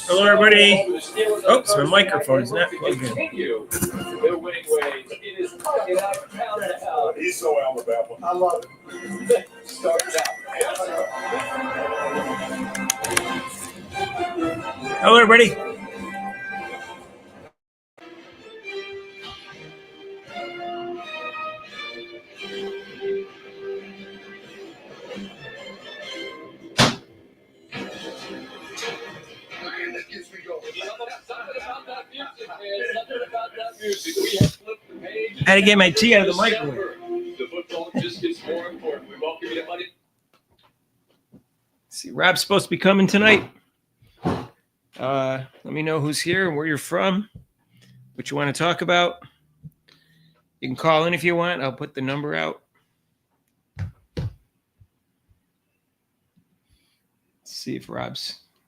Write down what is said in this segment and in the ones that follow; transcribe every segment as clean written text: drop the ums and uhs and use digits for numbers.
Hello, everybody. Oops, my microphone's not plugged in. He's so Alabama. I love it. Hello, everybody. I had to get my tea out of the microwave. The football just gets more important. We welcome you, buddy. See, Rob's supposed to be coming tonight. Let me know who's here and where you're from, what you want to talk about. You can call in if you want. I'll put the number out. Let's see if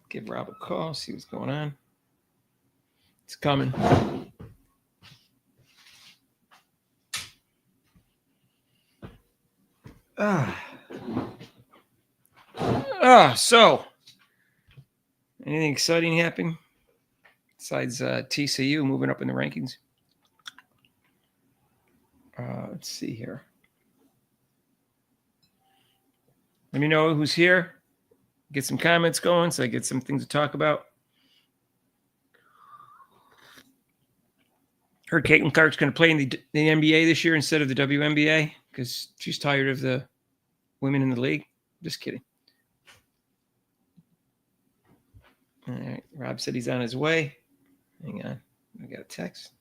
give Rob a call, see what's going on. It's coming. So anything exciting happening besides TCU moving up in the rankings? Let's see here. Let me know who's here. Get some comments going so I get some things to talk about. Heard Caitlin Clark's going to play in the NBA this year instead of the WNBA because she's tired of the women in the league. Just kidding. All right. Rob said he's on his way. Hang on. I got a text.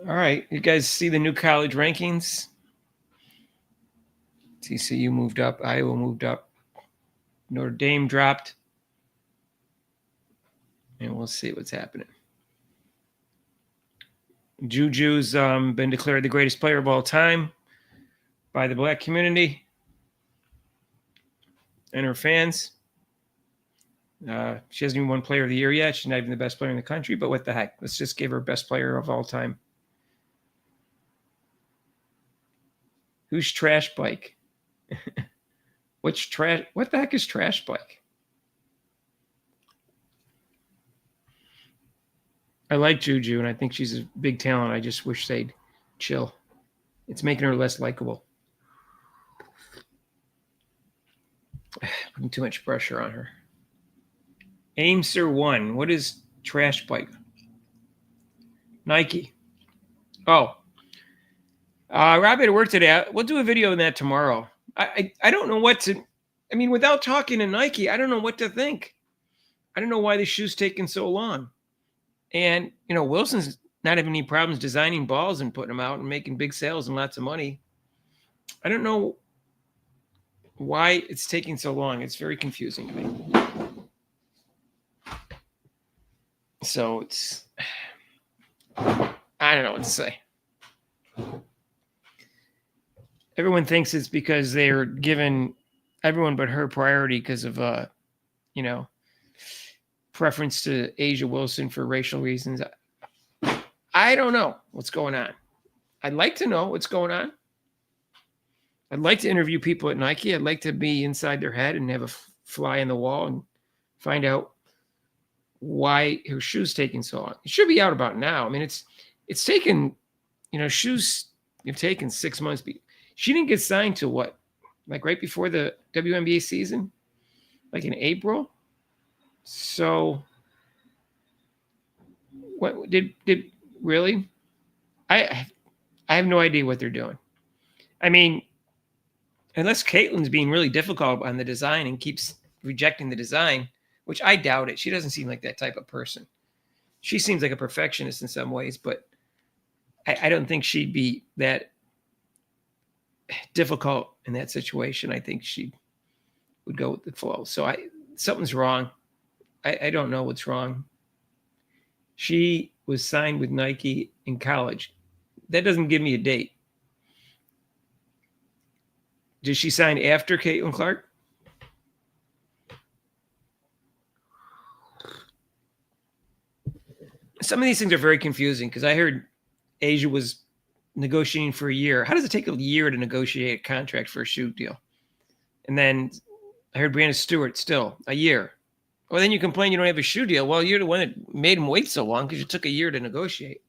All right. You guys see the new college rankings? TCU moved up. Iowa moved up. Notre Dame dropped. And we'll see what's happening. Juju's been declared the greatest player of all time by the black community and her fans. She hasn't even won player of the year yet. She's not even the best player in the country, but what the heck? Let's just give her best player of all time. Who's Trash Bike? What's trash? What the heck is Trash Bike? I like Juju, and I think she's a big talent. I just wish they'd chill. It's making her less likable. Putting too much pressure on her. Aimster1. What is Trash Bike? Nike. Oh. Rob had work today. We'll do a video on that tomorrow. I don't know what to... I mean, without talking to Nike, I don't know what to think. I don't know why the shoe's taking so long. And, Wilson's not having any problems designing balls and putting them out and making big sales and lots of money. I don't know why it's taking so long. It's very confusing to me. So it's, I don't know what to say. Everyone thinks it's because they're giving everyone but her priority because of, preference to Asia Wilson for racial reasons. I don't know what's going on. I'd like to know what's going on. I'd like to interview people at Nike. I'd like to be inside their head and have a fly in the wall and find out why her shoe's taking so long. It should be out about now. I mean, it's taken, shoes have taken 6 months. She didn't get signed till what? Like right before the WNBA season? Like in April? So what did really? I have no idea what they're doing. I mean, unless Caitlin's being really difficult on the design and keeps rejecting the design, which I doubt it. She doesn't seem like that type of person. She seems like a perfectionist in some ways, but I don't think she'd be that difficult in that situation. I think she would go with the flow. So something's wrong. I don't know what's wrong. She was signed with Nike in college. That doesn't give me a date. Did she sign after Caitlin Clark? Some of these things are very confusing because I heard Asia was negotiating for a year. How does it take a year to negotiate a contract for a shoe deal? And then I heard Brandon Stewart still a year. Well, then you complain you don't have a shoe deal. Well, you're the one that made him wait so long because you took a year to negotiate.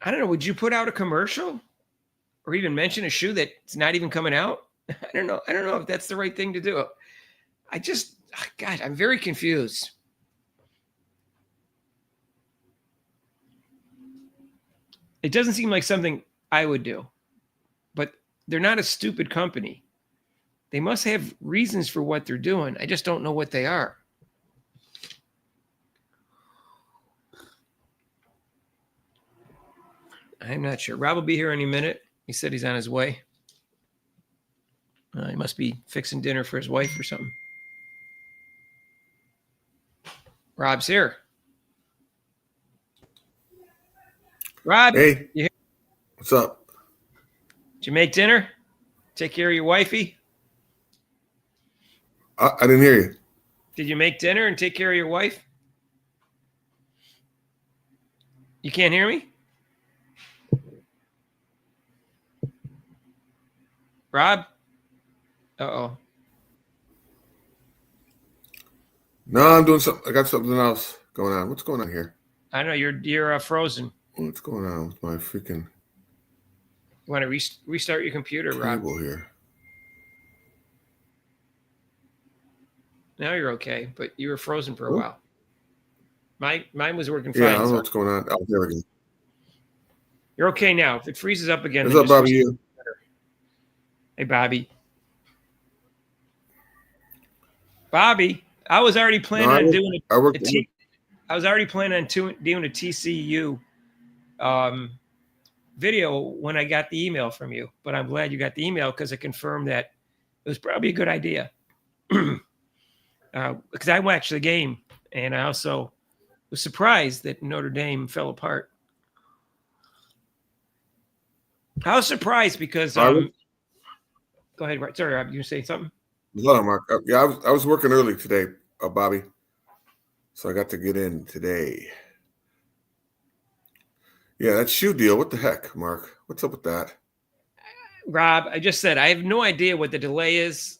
I don't know. Would you put out a commercial or even mention a shoe that's not even coming out? I don't know. I don't know if that's the right thing to do. God, I'm very confused. It doesn't seem like something I would do, but they're not a stupid company. They must have reasons for what they're doing. I just don't know what they are. I'm not sure. Rob will be here any minute. He said he's on his way. He must be fixing dinner for his wife or something. Rob's here. Rob, Hey, you here? what's up? Did you make dinner? Take care of your wifey? I didn't hear you. Did you make dinner and take care of your wife? You can't hear me? Rob? Uh-oh. No, I'm doing something. I got something else going on. What's going on here? I know you're frozen. What's going on with my freaking You want to restart your computer, Rob? cable here? Now you're okay, but you were frozen for a Ooh. while. Mine was working fine. Yeah, I don't know So what's going on. Oh, there we go. you're okay now. If it freezes up again, What's then up, just Bobby? You? Hey, Bobby. Bobby, I was already planning on doing I worked. I was already planning on doing a TCU video when I got the email from you, but I'm glad you got the email because it confirmed that it was probably a good idea. Because I watched the game and I also was surprised that Notre Dame fell apart. I was surprised because go ahead. Sorry, Rob, you say something? Hold on, Mark. Yeah, I was working early today, Bobby. So I got to get in today. Yeah, that shoe deal. What the heck, Mark? What's up with that? Rob, I just said I have no idea what the delay is.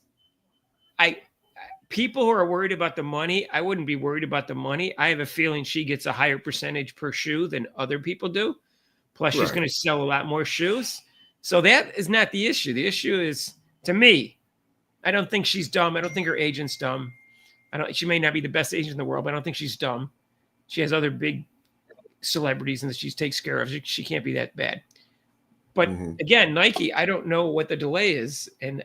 People who are worried about the money, I wouldn't be worried about the money. I have a feeling she gets a higher percentage per shoe than other people do. Plus, she's Right. going to sell a lot more shoes. So that is not the issue. The issue is, to me, I don't think she's dumb. I don't think her agent's dumb. She may not be the best agent in the world, but I don't think she's dumb. She has other big celebrities and that she takes care of. She can't be that bad. But again, Nike, I don't know what the delay is. And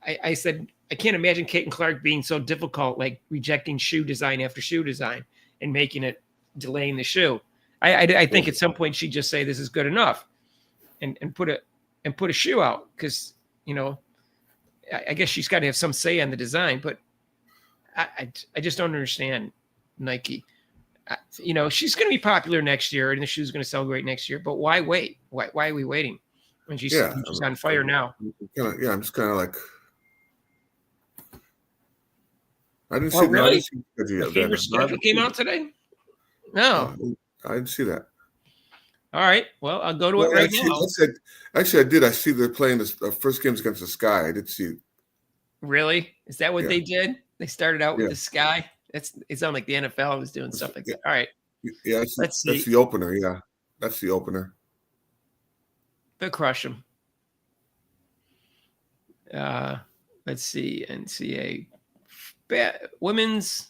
I said, I can't imagine Caitlin Clark being so difficult, like rejecting shoe design after shoe design and making it delaying the shoe. I think at some point she'd just say this is good enough and put a shoe out because, you know, I guess she's got to have some say on the design, but I just don't understand Nike. You know, she's going to be popular next year and the shoe's going to sell great next year, but why wait? Why are we waiting when she's on fire now? I'm just kind of like, I didn't Oh, see really? that. The schedule came out today? No. I didn't see that. All right. Well, I'll go to it right now. Actually, I did. I see they're playing this first game's against the Sky. I did see. Really? Is that what they did? They started out with the Sky? It sounded like the NFL was doing stuff like that. All right. Yeah, Let's see. That's the opener. Yeah, that's the opener. They'll crush them. Let's see. NCAA women's.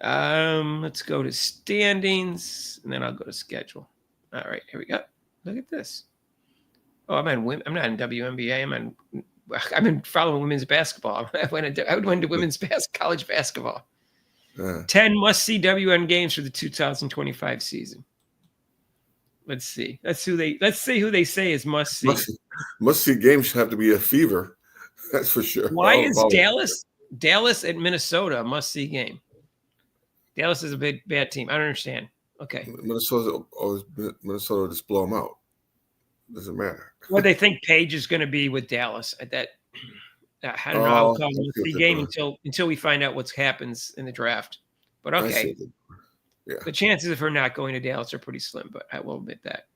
Let's go to standings, and then I'll go to schedule. All right, here we go. Look at this. Oh, I'm not in WNBA. I've been following women's basketball. I went into women's college basketball. 10 must-see WN games for the 2025 season. Let's see. Let's see who they say is must-see. Must-see games should have to be a fever. That's for sure. Why is Dallas and Minnesota a must-see game? Dallas is a bad team. I don't understand. Okay. Minnesota just blow them out. Doesn't matter. Well, they think Paige is going to be with Dallas at that. I don't know how to call it a game until we find out what happens in the draft. But okay. Yeah. The chances of her not going to Dallas are pretty slim, but I will admit that.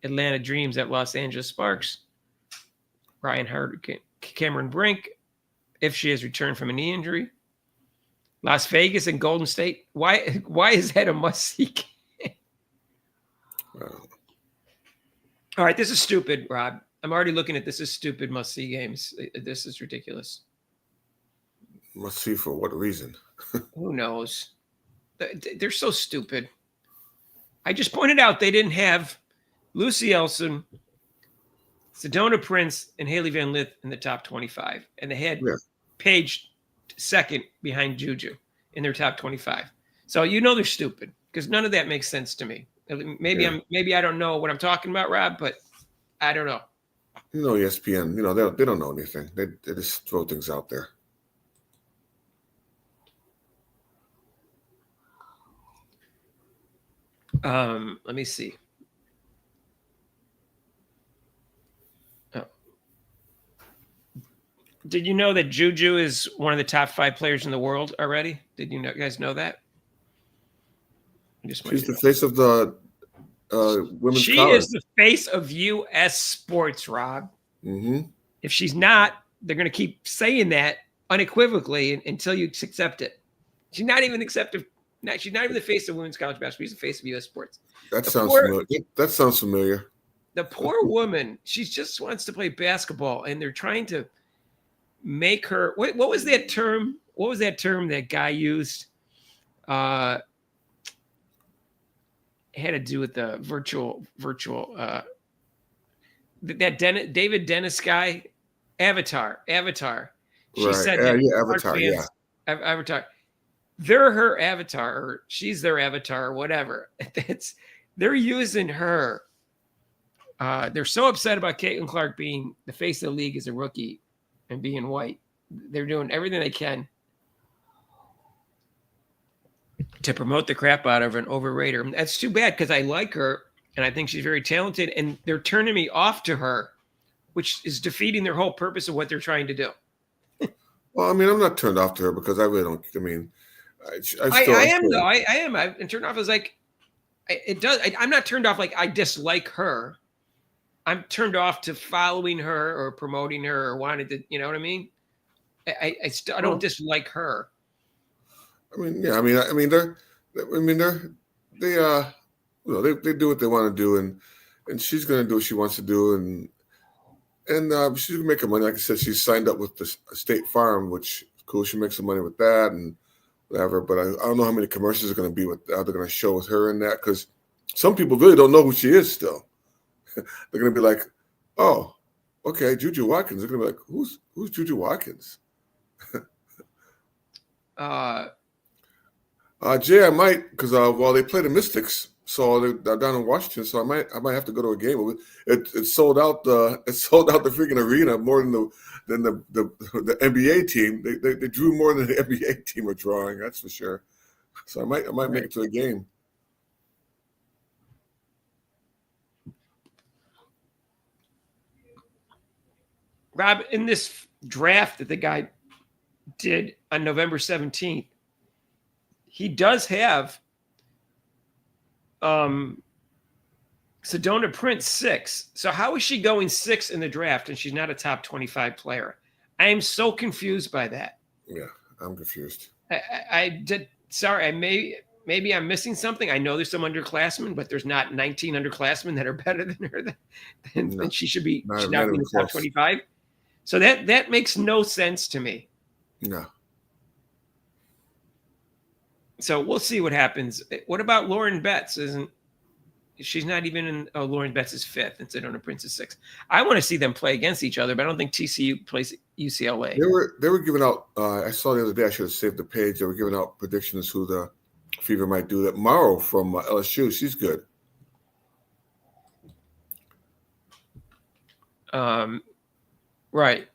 Atlanta Dreams at Los Angeles Sparks. Ryan Hart, Cameron Brink, if she has returned from a knee injury. Las Vegas and Golden State. Why is that a must-see game? All right, this is stupid, Rob. I'm already looking at this as stupid must-see games. This is ridiculous. Must see for what reason? Who knows? They're so stupid. I just pointed out they didn't have Lucy Elson, Sedona Prince, and Haley Van Lith in the top 25. And they had Paige second behind Juju in their top 25. So they're stupid because none of that makes sense to me. Maybe I don't know what I'm talking about, Rob, but I don't know. ESPN, they don't know anything. They just throw things out there. Let me see. Oh. Did you know that Juju is one of the top 5 players in the world already? Did you guys know that? She's the face of the women's She college. is the face of U.S. sports, Rob. Mm-hmm. If she's not, they're going to keep saying that unequivocally until you accept it. She's not even she's not even the face of women's college basketball. She's the face of U.S. sports. That sounds familiar. That sounds familiar. The poor woman, she just wants to play basketball, and they're trying to make her. What was that term? What was that term that guy used? It had to do with the virtual. David Dennis guy, Avatar. She said that. Avatar. Yeah. Avatar. They're her avatar, or she's their avatar, or whatever. They're using her. They're so upset about Caitlin Clark being the face of the league as a rookie and being white. They're doing everything they can to promote the crap out of her and overrate her. That's too bad because I like her and I think she's very talented, and they're turning me off to her, which is defeating their whole purpose of what they're trying to do. Well, I mean, I'm not turned off to her because I really don't. I mean, I am. I'm turned off as like it does. I'm not turned off like I dislike her. I'm turned off to following her or promoting her or wanting to. You know what I mean? I don't dislike her. I mean, yeah. I mean, they do what they want to do, and she's going to do what she wants to do, and she's going to make her money. Like I said, she's signed up with the State Farm, which is cool. She makes some money with that and whatever. But I don't know how many commercials are going to be with they're going to show with her in that, because some people really don't know who she is still. They're going to be like, oh, okay, Juju Watkins. They're going to be like, who's Juju Watkins? Jay, I might, because while they play the Mystics, so they're down in Washington, so I might have to go to a game. It sold out the freaking arena more than the NBA team. They drew more than the NBA team are drawing. That's for sure. So I might make it to a game. Rob, in this draft that the guy did on November 17th, he does have Sedona Prince 6. So how is she going 6 in the draft and she's not a top 25 player? I am so confused by that. Yeah, I'm confused. Maybe I'm missing something. I know there's some underclassmen, but there's not 19 underclassmen that are better than her. And she should be not in the top 25. So that makes no sense to me. No. So we'll see what happens. What about Lauren Betts? She's not even in? Oh, Lauren Betts is 5th, and Sedona Prince is 6th. I want to see them play against each other, but I don't think TCU plays UCLA. They were giving out. I saw the other day. I should have saved the page. They were giving out predictions who the Fever might do. That Morrow from LSU, she's good. Right.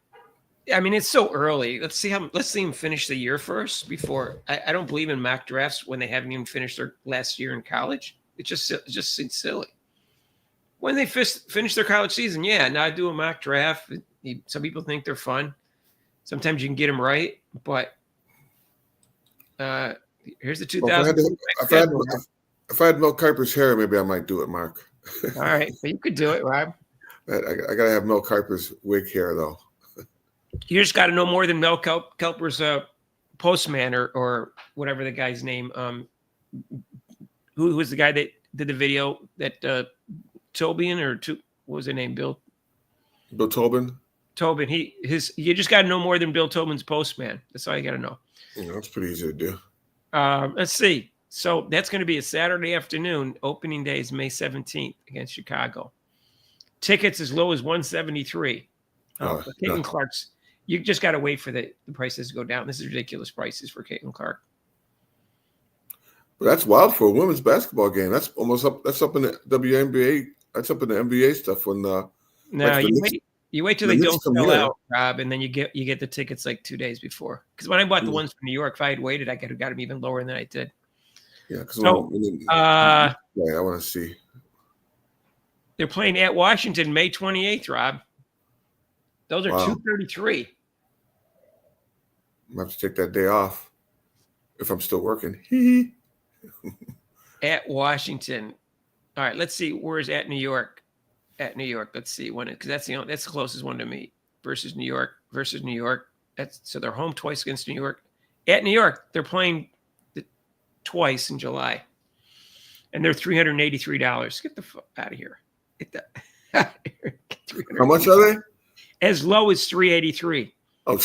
I mean, it's so early. Let's see him finish the year first before. I don't believe in mock drafts when they haven't even finished their last year in college. It just seems silly. When they finish their college season, yeah, now I do a mock draft. Some people think they're fun. Sometimes you can get them right, but Here's the Well, 2000. if I had Mel Kiper's hair, maybe I might do it, Mark. All right, but you could do it, Rob. I gotta have Mel Kiper's wig hair though. You just got to know more than Mel Kelper's postman or whatever the guy's name. Who was the guy that did the video that Tobian what was the name? Bill Tobin. Tobin. You just got to know more than Bill Tobin's postman. That's all you got to know. Yeah, that's pretty easy to do. Let's see. So that's going to be a Saturday afternoon. Opening day is May 17th against Chicago. Tickets as low as $173. Caitlin Clark's. You just got to wait for the prices to go down. This is ridiculous prices for Caitlin Clark. But that's wild for a women's basketball game. That's almost up. That's up in the WNBA. That's up in the NBA stuff. When you wait till they don't sell out, Rob, and then you get the tickets like 2 days before. Because when I bought the ones from New York, if I had waited, I could have got them even lower than I did. Yeah, because I want to see. They're playing at Washington May 28th, Rob. Those are $233. I have to take that day off if I'm still working. At Washington. All right, let's see. Where's at New York? At New York. Let's see when because that's the closest one to me. Versus New York. So they're home twice against New York. At New York, they're playing twice in July, and they're $383. Get the fuck out of here. Get that. How much are they? As low as $383. Oh,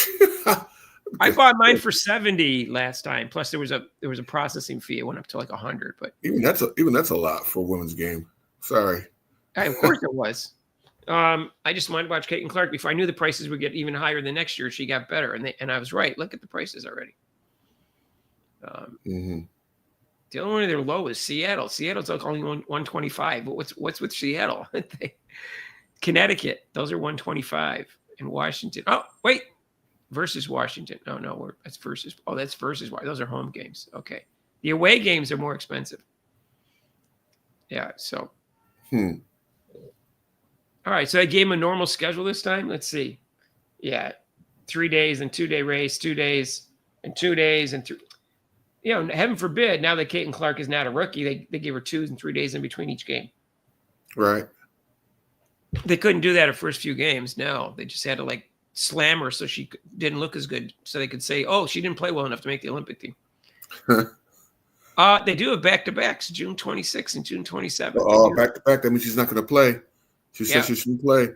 I bought mine for $70 last time. Plus, there was a processing fee. It went up to like $100. But even that's a lot for a women's game. Sorry. Of course it was. I just wanted to watch Caitlin Clark. Before I knew the prices would get even higher the next year, she got better, and I was right. Look at the prices already. The only one they're low is Seattle. Seattle's like only 125. But what's with Seattle? Connecticut, those are 125. And Washington. Oh, wait. Versus Washington. No, that's versus. Oh, that's versus. Those are home games. Okay. The away games are more expensive. Yeah. So. All right. So I gave him a normal schedule this time. Let's see. Yeah. 3 days and 2 day race, 2 days and 2 days and 3. Heaven forbid, now that Caitlin Clark is not a rookie, they give her 2 and 3 days in between each game. Right. They couldn't do that at first few games. No, they just had to slam her so she didn't look as good. So they could say, oh, she didn't play well enough to make the Olympic team. They do have back-to-backs, June 26th and June 27th. Oh, back-to-back. That means she's not going to play. She said she shouldn't play.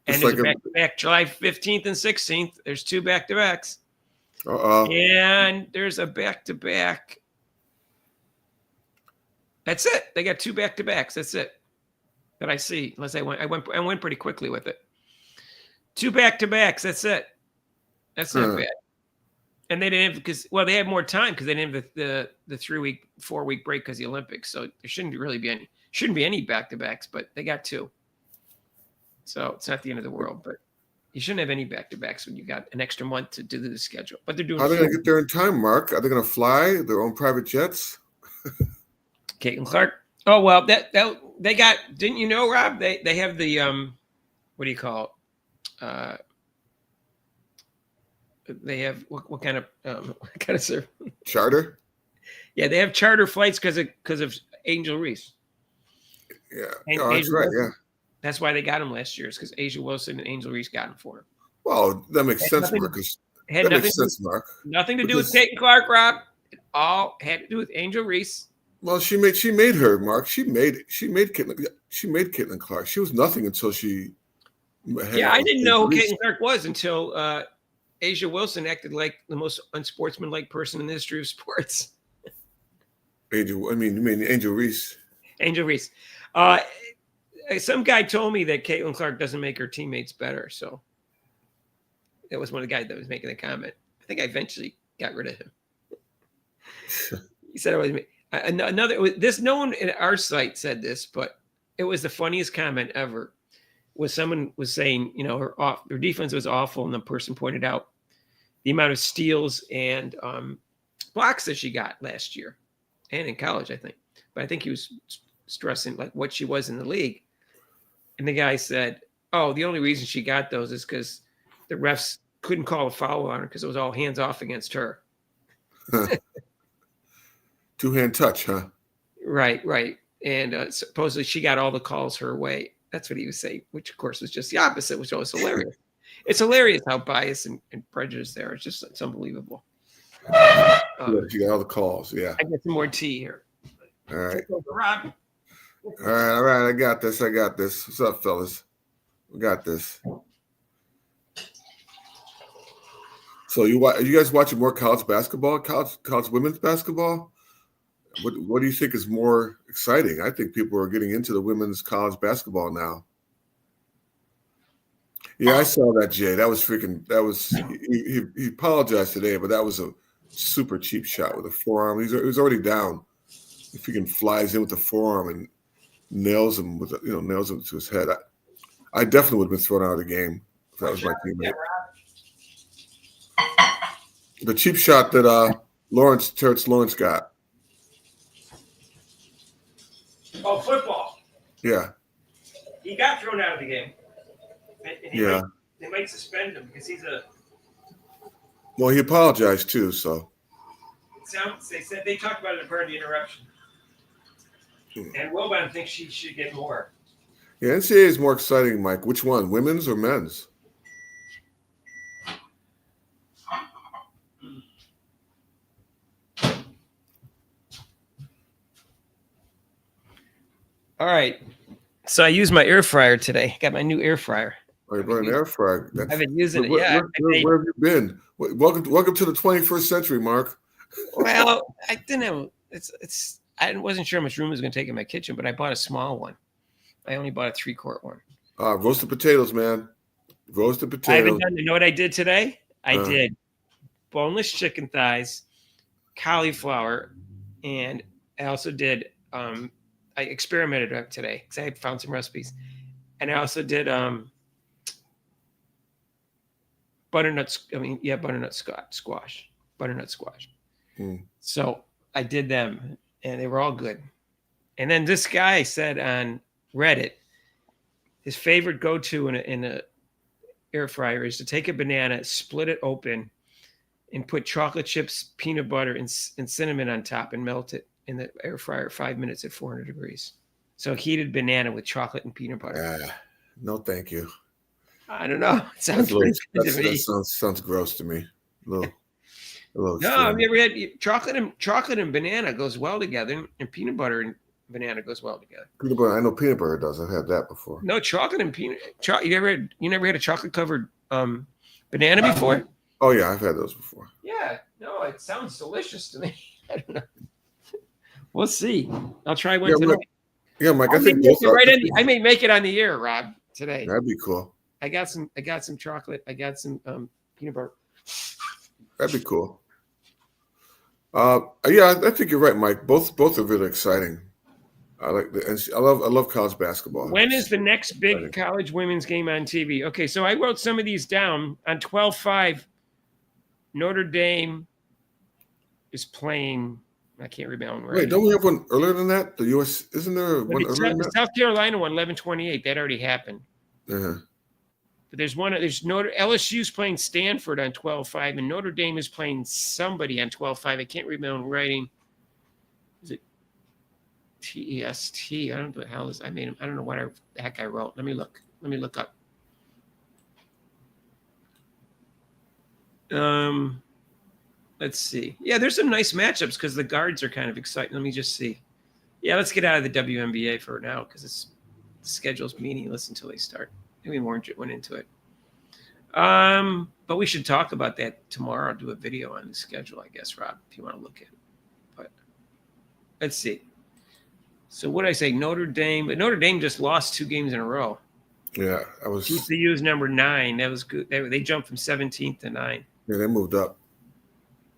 And there's a back-to-back July 15th and 16th. There's 2 back-to-backs. And there's a back-to-back. That's it. They got 2 back-to-backs. That's it. That I see. Unless I went pretty quickly with it. 2 back-to-backs. That's it. That's not bad. And they didn't have they had more time because they didn't have the 4-week break because of the Olympics. So there shouldn't be any back-to-backs, but they got 2. So it's not the end of the world, but you shouldn't have any back-to-backs when you got an extra month to do the schedule. But they're doing. How are they going to get there in time, Mark? Are they going to fly their own private jets? Caitlin Clark. Oh well, that they got. Didn't you know, Rob? They have the what do you call it? They have what kind of service? Charter. Yeah, they have charter flights because of Angel Reese. Yeah, that's right. Yeah, that's why they got him last year. Is because A'ja Wilson and Angel Reese got him for him. Well, that makes sense, Marcus. Mark. Nothing to do with Caitlin Clark, Rob. It all had to do with Angel Reese. Well, she made her, Mark. She made Caitlin Clark. She was nothing until she. I didn't know who Caitlin Clark was until A'ja Wilson acted like the most unsportsmanlike person in the history of sports. You mean Angel Reese? Angel Reese. Some guy told me that Caitlin Clark doesn't make her teammates better. So that was one of the guys that was making the comment. I think I eventually got rid of him. He said it was me. No one at our site said this, but it was the funniest comment ever. Was someone was saying, her defense was awful, and the person pointed out the amount of steals and blocks that she got last year, and in college, I think. But I think he was stressing what she was in the league. And the guy said, "Oh, the only reason she got those is because the refs couldn't call a foul on her because it was all hands off against her." Two-hand touch, huh? Right. And supposedly she got all the calls her way. That's what he was saying, which of course was just the opposite, which was hilarious. It's hilarious how biased and prejudiced they are. It's unbelievable. You got all the calls, yeah. I get some more tea here. All right. Take over, Rob. All right. I got this. What's up, fellas? We got this. So are you guys watching more college basketball, college women's basketball? What do you think is more exciting? I think people are getting into the women's college basketball now. Yeah, I saw that, Jay. He apologized today, but that was a super cheap shot with a forearm. He was already down. If he flies in with the forearm and nails him to his head, I definitely would have been thrown out of the game if that was my teammate. The cheap shot that Terrence Lawrence got. Oh, football. Yeah. He got thrown out of the game. Yeah. They might suspend him because he's a. Well, he apologized too, so. They talked about it as part of the interruption. And Wilbon thinks she should get more. Yeah, NCAA is more exciting, Mike. Which one, women's or men's? All right. So I used my air fryer today. Got my new air fryer. Oh, you're running an air fryer. I've been using it. Where have you been? Welcome to the 21st century, Mark. Well, I didn't have. I wasn't sure how much room it was going to take in my kitchen, but I bought a small one. I only bought a 3-quart one. Roasted potatoes, man. Roasted potatoes. I haven't done. You know what I did today? I did boneless chicken thighs, cauliflower, and I also did. I experimented today because I found some recipes, and I also did butternut squash. So I did them, and they were all good. And then this guy said on Reddit, his favorite go-to in a air fryer is to take a banana, split it open, and put chocolate chips, peanut butter, and cinnamon on top, and melt it in the air fryer 5 minutes at 400 degrees. So heated banana with chocolate and peanut butter. No, thank you. I don't know. It sounds pretty good to me. That sounds gross to me. A little no, have you ever had chocolate and banana goes well together, and peanut butter and banana goes well together. Peanut butter, I know peanut butter does. I've had that before. No, chocolate and peanut. You never had a chocolate covered banana before? Oh yeah, I've had those before. Yeah, no, it sounds delicious to me. I don't know. We'll see. I'll try one tonight. Yeah, Mike. I may make it on the air, Rob, today. That'd be cool. I got some chocolate. I got some peanut butter. That'd be cool. Yeah, I think you're right, Mike. Both are really exciting. I love college basketball. When is the next big college women's game on TV? Okay, so I wrote some of these down. On 12/5, Notre Dame is playing. I can't remember. Wait, don't we have one earlier than that? The U.S. Isn't there one earlier than that? South Carolina one, 11/28. That already happened. Uh-huh. But there's LSU's playing Stanford on 12/5, and Notre Dame is playing somebody on 12/5. I can't remember writing. Is it TEST? I don't know what the hell is. I don't know what the heck I wrote. Let me look up. Let's see. Yeah, there's some nice matchups because the guards are kind of exciting. Let me just see. Yeah, let's get out of the WNBA for now because the schedule's meaningless until they start. Maybe more went into it. But we should talk about that tomorrow. I'll do a video on the schedule, I guess, Rob, if you want to look at it. But let's see. So what did I say? Notre Dame. But Notre Dame just lost 2 games in a row. Yeah, I was. TCU's number 9. That was good. They jumped from 17th to 9. Yeah, they moved up.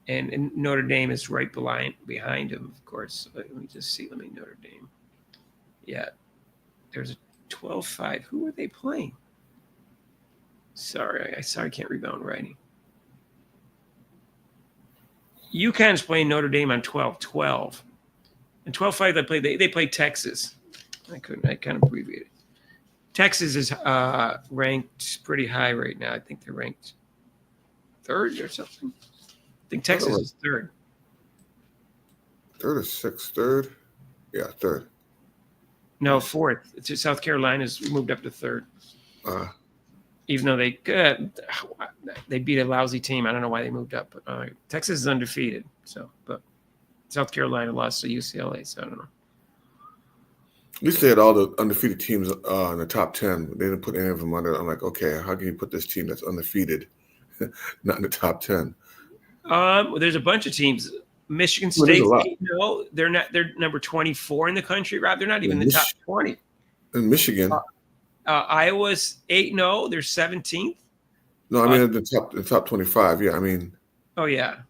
And Notre Dame is right behind him, of course. Let me just see. Notre Dame. Yeah. There's a 12/5. Who are they playing? Sorry, I can't rebound writing. UConn's playing Notre Dame on 12/12. And 12/5 they play Texas. I kind of abbreviated. Texas is ranked pretty high right now. I think they're ranked 3rd or something. I think Texas is 3rd. third or sixth, third. Yeah, third. No, fourth. It's South Carolina's moved up to third, Uh, even though they beat a lousy team. I don't know why they moved up, but Texas is undefeated. So, but South Carolina lost to UCLA. So I don't know. at least they had all the undefeated teams in the top 10. They didn't put any of them under. I'm like, okay, how can you put this team that's undefeated not in the top 10? There's a bunch of teams. Michigan Well, there's State, a lot. they're not. They're number 24 in the country, Rob. They're not even in the top 20. In Michigan. Iowa's 8-0. They're 17th. No, I mean the top 25. Yeah, I mean. Oh yeah.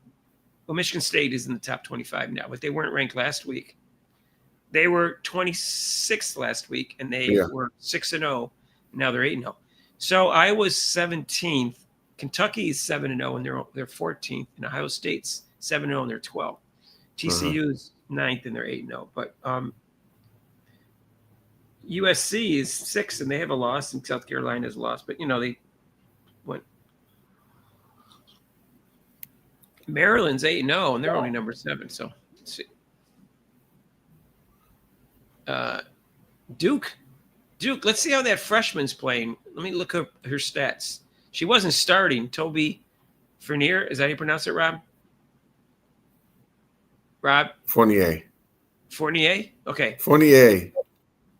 Well, Michigan State is in the top 25 now, but they weren't ranked last week. They were 26th last week, and they were 6-0. Now they're 8-0. So Iowa's 17th. Kentucky is 7-0, and they're 14th. And Ohio State's 7-0, and they're 12th. TCU's 9th, and they're 8-0. But USC is 6th, and they have a loss, and South Carolina's lost. But, they went. Maryland's 8-0, and they're only number 7. So, let's see. Duke, let's see how that freshman's playing. Let me look up her stats. She wasn't starting. Toby Fournier, is that how you pronounce it, Rob? Fournier. Okay. Fournier.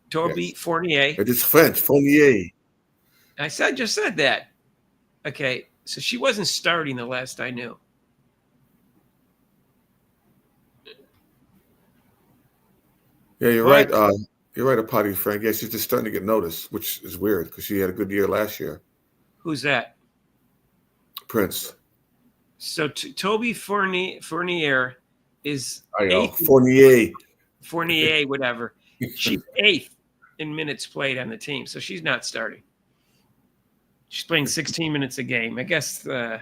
Toby Fournier. It is French. Fournier. I just said that. Okay, so she wasn't starting the last I knew. Yeah, you're right. You're right, Apati Frank. Yeah, she's just starting to get noticed, which is weird because she had a good year last year. Who's that? Prince. So Toby Fournier is I know. eighth. Fournier, whatever. She's 8th in minutes played on the team, so she's not starting. She's playing 16 minutes a game. I guess, but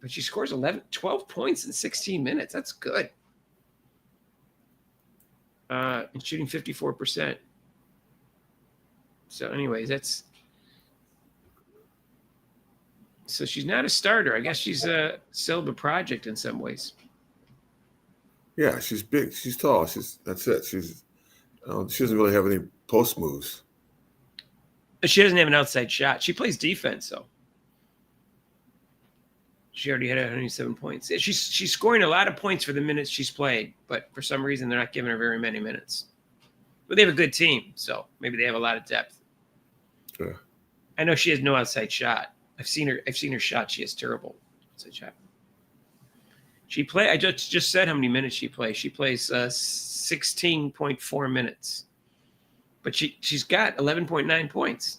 she scores 12 points in 16 minutes. That's good. And shooting 54%. So anyways, so she's not a starter. I guess she's still a project in some ways. Yeah, she's big. She's tall. That's it. She doesn't really have any post moves. She doesn't have an outside shot. She plays defense, though. She already had 107 points. She's scoring a lot of points for the minutes she's played, but for some reason they're not giving her very many minutes. But they have a good team, so maybe they have a lot of depth. Yeah. I know she has no outside shot. I've seen her shot. She has terrible outside shot. I just said how many minutes she plays. She plays 16.4 minutes, but she's got 11.9 points.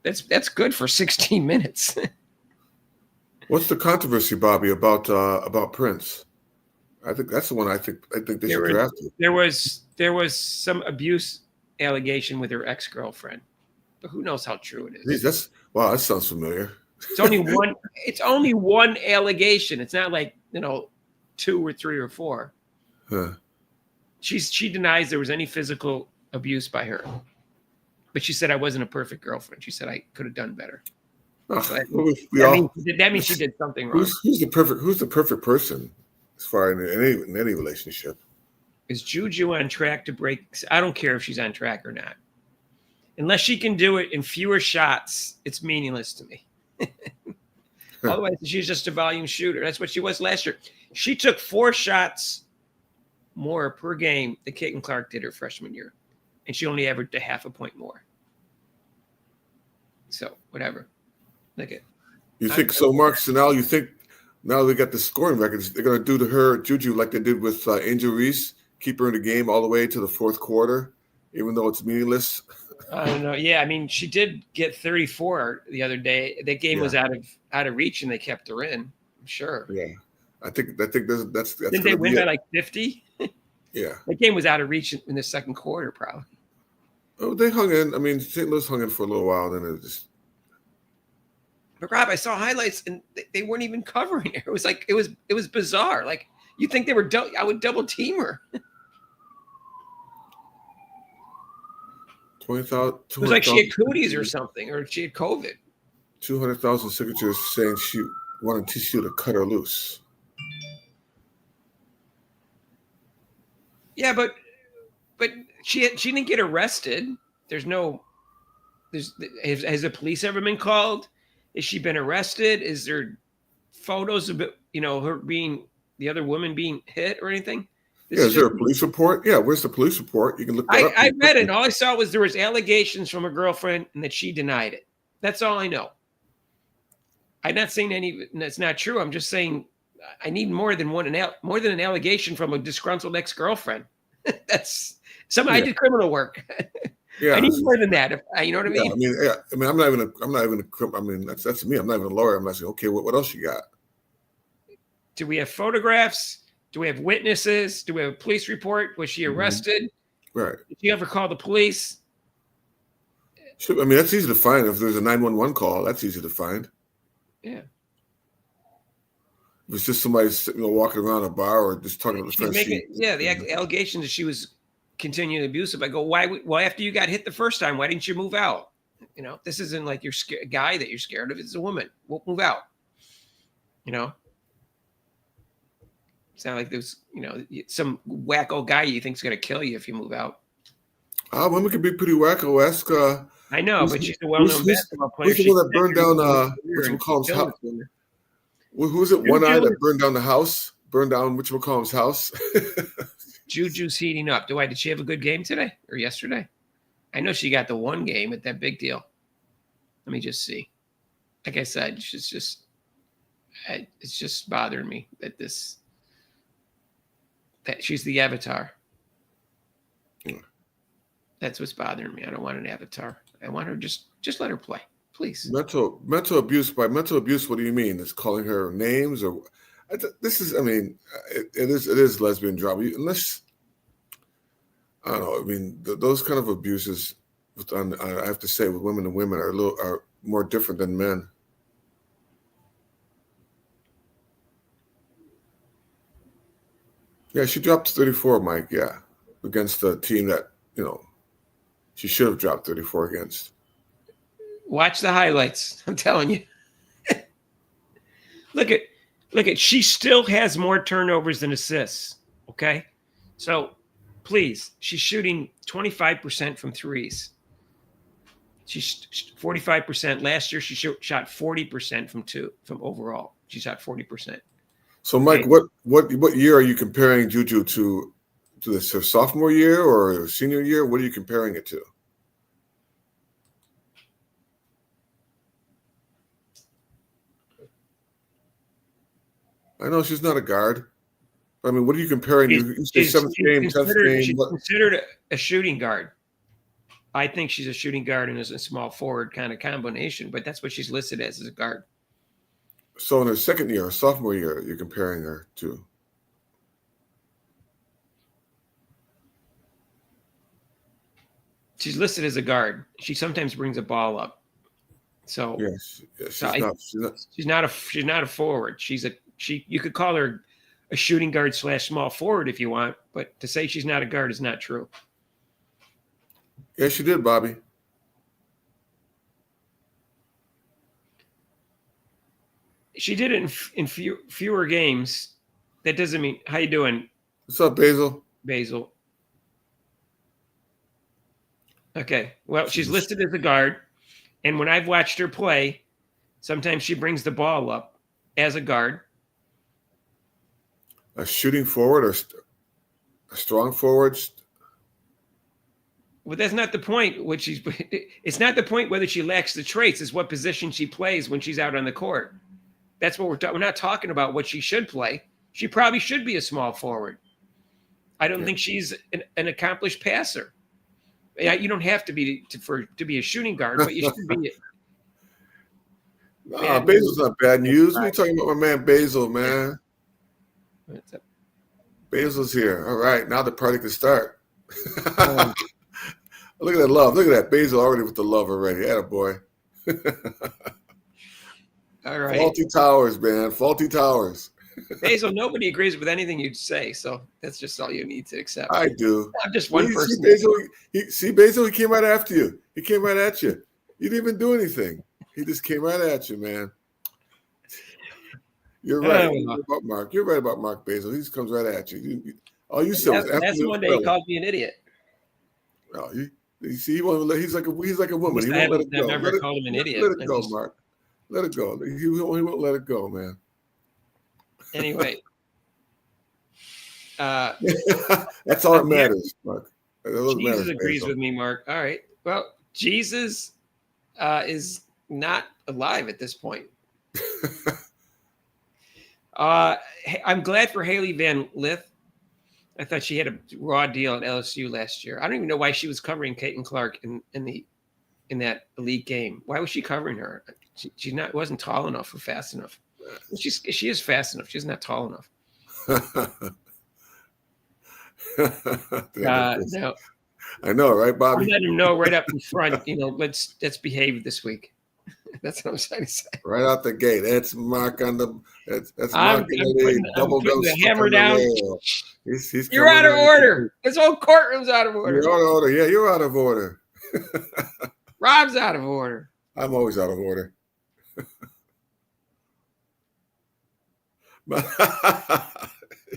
That's good for 16 minutes. What's the controversy, Bobby, about Prince? I think that's the one. I think they should draft him. There was some abuse allegation with her ex-girlfriend, but who knows how true it is? That sounds familiar. It's only one. It's only one allegation. It's not like 2 or 3 or 4. Huh. She denies there was any physical abuse by her, but she said I wasn't a perfect girlfriend. She said I could have done better. Oh, So that means she did something wrong. Who's the perfect person as far in any relationship? Is Juju on track to break? I don't care if she's on track or not. Unless she can do it in fewer shots, it's meaningless to me. Otherwise, she's just a volume shooter. That's what she was last year. She took 4 shots more per game than Caitlin Clark did her freshman year, and she only averaged a half a point more. So whatever. Look at. You think so, Mark? So now you think now they got the scoring records, they're going to do to her Juju like they did with Angel Reese, keep her in the game all the way to the 4th quarter, even though it's meaningless. I don't know. Yeah, I mean, she did get 34 the other day. That game was out of reach, and they kept her in. I'm sure. Yeah, I think that's. Didn't they win by like 50? Yeah, that game was out of reach in the 2nd quarter, probably. Oh, they hung in. I mean, St. Louis hung in for a little while, then it just. But Rob, I saw highlights, and they weren't even covering her. It was like it was bizarre. Like you think they were? I would double team her. 20,000. It was like she had cooties or something, or she had COVID. 200,000 signatures saying she wanted TCU to cut her loose. Yeah, but she didn't get arrested. There's has the police ever been called? Has she been arrested? Is there photos of her being the other woman being hit or anything? Yeah, is there a police report? Yeah, where's the police report? You can look that up. I read it. All I saw was there was allegations from her girlfriend and that she denied it. That's all I know. I'm not saying that's not true. I'm just saying I need more than an allegation from a disgruntled ex-girlfriend. That's I did criminal work. Yeah, I need more than that. You know what I mean? I mean, I'm not even I mean, that's me. I'm not even a lawyer. I'm not saying, okay, what else you got? Do we have photographs? Do we have witnesses? Do we have a police report? Was she arrested? Right. Did you ever call the police? I mean, that's easy to find. If there's a 911 call, that's easy to find. Yeah. If it's just somebody walking around a bar or just talking to the friends. The allegation that she was continually abusive. I go, why after you got hit the first time, why didn't you move out? This isn't like you're a guy that you're scared of. It's a woman. We'll move out. It's not like there's, some wacko guy you think's going to kill you if you move out. Women can be pretty wacko. Ask. I know, but she's a well-known basketball player. Who's the one that burned down whatchamacallum's house? Who's it? One eye that burned down the house? Burned down whatchamacallum's house? Juju's heating up. Did she have a good game today or yesterday? I know she got the one game at that big deal. Let me just see. Like I said, it's just bothering me that she's the avatar. Yeah. That's what's bothering me. I don't want an avatar. I want her just let her play, please. Mental abuse. By mental abuse, what do you mean? It's calling her names or this is? I mean, it is lesbian drama. Unless I don't know. I mean, those kind of abuses, I have to say, with women and women are more different than men. Yeah, she dropped 34, Mike. Yeah, against the team that she should have dropped 34 against. Watch the highlights. I'm telling you. Look at. She still has more turnovers than assists. Okay, so please, she's shooting 25% from threes. She's 45%. Last year, she shot 40% from overall. She shot 40%. So, Mike, what year are you comparing Juju to this? Her sophomore year or her senior year? What are you comparing it to? I know she's not a guard. I mean, what are you comparing? You say seventh game, 10th game. She's considered a shooting guard. I think she's a shooting guard and is a small forward kind of combination, but that's what she's listed as a guard. So in her second year, her sophomore year, you're comparing her to? She's listed as a guard. She sometimes brings a ball up. So yes, she's not a forward. You could call her a shooting guard / small forward if you want, but to say she's not a guard is not true. Yes, she did, Bobby. She did it in fewer games. That doesn't mean. How you doing? What's up, Basil? Basil. Okay. Well, she's listed as a guard, and when I've watched her play, sometimes she brings the ball up as a guard. A shooting forward or a strong forward? Well, that's not the point. It's not the point whether she lacks the traits. It's what position she plays when she's out on the court. That's what we're not talking about what she should play. She probably should be a small forward. I don't think she's an accomplished passer. You don't have to be to be a shooting guard, but you should be. Basil's not bad news. What are you talking about, my man Basil, man? What's up? Basil's here. All right, now the party can start. Look at that love. Look at that. Basil already with the love already. Attaboy. All right. Faulty Towers, man. Faulty Towers. Basil, nobody agrees with anything you'd say, so that's just all you need to accept. I do. I'm just one person. Basil, he came right after you. He came right at you. You didn't even do anything. He just came right at you, man. You're right. You're right about Mark. You're right about Mark Basil. He just comes right at you. All you said was Last afternoon Monday he fella. called me an idiot. Oh, you see, he won't let, he's like a woman. He I won't let haven't it go. I've never Let it, called him an idiot. let it I go, just- Mark. Let it go. He won't let it go, man. Anyway. That's all that I'm matters, Mark. That's all that Jesus matters, agrees Basil. with me, Mark. All right. Well, Jesus is not alive at this point. I'm glad for Haley Van Lith. I thought she had a raw deal at LSU last year. I don't even know why she was covering Caitlin Clark in that elite game. Why was she covering her? She wasn't tall enough or fast enough. She is fast enough. She's not tall enough. No, I know, right, I'm Bobby? letting him know right up in front. Let's behave this week. That's what I'm trying to say. Right out the gate. That's Mark on the. That's I'm Mark in the putting- lead. I'm Double putting gum the stuck hammer on the down. rail. He's You're coming out of right. order. This whole courtroom's out of order. You're out of order. Yeah, you're out of order. Rob's out of order. I'm always out of order.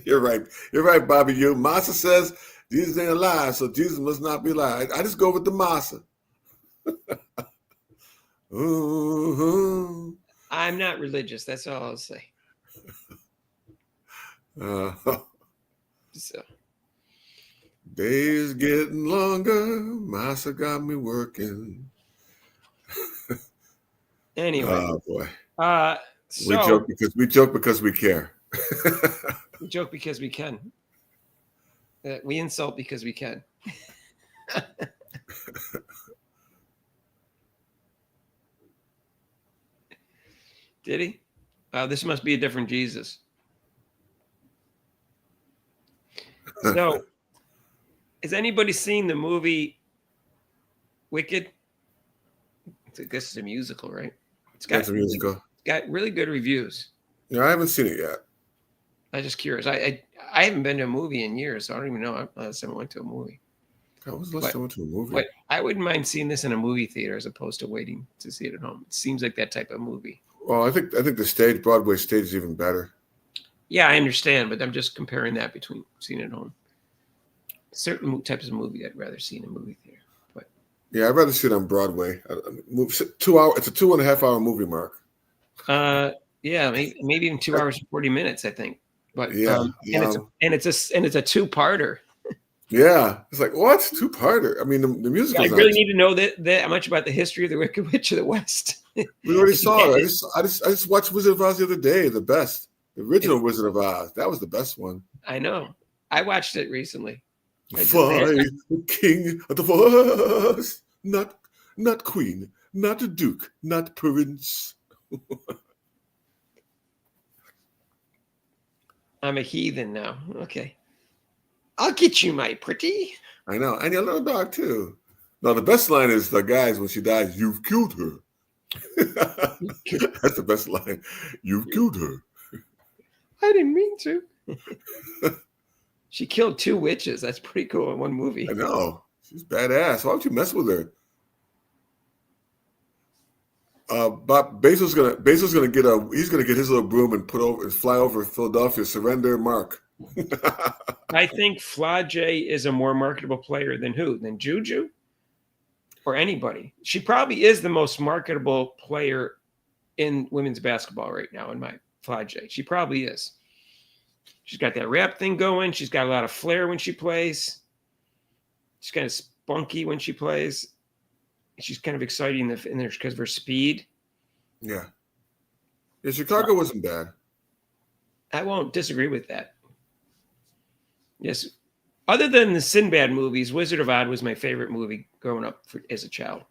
You're right. You're right, Bobby. You Massa says Jesus ain't alive, so Jesus must not be alive. I just go with the Massa. Ooh. I'm not religious. That's all I'll say. Uh, So, days getting longer. Massa got me working. anyway, Oh boy. so We joke because we care. we joke because we can. We insult because we can. Did he? This must be a different Jesus. So, has anybody seen the movie Wicked? I guess it's a musical, right? That's a musical. It's got really good reviews. No, I haven't seen it yet. I'm just curious. I haven't been to a movie in years, so I don't even know unless I went to a movie. I was last time I went to a movie. But I wouldn't mind seeing this in a movie theater as opposed to waiting to see it at home. It seems like that type of movie. Well, I think the Broadway stage is even better. Yeah, I understand, but I'm just comparing that between seeing it at home. Certain types of movie I'd rather see in a movie theater. But Yeah, I'd rather see it on Broadway. 2 hour. It's a 2.5 hour movie, Mark. yeah, maybe even 2 hours and 40 minutes, I think. But Yeah, and it's a two-parter. Yeah, it's like what 2-parter. I mean, the musical. I really need to know that much about the history of the Wicked Witch of the West. We already saw it. I just watched Wizard of Oz the other day. The best, the original Wizard of Oz. That was the best one. I know. I watched it recently. Fly, the king of the forest, not queen, not a duke, not prince. I'm a heathen now. Okay. I'll get you, my pretty. I know, and your little dog too. No, the best line is the guys when she dies. You've killed her. That's the best line. You've killed her. I didn't mean to. She killed 2 witches. That's pretty cool in one movie. I know. She's badass. Why don't you mess with her? Bob Basil's gonna get his little broom and fly over Philadelphia, surrender Mark. I think Flage is a more marketable player than who? Than Juju? Or anybody. She probably is the most marketable player in women's basketball right now, in my Flage. She probably is. She's got that rap thing going. She's got a lot of flair when she plays. She's kind of spunky when she plays. She's kind of exciting in there because of her speed. Yeah. Yeah, Chicago wasn't bad. I won't disagree with that. Yes. Other than the Sinbad movies, Wizard of Oz was my favorite movie growing up as a child.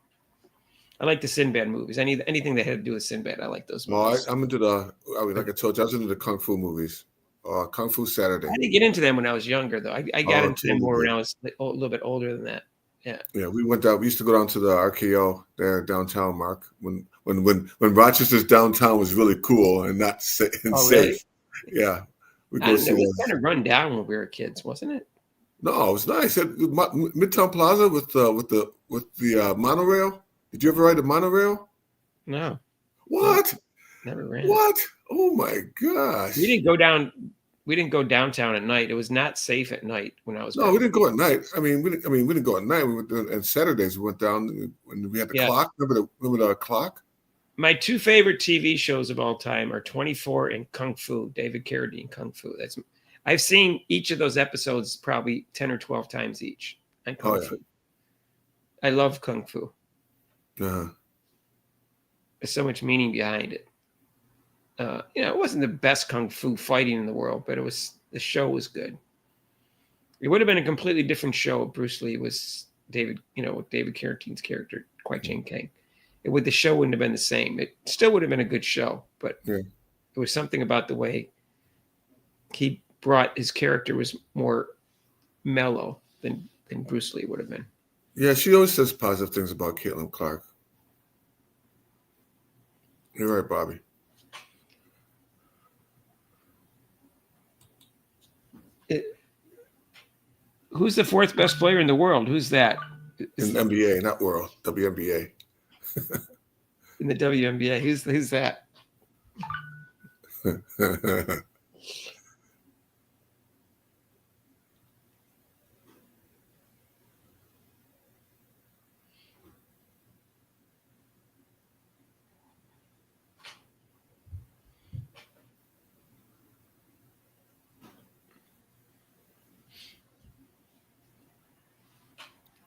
I like the Sinbad movies. Anything that had to do with Sinbad, I like those movies. I'm into like I told you, I was into the Kung Fu movies. Kung Fu Saturday. I didn't get into them when I was younger, though. I got into them more totally. when I was a little bit older than that. Yeah, we went down. We used to go down to the RKO there downtown, Mark. When Rochester's downtown was really cool and not safe. Really? Yeah, we I go don't see know. It was that. kind of run down when we were kids, wasn't it? No, it was nice. At Midtown Plaza with the monorail. Did you ever ride the monorail? No, What? never ran. What? Oh my gosh! We didn't go down We didn't go downtown at night. It was not safe at night when I was. No, back. we didn't go at night. We didn't go at night. We went and Saturdays we went down when we had the clock. Remember the clock? My two favorite TV shows of all time are 24 and Kung Fu. David Carradine, Kung Fu. I've seen each of those episodes probably 10 or 12 times each. On Kung Fu. I love Kung Fu. Uh-huh. There's so much meaning behind it. It wasn't the best Kung Fu fighting in the world, but the show was good. It would have been a completely different show if Bruce Lee was David Carradine's character, Kwai Chang Caine. The show wouldn't have been the same. It still would have been a good show, but there was something about the way he brought his character was more mellow than Bruce Lee would have been. Yeah, she always says positive things about Caitlin Clark. You're right, Bobby. Who's the fourth best player in the world? Who's that? In the NBA, not world, WNBA. In the WNBA, who's that?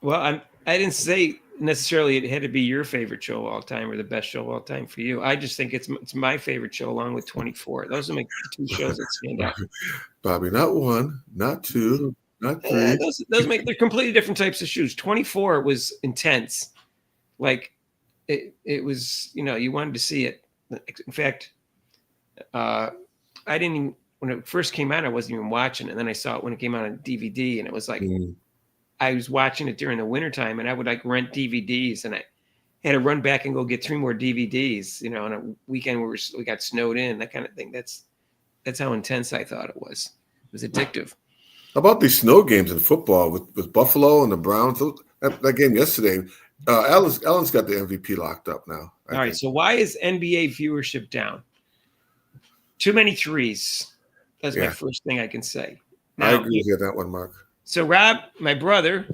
Well, I didn't say necessarily it had to be your favorite show of all time or the best show of all time for you. I just think it's my favorite show along with 24. Those are my two shows that stand out. Bobby, not one, not two, not three. They're completely different types of shows. 24 was intense. Like it was, you wanted to see it. In fact, I didn't even, when it first came out, I wasn't even watching it. And then I saw it when it came out on DVD, and it was like, I was watching it during the wintertime, and I would like rent DVDs, and I had to run back and go get 3 more DVDs, on a weekend where we got snowed in, that kind of thing. That's how intense I thought it was. It was addictive. How about these snow games in football with Buffalo and the Browns? That game yesterday, Allen's got the MVP locked up now. All right, so why is NBA viewership down? Too many threes. That's my first thing I can say. Now, I agree with you on that one, Mark. So, Rob, my brother,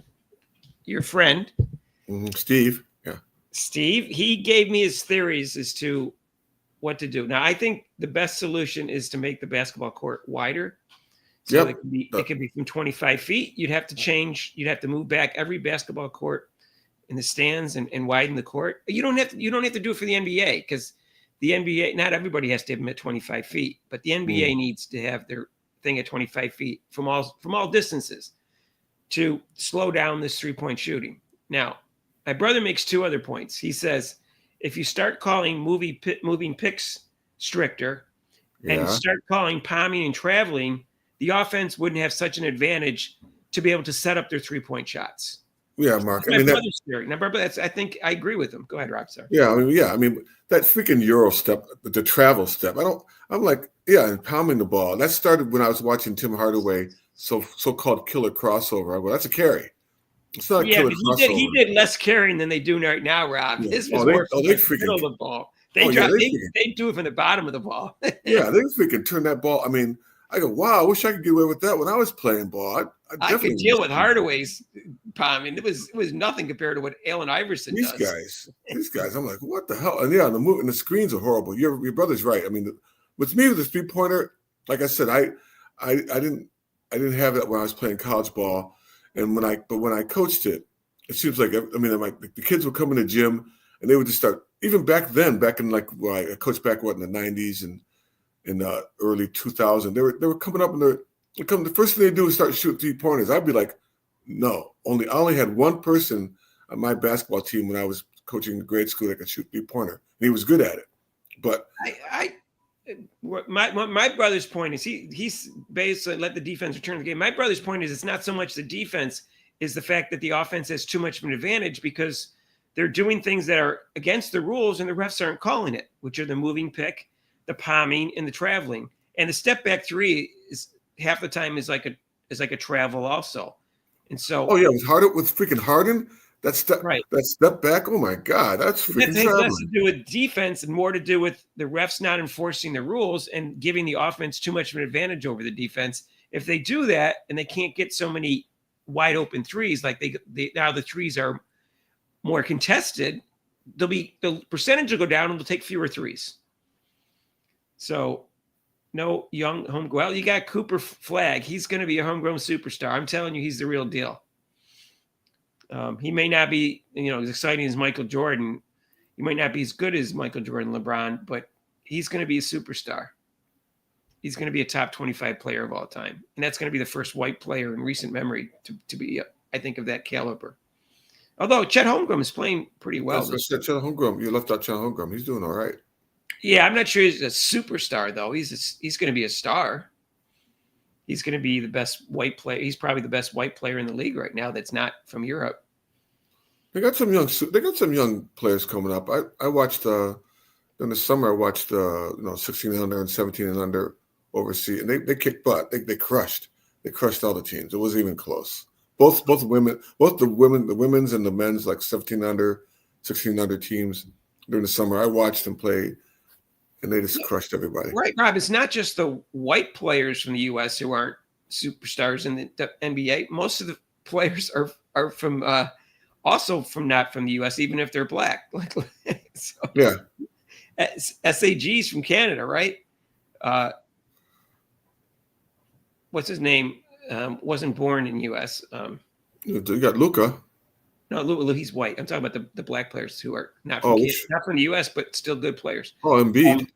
your friend, Steve, Steve, he gave me his theories as to what to do. Now, I think the best solution is to make the basketball court wider. So it could be from 25 feet. You'd have to move back every basketball court in the stands and widen the court. You don't have to do it for the NBA, because the NBA, not everybody has to have them at 25 feet, but the NBA needs to have their thing at 25 feet from all distances to slow down this 3-point shooting. Now, my brother makes 2 other points. He says, if you start calling moving picks stricter and start calling palming and traveling, the offense wouldn't have such an advantage to be able to set up their 3-point shots. Yeah, Mark. That's my brother's theory. Now, I think I agree with him. Go ahead, Rob. Sorry. Yeah, that freaking Euro step, the travel step. And palming the ball. That started when I was watching Tim Hardaway, so-called killer crossover. I go, that's a carry. It's not a killer crossover. He did less carrying than they do right now, Rob. Yeah. This was more from the middle of the ball. They do it from the bottom of the ball. Yeah, they freaking turn that ball. I go, wow, I wish I could get away with that when I was playing ball. I could deal with Hardaway's palming. It was nothing compared to what Allen Iverson does. These guys, I'm like, what the hell? And the screens are horrible. Your brother's right. With me with the 3-pointer, like I said, I didn't have that when I was playing college ball, and when I coached it, it seems like the kids would come in the gym and they would just start. Even back then, I coached back in the 90s and in the early 2000s, they were coming up and the first thing they do is start shooting 3-pointers. I'd be like, no. I only had one person on my basketball team when I was coaching in grade school that could shoot 3-pointer, and he was good at it. But my brother's point is he's basically let the defense return the game. My brother's point is it's not so much the defense, is the fact that the offense has too much of an advantage because they're doing things that are against the rules and the refs aren't calling it, which are the moving pick, the palming, and the traveling. And the step back 3 is half the time is like a travel also. And so with freaking Harden, Right. that step back. Oh my God, that's That freaking has less to traveling. do with defense and more to do with the refs not enforcing the rules and giving the offense too much of an advantage over the defense. If they do that and they can't get so many wide open threes, like they now the threes are more contested, the percentage will go down and they'll take fewer threes. So no young home. Well, you got Cooper Flag. He's going to be a homegrown superstar. I'm telling you, he's the real deal. He may not be, as exciting as Michael Jordan. He might not be as good as Michael Jordan, LeBron, but he's going to be a superstar. He's going to be a top 25 player of all time. And that's going to be the first white player in recent memory to be, I think, of that caliber. Although Chet Holmgren is playing pretty well. That's what I said, Chet Holmgren. You left out Chet Holmgren. He's doing all right. Yeah, I'm not sure he's a superstar, though. He's going to be a star. He's going to be the best white player. He's probably the best white player in the league right now that's not from Europe. They got some young players coming up. I watched in the summer. I watched 16 and under and 17 and under overseas, and they kicked butt. They crushed all the teams. It wasn't even close. Both the women's and the men's, like 17 under, 16 under teams during the summer. I watched them play, and they just crushed everybody. Right, Rob. It's not just the white players from the U.S. who aren't superstars in the NBA. Most of the players are from also not from the U.S., even if they're black. So, yeah. SAG's from Canada, right? What's his name? Wasn't born in U.S. You got Luka. No, he's white. I'm talking about the black players who are not from not from the U.S., but still good players. Oh, Embiid.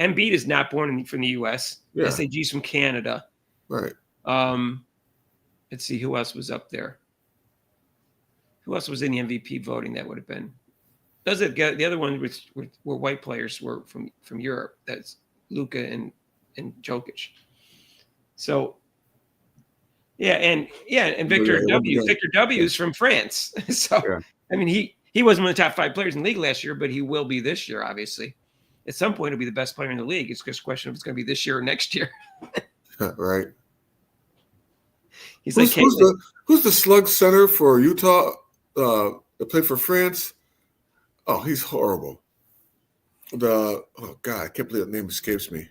Embiid is not born from the U.S. Yeah. SAG's from Canada. Right. Let's see who else was up there. Who else was in the MVP voting? That would have been. The other one were white players were from Europe. That's Luka and Jokic. So. And Victor W. Victor W. is from France. So, yeah. I mean, he wasn't one of the top 5 players in the league last year, but he will be this year, obviously. At some point, he'll be the best player in the league. It's just a question of it's going to be this year or next year. Right. He's who's the slug center for Utah that played for France? Oh, he's horrible. God, I can't believe the name escapes me.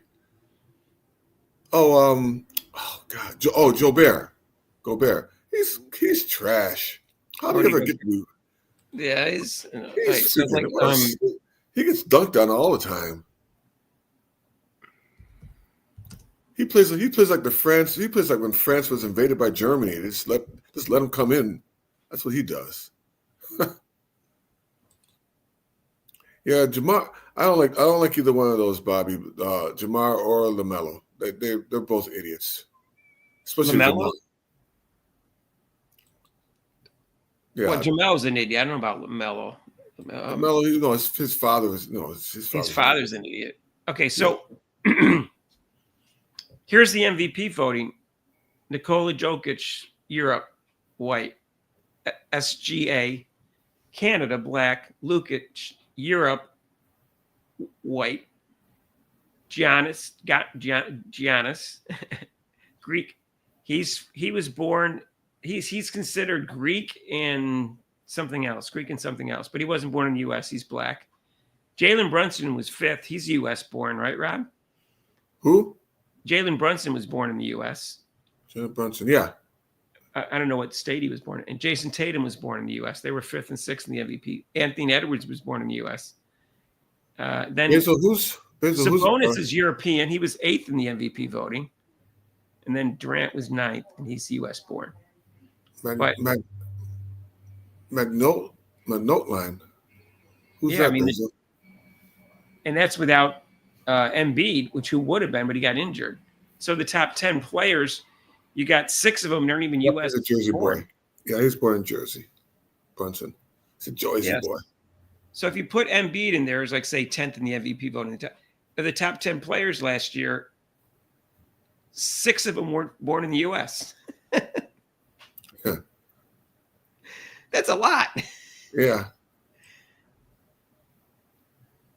Oh God, Gobert. He's trash. How do you ever get to? Yeah, he gets dunked on all the time. He plays like the France. He plays like when France was invaded by Germany. Just let him come in. That's what he does. Yeah, Jamar. I don't like either one of those, Bobby. Jamar or LaMelo. They're both idiots. Especially LaMelo. Yeah. Well, Jamel's an idiot. I don't know about LaMelo. LaMelo, his father was his father's an idiot. Okay, so here's the MVP voting: Nikola Jokic, Europe, white; SGA, Canada, black; Lukic, Europe, white; Giannis, Greek. He was born. He's considered Greek and something else, but he wasn't born in the U.S. He's black. Jalen Brunson was 5th. He's U.S. born, right, Rob? Who? Jalen Brunson was born in the U.S. Jalen Brunson, yeah. I don't know what state he was born in. And Jason Tatum was born in the U.S. They were 5th and 6th in the MVP. Anthony Edwards was born in the U.S. Then Sabonis is European. He was 8th in the MVP voting. And then Durant was 9th, and he's U.S. born. Magnolline. Who's that? And that's without Embiid, who would have been, but he got injured. So the top 10 players, you got 6 of them that aren't even U.S. He's a Jersey boy. Yeah, he's born in Jersey. Brunson. He's a Jersey boy. So if you put Embiid in there as, like, say, 10th in the MVP voting, the top 10 players last year, 6 of them weren't born in the U.S. Yeah. That's a lot. Yeah.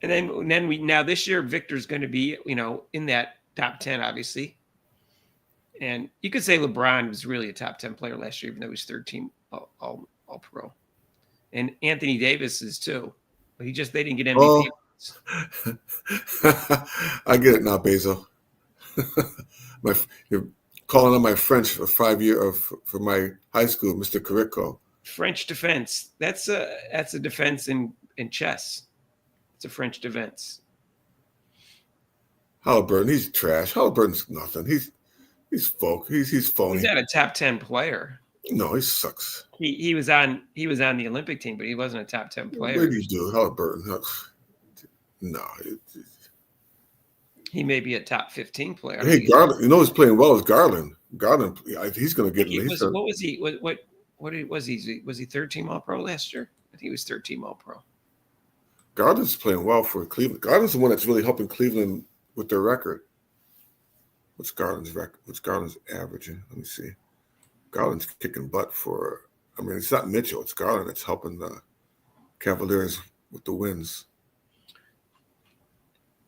And then now this year, Victor's going to be, in that top 10, obviously. And you could say LeBron was really a top 10 player last year, even though he was 13 all pro. and Anthony Davis is too. But they didn't get MVP. I get it now, Bezo. You're calling on my French for 5 year for my high school, Mr. Carrico. French defense. That's a defense in chess. It's a French defense. Halliburton, he's trash. Halliburton's nothing. He's phony. He's phony. He's not a top 10 player. No, he sucks. He was on the Olympic team, but he wasn't a top 10 player. What did you do, Halliburton? No. He may be a top 15 player. Hey, Garland. You know who's playing well is Garland. Garland, he's going to get. What was he? What was he? Was he third team All Pro last year? I think he was third team All Pro. Garland's playing well for Cleveland. Garland's the one that's really helping Cleveland with their record. What's Garland's record? What's Garland's averaging? Let me see. Garland's kicking butt for. I mean, it's not Mitchell. It's Garland that's helping the Cavaliers with the wins.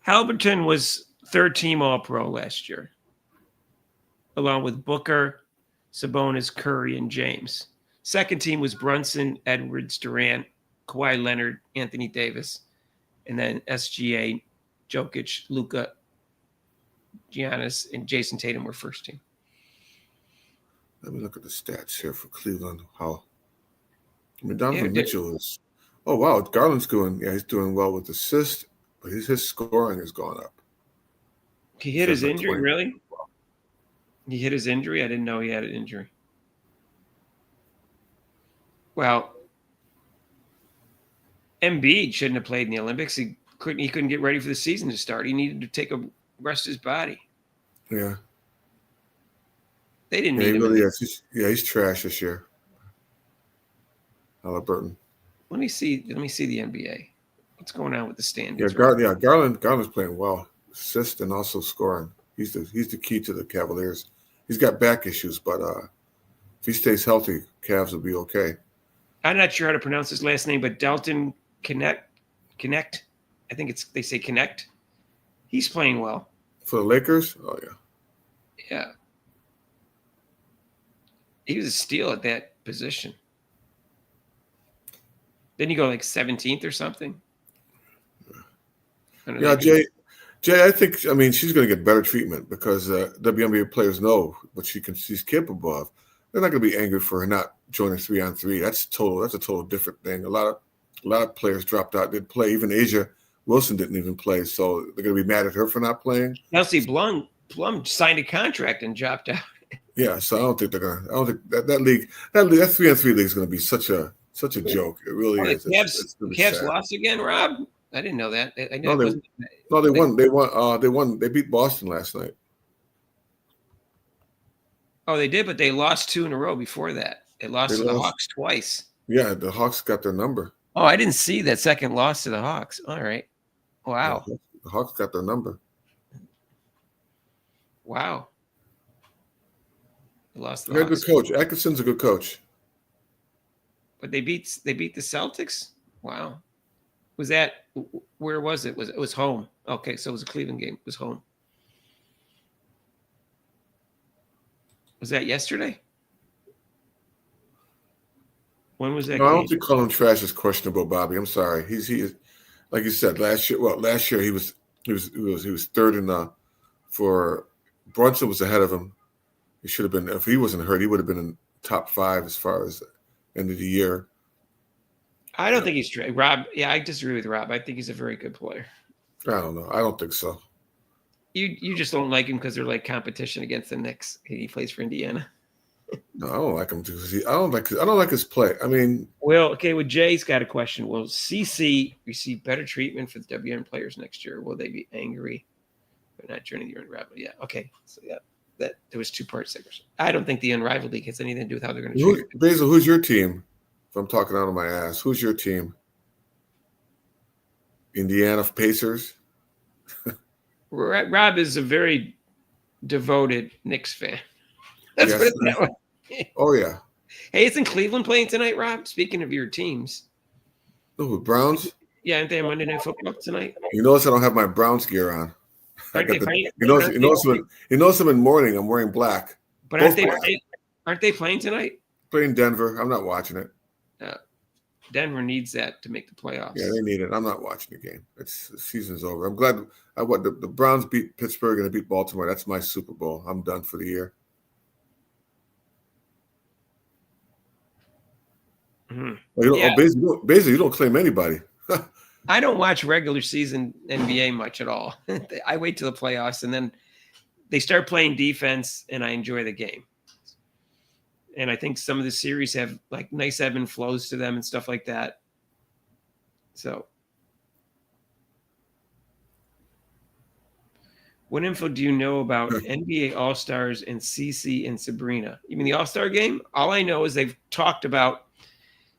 Halliburton was third team All Pro last year, along with Booker, Sabonis, Curry, and James. Second team was Brunson, Edwards, Durant, Kawhi Leonard, Anthony Davis, and then SGA, Jokic, Luka, Giannis, and Jason Tatum were first team. Let me look at the stats here for Cleveland. Donovan Mitchell is. Oh wow, Garland's going. Yeah, he's doing well with assists, but his scoring has gone up. He hit his injury, really? He hit his injury? I didn't know he had an injury. Well, Embiid shouldn't have played in the Olympics. He couldn't get ready for the season to start. He needed to take a rest his body. Yeah. They didn't need him. Really is. He's trash this year. Halliburton. Let me see the NBA. What's going on with the standings? Garland's playing well. Assist and also scoring. He's the key to the Cavaliers. He's got back issues, but if he stays healthy, Cavs will be okay. I'm not sure how to pronounce his last name, but Dalton Connect. I think they say Connect. He's playing well. For the Lakers? Oh, yeah. Yeah. He was a steal at that position. Didn't he go like 17th or something? Yeah, Jay, I think, she's going to get better treatment because WNBA players know what she's capable of. They're not going to be angry for her not joining 3-on-3. That's a total different thing. A lot of players dropped out, didn't play. Even Asia Wilson didn't even play, so they're going to be mad at her for not playing. Kelsey Plum signed a contract and dropped out. Yeah, so I don't think they're going to. I don't think that league, that 3-on-3 league is going to be such a joke. It really is. The Cavs lost again, Rob. I didn't know that. I know they won. They won. They beat Boston last night. Oh, they did, but they lost 2 in a row before that. They lost to the Hawks twice. Yeah, the Hawks got their number. Oh, I didn't see that second loss to the Hawks. All right. Wow. Yeah, the Hawks got their number. Wow. They lost the They're a Hawks. good coach. Atkinson's a good coach. But they beat the Celtics? Wow. Where was it? It was home. Okay, so it was a Cleveland game. It was home. Was that yesterday? When was that game? I don't think calling him trash is questionable, Bobby. I'm sorry. He is, like you said, last year he was third in for Brunson was ahead of him. He should have been, if he wasn't hurt, he would have been in top 5 as far as end of the year. I don't think he's Rob. Yeah, I disagree with Rob. I think he's a very good player. I don't know. I don't think so. You just don't like him because they're like competition against the Knicks. He plays for Indiana. No, I don't like him because I don't like his play. Well, Jay's got a question. Will CC receive better treatment for the WN players next year? Will they be angry? They're not joining the Unrivaled. Yeah. Okay. So yeah, there was 2 parts there. I don't think the Unrivaled League has anything to do with how they're going to treat it. Basil, who's your team? If I'm talking out of my ass, who's your team? Indiana Pacers. Rob is a very devoted Knicks fan. Let's put it that way. Oh, yeah. Hey, isn't Cleveland playing tonight, Rob? Speaking of your teams. Oh, Browns? Yeah, aren't they on Monday Night Football tonight? You notice I don't have my Browns gear on. You notice I'm in mourning. I'm wearing black. But aren't they playing tonight? Playing Denver. I'm not watching it. Denver needs that to make the playoffs. Yeah, they need it. I'm not watching the game. The season's over. I'm glad the Browns beat Pittsburgh and they beat Baltimore. That's my Super Bowl. I'm done for the year. Mm-hmm. Well, basically, you don't claim anybody. I don't watch regular season NBA much at all. I wait till the playoffs, and then they start playing defense, and I enjoy the game. And I think some of the series have like nice ebb and flows to them and stuff like that. So, what info do you know about NBA All-Stars and CC and Sabrina? You mean the All-Star game? All I know is they've talked about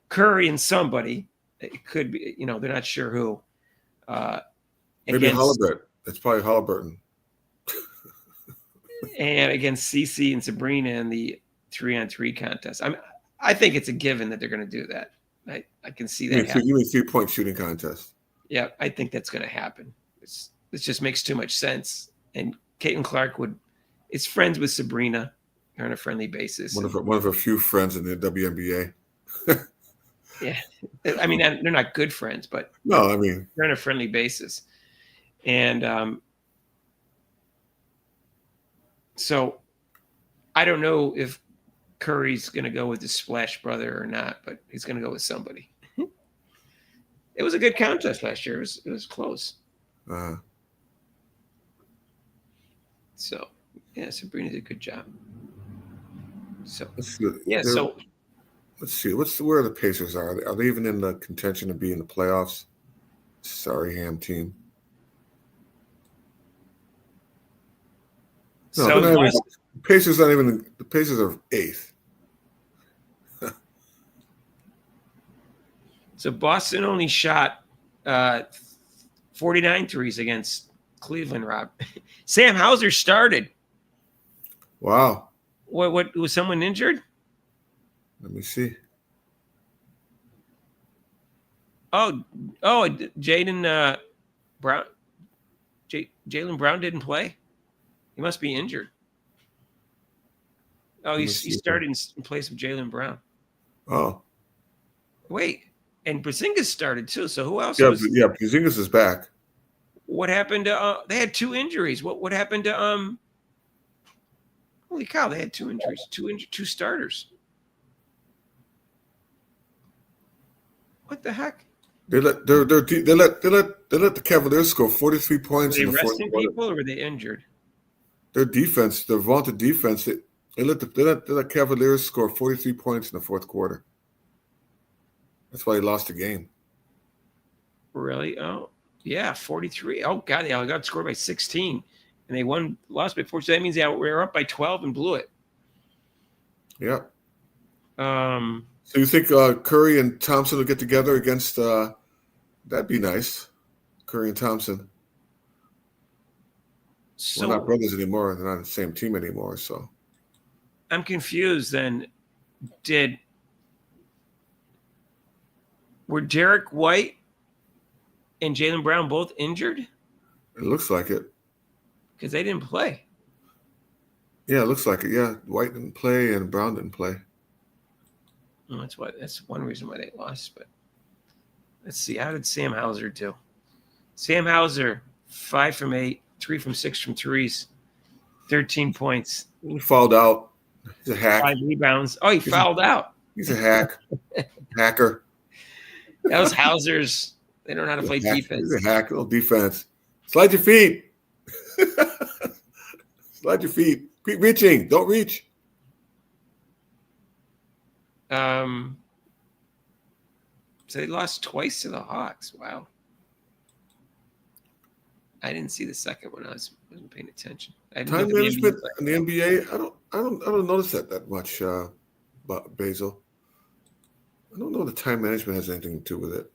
Curry and somebody. It could be, they're not sure who. Maybe Halliburton. It's probably Halliburton. And against CC and Sabrina in the 3-on-3 contest. I think it's a given that they're going to do that. I can see that. You mean 3-point shooting contest? Yeah, I think that's going to happen. It just makes too much sense. And Caitlin Clark is friends with Sabrina. They're on a friendly basis. One of her few friends in the WNBA. Yeah, I mean they're not good friends, but no, I mean they're on a friendly basis. And so I don't know if Curry's going to go with the Splash Brother or not, but he's going to go with somebody. It was a good contest last year. It was close. So, yeah, Sabrina did a good job. So, yeah, so let's see. Where the Pacers are? Are they even in the contention to be in the playoffs? Sorry, Ham team. No, so Pacers not even. The Pacers are 8th. So Boston only shot 49 threes against Cleveland, Rob. Sam Hauser started. Wow. What was someone injured? Let me see. Oh, Jaylen Brown. Jaylen Brown didn't play. He must be injured. Oh, he started in place of Jaylen Brown. Oh. Wait, and Porzingis started too. So who else? Yeah, Porzingis is back. What happened to? They had 2 injuries. What happened to? Holy cow! They had 2 injuries. 2 starters. What the heck? They let the Cavaliers score 43 points Were in they the fourth resting quarter. people, or were they injured? Their defense, their vaunted defense, they let Cavaliers score 43 points in the fourth quarter. That's why they lost the game. Really? Oh, yeah, 43. Oh, God, they got scored by 16, and they lost by 4. So that means they were up by 12 and blew it. Yeah. So you think Curry and Thompson will get together against? That'd be nice. Curry and Thompson. So we're not brothers anymore. They're not on the same team anymore. So I'm confused. Then, were Derek White and Jaylen Brown both injured? It looks like it. Because they didn't play. Yeah, it looks like it. Yeah, White didn't play and Brown didn't play. Well, that's one reason why they lost. But let's see. How did Sam Hauser do? Sam Hauser, 5 from 8, 3 from 6 from threes, 13 points. He fouled out. He's a hack. 5 rebounds. Oh, he fouled out. He's a hack. Hacker. That was Hauser's. They don't know how to play defense. He's a hack. Little defense. Slide your feet. Slide your feet. Keep reaching. Don't reach. So they lost twice to the Hawks. Wow. I didn't see the second one. I wasn't paying attention. Time management in the NBA. I don't notice that much, Basil. I don't know the time management has anything to do with it.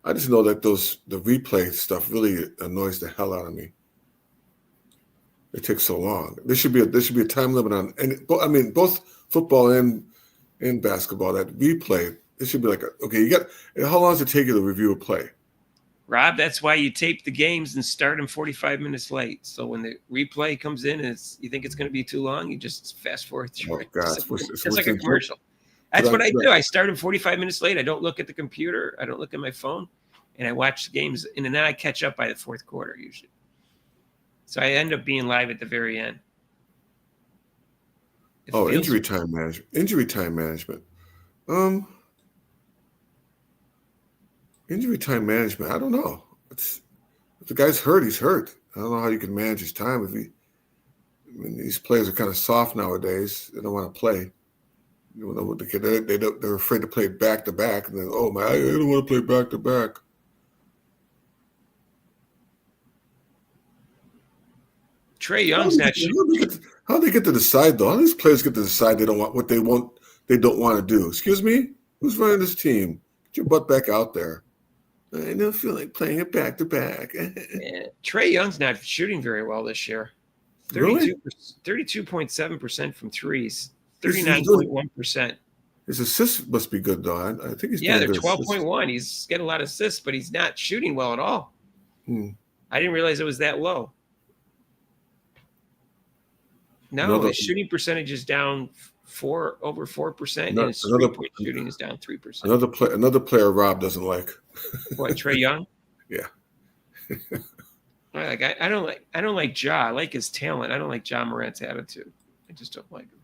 I just know that the replay stuff really annoys the hell out of me. It takes so long. There should be a time limit on, and I mean both football and basketball. That replay, it should be like, how long does it take you to review a play? Rob, that's why you tape the games and start them 45 minutes late. So when the replay comes in and you think it's going to be too long, you just fast forward through it. God, it's like a commercial. That's what I do. I started 45 minutes late. I don't look at the computer. I don't look at my phone, and I watch the games, and then I catch up by the fourth quarter usually. So I end up being live at the very end. Injury time management. Injury time management. Injury time management. I don't know. If the guy's hurt, he's hurt. I don't know how you can manage his time these players are kind of soft nowadays. They don't want to play. You know, they're afraid to play back to back, and then I don't want to play back to back. Trae Young's not shooting. How do they get to decide though? How do these players get to decide they don't want what they want? They don't want to do. Excuse me, who's running this team? Get your butt back out there. I don't feel like playing it back to back. Trae Young's not shooting very well this year. 32.7% from threes, 39.1%. His assists must be good though. I think he's they're 12.1. He's getting a lot of assists, but he's not shooting well at all. I didn't realize it was that low. No, his shooting percentage is down over 4%, and his three-point shooting is down 3%. Another player Rob doesn't like. What, Trae Young? Yeah. I don't like Ja. I like his talent. I don't like Ja Morant's attitude. I just don't like him.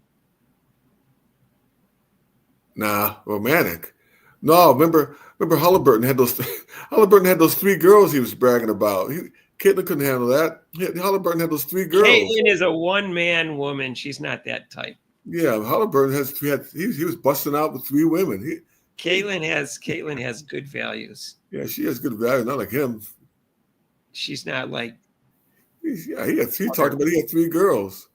Nah, romantic. No, remember Halliburton had those three girls he was bragging about. Caitlin couldn't handle that. Halliburton had those three girls. Caitlin is a one-man woman. She's not that type. Yeah, Halliburton he was busting out with three women. Caitlin has good values. Yeah, she has good values, not like him. She's not like. He had three girls.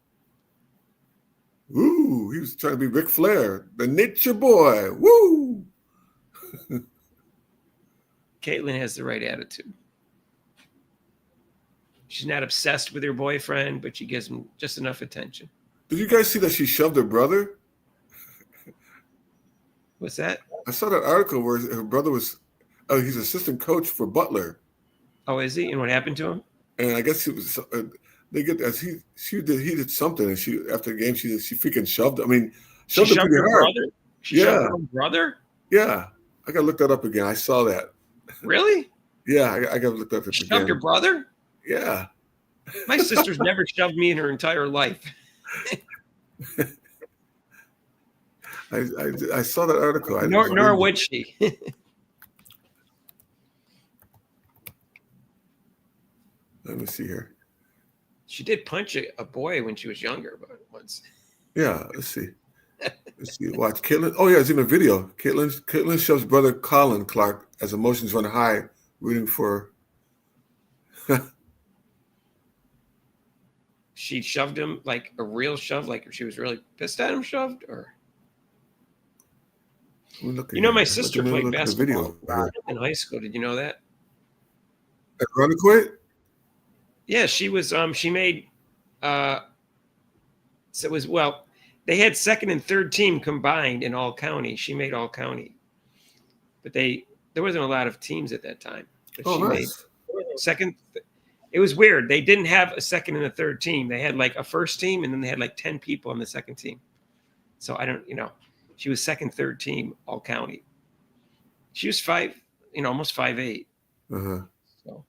Woo! He was trying to be Ric Flair, the nature boy. Woo! Caitlin has the right attitude. She's not obsessed with her boyfriend, but she gives him just enough attention. Did you guys see that she shoved her brother? What's that? I saw that article where her brother was. Oh, he's assistant coach for Butler. Oh, is he? And what happened to him? And I guess it was. He did something, and after the game she freaking shoved. I mean, shoved her pretty hard. Brother? She shoved her own brother? Yeah, I gotta look that up again. I saw that. Really? Yeah, I gotta look that up again. Shoved your brother? Yeah. My sister's never shoved me in her entire life. I saw that article. Nor would she. Let me see here. She did punch a boy when she was younger, but once. Yeah, let's see. Watch Caitlin. Oh yeah, it's in a video. Caitlin shoves brother Colin Clark as emotions run high, rooting for. She shoved him like a real shove, like she was really pissed at him. Shoved, or. My sister played basketball in high school. Did you know that? At Runaway? Yeah, she was. She made. So it was they had second and third team combined in all county. She made all county, but there wasn't a lot of teams at that time. But she nice. Made second. It was weird. They didn't have a second and a third team. They had like a first team, and then they had like 10 people on the second team. So I don't, she was second, third team, all county. She was almost 5'8". So,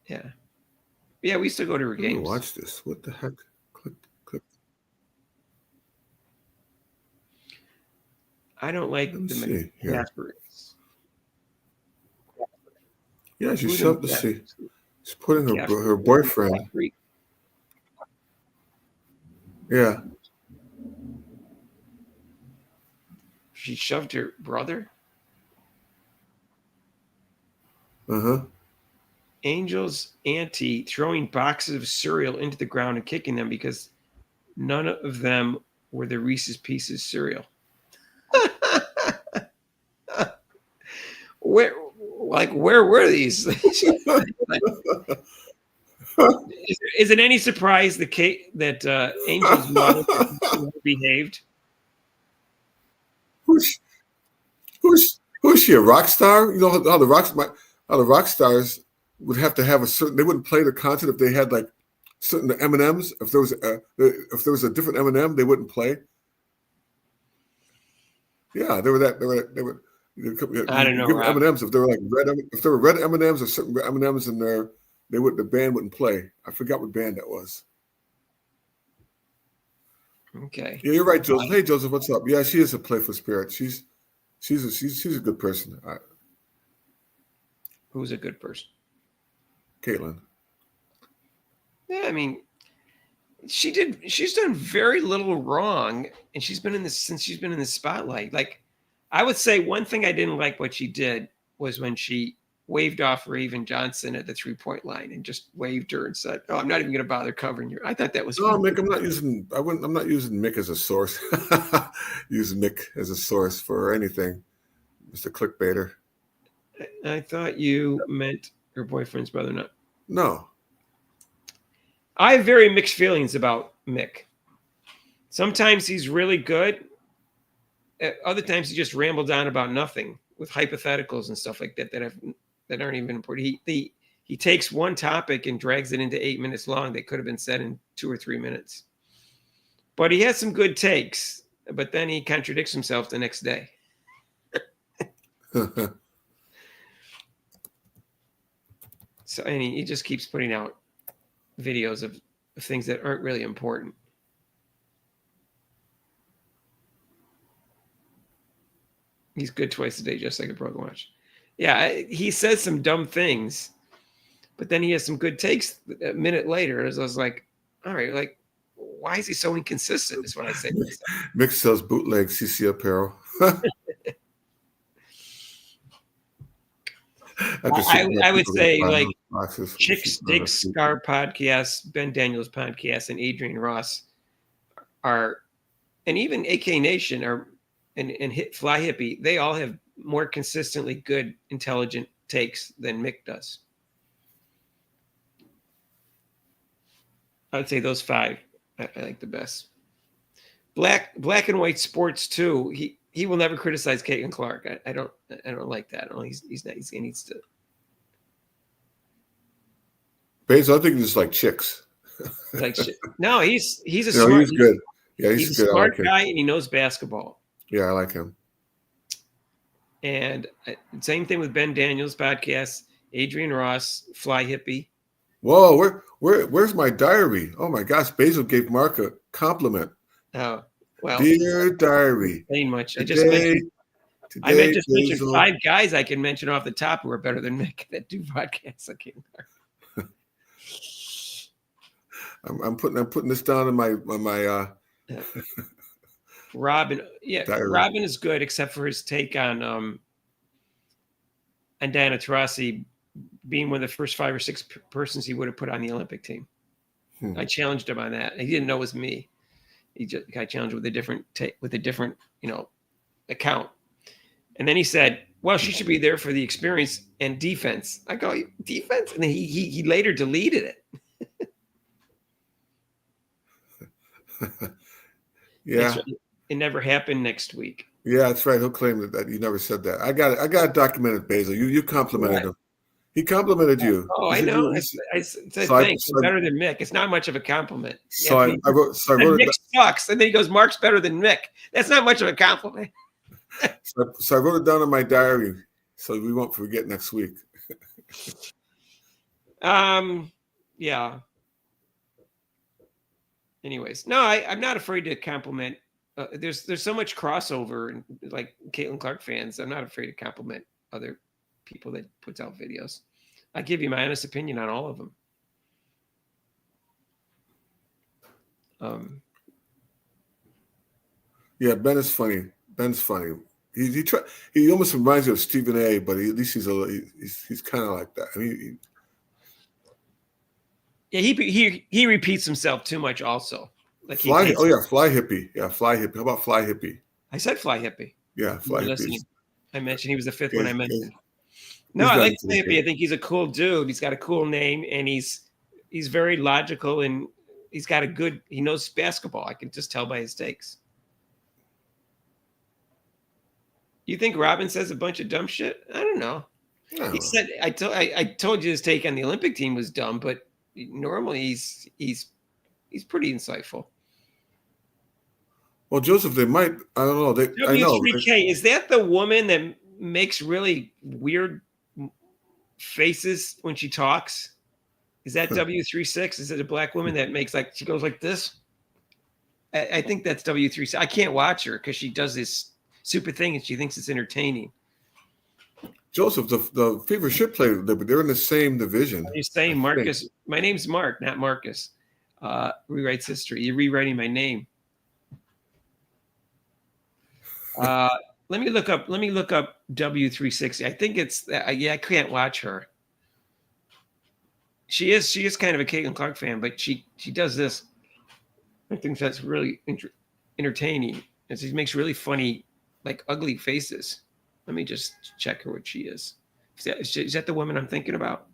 yeah. Yeah, we used to go to her games. Watch this. What the heck? Click. I don't like the McCaffreys. Yeah, she shoved the see. She's putting her boyfriend. Yeah. She shoved her brother. Angel's auntie throwing boxes of cereal into the ground and kicking them because none of them were the Reese's Pieces cereal. Where were these? Is it any surprise that Angel's mother behaved? Who's she? A rock star? You know how the rock stars would have to have a certain. They wouldn't play the concert if they had like certain M&Ms. If there was a different M&M, they wouldn't play. Yeah, they were that. They were. I don't You know, give Rob. M&Ms if they were like red. If there were red M&Ms or certain M&Ms in there, the band wouldn't play. I forgot what band that was. Okay. Yeah, you're right, Joseph. Hey, Joseph, what's up? Yeah, she is a playful spirit. She's a good person. Who's a good person? Caitlin. Yeah, I mean, she's done very little wrong, and she's been in this since she's been in the spotlight. Like, I would say one thing I didn't like what she did was when she waved off Raven Johnson at the 3-point line and just waved her and said, "Oh, I'm not even going to bother covering you." I thought that was No, Mick. I'm not using Mick as a source. Using Mick as a source for anything, Mr. Clickbaiter. I thought you meant her boyfriend's brother. Not. No. I have very mixed feelings about Mick. Sometimes he's really good. At other times he just rambled on about nothing with hypotheticals and stuff like that that aren't even important. He takes one topic and drags it into 8 minutes long that could have been said in 2 or 3 minutes. But he has some good takes, but then he contradicts himself the next day. So and he just keeps putting out videos of things that aren't really important. He's good twice a day, just like a broken watch. Yeah, he says some dumb things, but then he has some good takes a minute later. As I was like, all right, like, why is he so inconsistent? Is what I say. Mick sells bootleg CC apparel. I would say like Chicks Dig Dig Scar podcast, Ben Daniels podcast, and Adrian Ross are, and even AK Nation are, and Hit Fly Hippie. They all have more consistently good, intelligent takes than Mick does. I would say those 5 I like the best. Black and White Sports too. He will never criticize Caitlin Clark. I don't like that. He needs to. Basil, I think he's just like chicks. Like shit. No, he's a No, smart. he's good. Yeah, He's good. a smart I like guy, and he knows basketball. Yeah, I like him. And same thing with Ben Daniels podcast, Adrian Ross, Fly Hippie. Whoa, where's my diary? Oh my gosh, Basil gave Mark a compliment. Oh, well, Dear diary. saying much. I Today, mentioned Basil, 5 guys I can mention off the top who are better than Mick that do podcasts. I'm putting this down in my Robin, diary. Robin is good except for his take on Diana Taurasi being one of the first 5 or 6 persons he would have put on the Olympic team. I challenged him on that. He didn't know it was me. I challenged with a different account. And then he said, well, she should be there for the experience and defense. I go, defense? And then he later deleted it. Yeah. It never happened next week. Yeah, that's right. He'll claim that you never said that. I got it documented, Basil. You complimented him. He complimented you. Oh, I know. I said thanks. I'm better than Mick. It's not much of a compliment. So I wrote Mick sucks. And then he goes, Mark's better than Mick. That's not much of a compliment. So I wrote it down in my diary so we won't forget next week. Yeah. Anyways, no, I'm not afraid to compliment. There's so much crossover and like Caitlin Clark fans. I'm not afraid to compliment other people that puts out videos. I give you my honest opinion on all of them. Yeah, Ben is funny. Ben's funny. He almost reminds me of Stephen A, but at least he's kind of like that. I mean, yeah, he repeats himself too much. Also, like Fly Hippie. Yeah, Fly Hippie. How about Fly Hippie? I said Fly Hippie. Yeah, Fly Hippie. I mentioned he was the 5th one I mentioned. No, I like Fly Hippie. I think he's a cool dude. He's got a cool name, and he's very logical, and he knows basketball. I can just tell by his takes. You think Robin says a bunch of dumb shit? I don't know. No. He said I told you his take on the Olympic team was dumb, but normally he's pretty insightful. Well, Joseph, they might. I don't know. I know. W3K, is that the woman that makes really weird faces when she talks? Is that W36? Is it a black woman that makes like she goes like this? I think that's W36. I can't watch her because she does this super thing and she thinks it's entertaining. Joseph, the Fever should play. They're in the same division. You're saying Marcus. My name's Mark, not Marcus. Rewrites history. You're rewriting my name. Let me look up W360. I think it's yeah. I can't watch her. She is kind of a Caitlin Clark fan, but she does this. I think that's really entertaining. And she makes really funny, like ugly faces. Let me just check her what she is. Is that the woman I'm thinking about?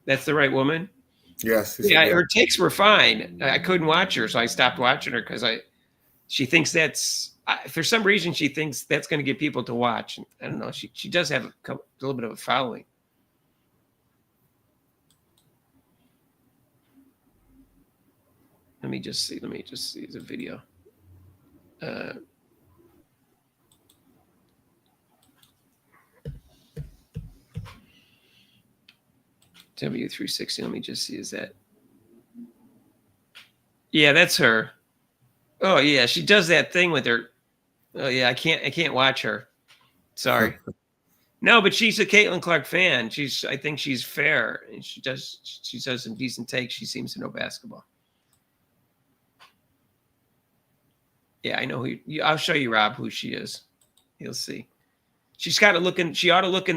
That's the right woman? Yes. Yeah, her takes were fine. I couldn't watch her, so I stopped watching her because she thinks for some reason she thinks that's going to get people to watch. I don't know. She does have a little bit of a following. Let me just see the video. W360. Let me just see. Is that? Yeah, that's her. Oh yeah, she does that thing with her. Oh yeah, I can't watch her. Sorry. No, but she's a Caitlin Clark fan. I think she's fair, and she does some decent takes. She seems to know basketball. Yeah, I know who. I'll show you, Rob, who she is. You'll see. She ought to look in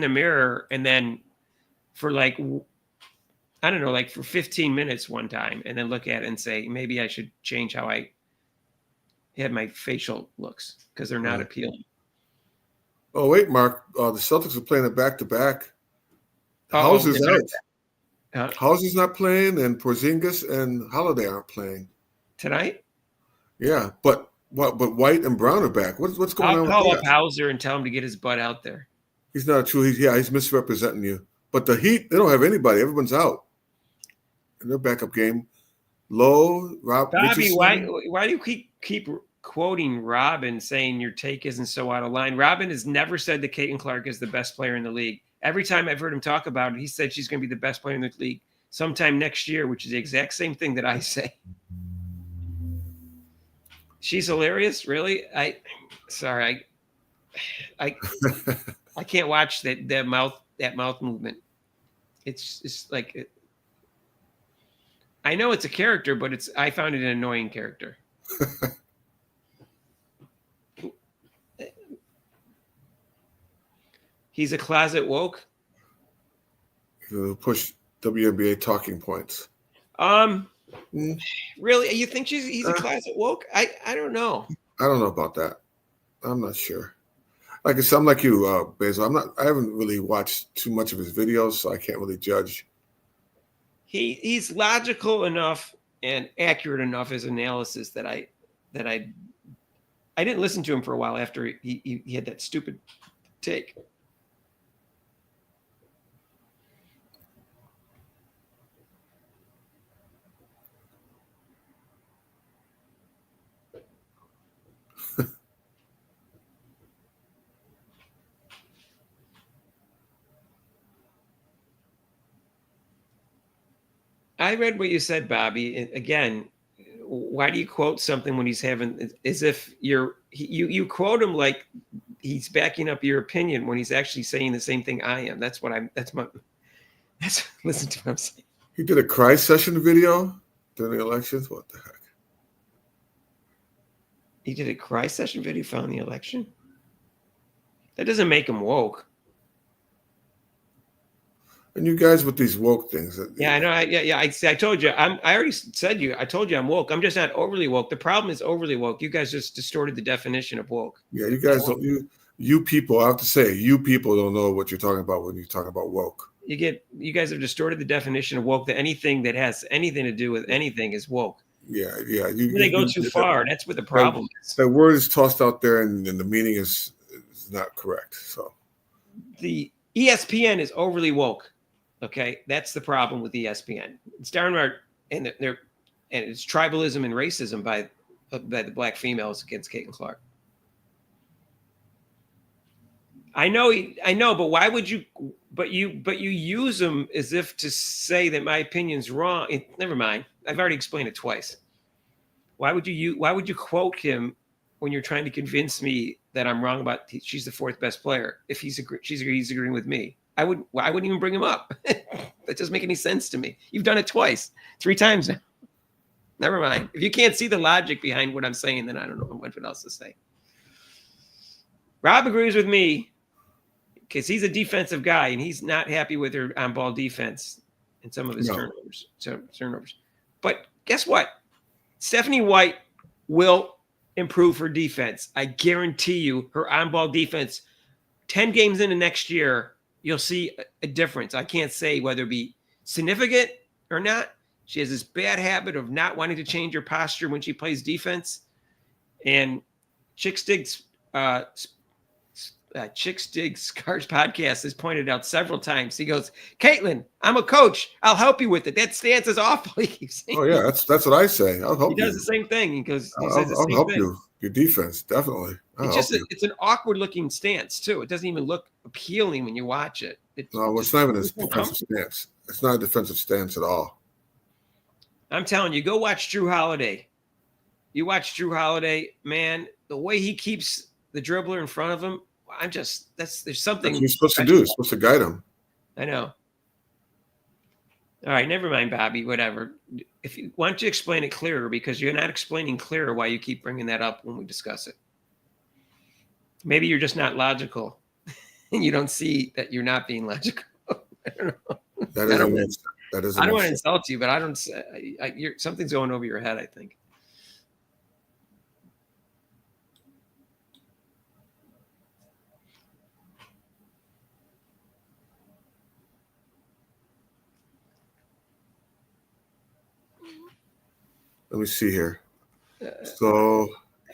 the mirror, and then for like, I don't know, like for 15 minutes one time, and then look at it and say, maybe I should change how I have my facial looks because they're not appealing. Oh wait, Mark. The Celtics are playing it back to back. House is out. House is not playing, and Porzingis and Holiday aren't playing tonight. Yeah, but White and Brown are back. What's going on? I'll call up Hauser and tell him to get his butt out there. He's not true. He's misrepresenting you. But the Heat, they don't have anybody. Everyone's out. In their backup game, Lowe, Rob. Bobby, why do you keep quoting Robin saying your take isn't so out of line? Robin has never said that Caitlin Clark is the best player in the league. Every time I've heard him talk about it, he said she's going to be the best player in the league sometime next year, which is the exact same thing that I say. She's hilarious, really. I can't watch that mouth movement. It's like I know it's a character, but I found it an annoying character. He's a closet woke. Push WNBA talking points. Really? You think he's a closet woke? I don't know. I don't know about that. I'm not sure. Like I said, I'm like you, Basil. I haven't really watched too much of his videos, so I can't really judge. He's logical enough and accurate enough as analysis that I didn't listen to him for a while after he had that stupid take. I read what you said, Bobby. Again, why do you quote something when he's having, as if you quote him like he's backing up your opinion when he's actually saying the same thing I am. Listen to what I'm saying. He did a cry session video during the elections. What the heck? He did a cry session video following the election? That doesn't make him woke. And you guys with these woke things. Yeah, I know. I told you. I already said I told you I'm woke. I'm just not overly woke. The problem is overly woke. You guys just distorted the definition of woke. Yeah, you guys don't. You people, I have to say, you people don't know what you're talking about when you talk about woke. You guys have distorted the definition of woke. That anything that has anything to do with anything is woke. Yeah. They go too far. That's what the problem is. The word is tossed out there, and the meaning is not correct. So the ESPN is overly woke. Okay, that's the problem with ESPN. It's downright, and it's tribalism and racism by by the black females against Caitlin Clark. I know, but why would you? But you use them as if to say that my opinion's wrong. Never mind. I've already explained it twice. Why would you quote him when you're trying to convince me that I'm wrong about she's the fourth best player if he's agreeing with me? I wouldn't even bring him up. That doesn't make any sense to me. You've done it twice, 3 times now. Never mind. If you can't see the logic behind what I'm saying, then I don't know what else to say. Rob agrees with me because he's a defensive guy and he's not happy with her on-ball defense and some of his turnovers. But guess what? Stephanie White will improve her defense. I guarantee you her on-ball defense, 10 games into next year, you'll see a difference. I can't say whether it be significant or not. She has this bad habit of not wanting to change her posture when she plays defense. And Chick Stig's Scars podcast has pointed out several times. He goes, Caitlin, I'm a coach. I'll help you with it. That stance is awful. Oh yeah, that's what I say. I'll help you. He does the same thing. He goes, I'll help you. Your defense, definitely. It's an awkward looking stance too. It doesn't even look appealing when you watch it. No, it's not even a defensive stance. It's not a defensive stance at all. I'm telling you, go watch Drew Holiday. You watch Drew Holiday, man, the way he keeps the dribbler in front of him, there's something. That's what you're supposed to do. You're supposed to guide him. I know. All right, never mind, Bobby, whatever. Why don't you explain it clearer, because you're not explaining clearer why you keep bringing that up when we discuss it. Maybe you're just not logical and you don't see that you're not being logical. I don't know. I don't want to insult you, but I don't. Something's going over your head, I think. Let me see here. So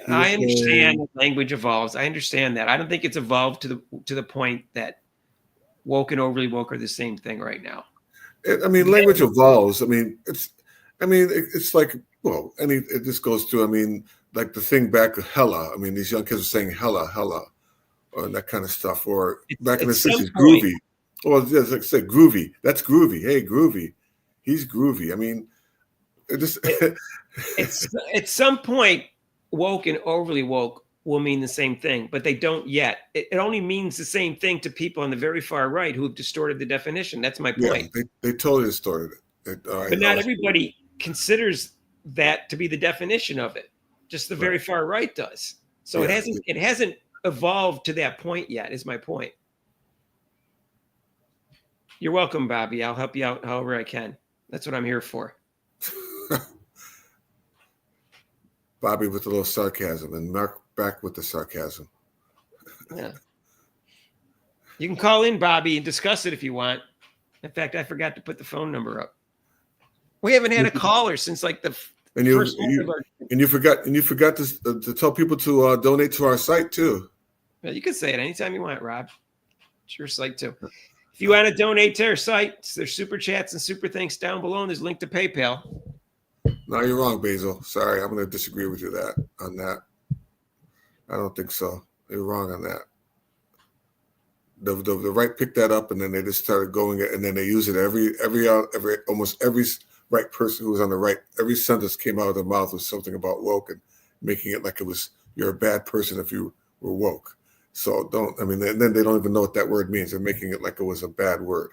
I understand that language evolves. I understand that. I don't think it's evolved to the point that woke and overly woke are the same thing right now. Language evolves. It's like, well, it just goes through. Like the thing back of hella. These young kids are saying hella, or that kind of stuff. Or back in the 60s, groovy. Well, yes, like I say, groovy. That's groovy. Hey, groovy. He's groovy. At some point, woke and overly woke will mean the same thing, but they don't yet. It only means the same thing to people on the very far right who have distorted the definition. That's my point. Yeah, they totally distorted it. But not everybody considers that to be the definition of it. Just the very far right does. So yeah. it hasn't evolved to that point yet, is my point. You're welcome, Bobby. I'll help you out however I can. That's what I'm here for. Bobby with a little sarcasm and Mark back with the sarcasm. Yeah. You can call in, Bobby, and discuss it if you want. In fact, I forgot to put the phone number up. We haven't had a caller since like the first month of our... And you forgot to tell people to donate to our site too. Well, you can say it anytime you want, Rob. It's your site too. If you want to donate to our site, there's super chats and super thanks down below, and there's a link to PayPal. No, you're wrong, Basil. Sorry, I'm going to disagree with you on that. I don't think so. You're wrong on that. The right picked that up, and then they just started going, and then they use it almost every right person who was on the right. Every sentence came out of their mouth was something about woke and making it like it was you're a bad person if you were woke. So then they don't even know what that word means. They're making it like it was a bad word.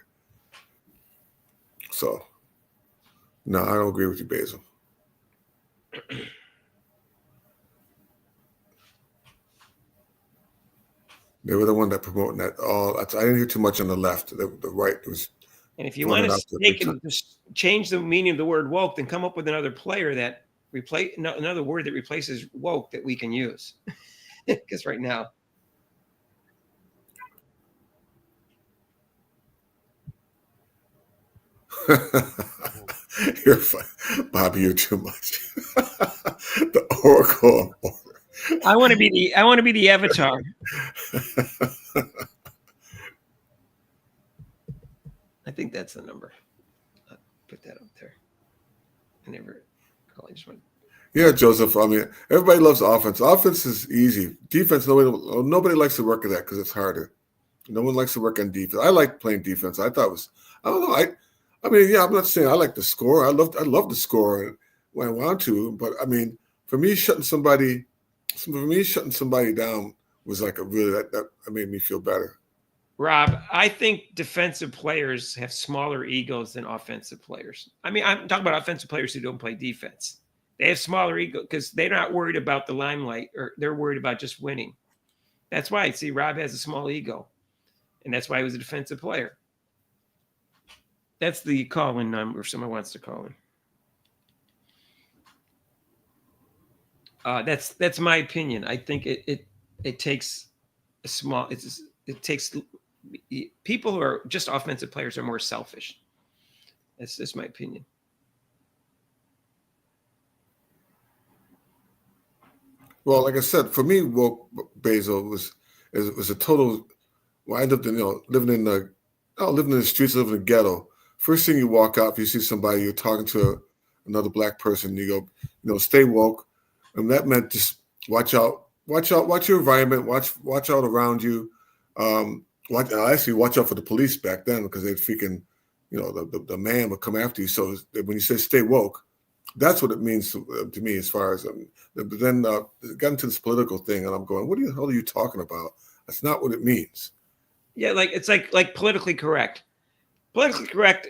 So, no, I don't agree with you, Basil. They were the one that promoting that all. I didn't hear too much on the left. The right was. And if you want to change the meaning of the word woke, then come up with another player that another word that replaces woke that we can use. Because right now. You're fine. Bobby, you're too much. The Oracle. I want to be the avatar. I think that's the number. I'll put that up there. I just want. Yeah, Joseph. I mean, everybody loves offense. Offense is easy. Defense, nobody likes to work at that because it's harder. No one likes to work on defense. I like playing defense. I thought it was, I don't know. I mean, yeah, I'm not saying I like to score. I love to score when I want to. But I mean, for me, shutting somebody down was like a really that made me feel better. Rob, I think defensive players have smaller egos than offensive players. I mean, I'm talking about offensive players who don't play defense. They have smaller ego because they're not worried about the limelight, or they're worried about just winning. That's why, see, Rob has a small ego, and that's why he was a defensive player. That's the call-in number if someone wants to call in. That's my opinion. I think it takes a small. It takes people who are just offensive players are more selfish. That's my opinion. Well, like I said, for me, woke Basil was a total. Well, I ended up, living in the streets, living in the ghetto. First thing you walk out, if you see somebody, you're talking to another black person. You go, stay woke, and that meant just watch out, watch your environment, watch out around you. Watch out for the police back then because they'd freaking, the man would come after you. So when you say stay woke, that's what it means to me as far as. But then it got into this political thing, and I'm going, what the hell are you talking about? That's not what it means. Yeah, it's like politically correct. Politically correct,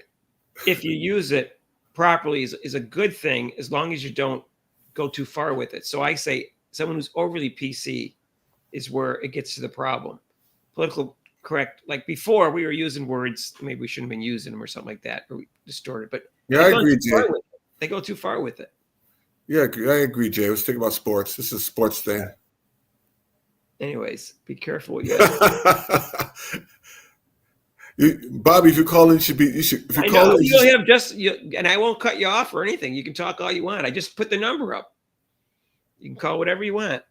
if you use it properly, is a good thing as long as you don't go too far with it. So I say someone who's overly PC is where it gets to the problem. Political correct, like before we were using words maybe we shouldn't have been using them or something like that, or we distorted. But yeah, I agree, Jay. They go too far with it. Yeah, I agree, Jay. Let's think about sports. This is a sports thing. Anyways, be careful what Bobby, if you call in, you should. If you call in, you'll have and I won't cut you off or anything. You can talk all you want. I just put the number up. You can call whatever you want.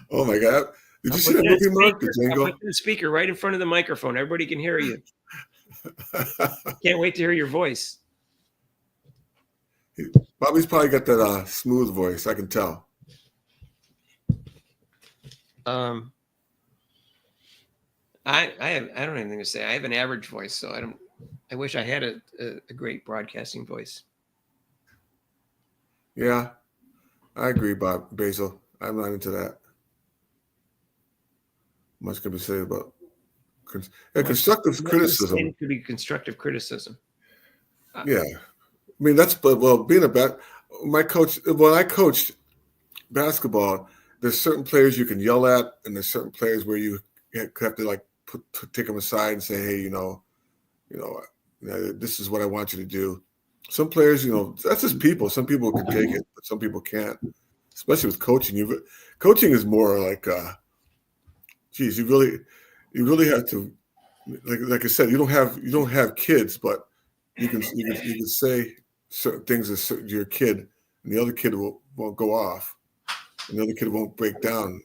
Oh my God! Did you see that movie, Mark? I'll put the speaker right in front of the microphone. Everybody can hear you. Can't wait to hear your voice. Bobby's probably got that smooth voice. I can tell. I don't have anything to say. I have an average voice, so I wish I had a great broadcasting voice. Yeah, I agree, Basil. I'm not into that. Much can be said about constructive criticism. It could be constructive criticism. Yeah, I mean being my coach. When I coached basketball, there's certain players you can yell at, and there's certain players where you have to take them aside and say, hey, this is what I want you to do. Some players, that's just people. Some people can take it, but some people can't. Especially with coaching, coaching is more like, geez, you really have to, like I said, you don't have kids, but you can say certain things to your kid, and the other kid won't go off, and the other kid won't break down.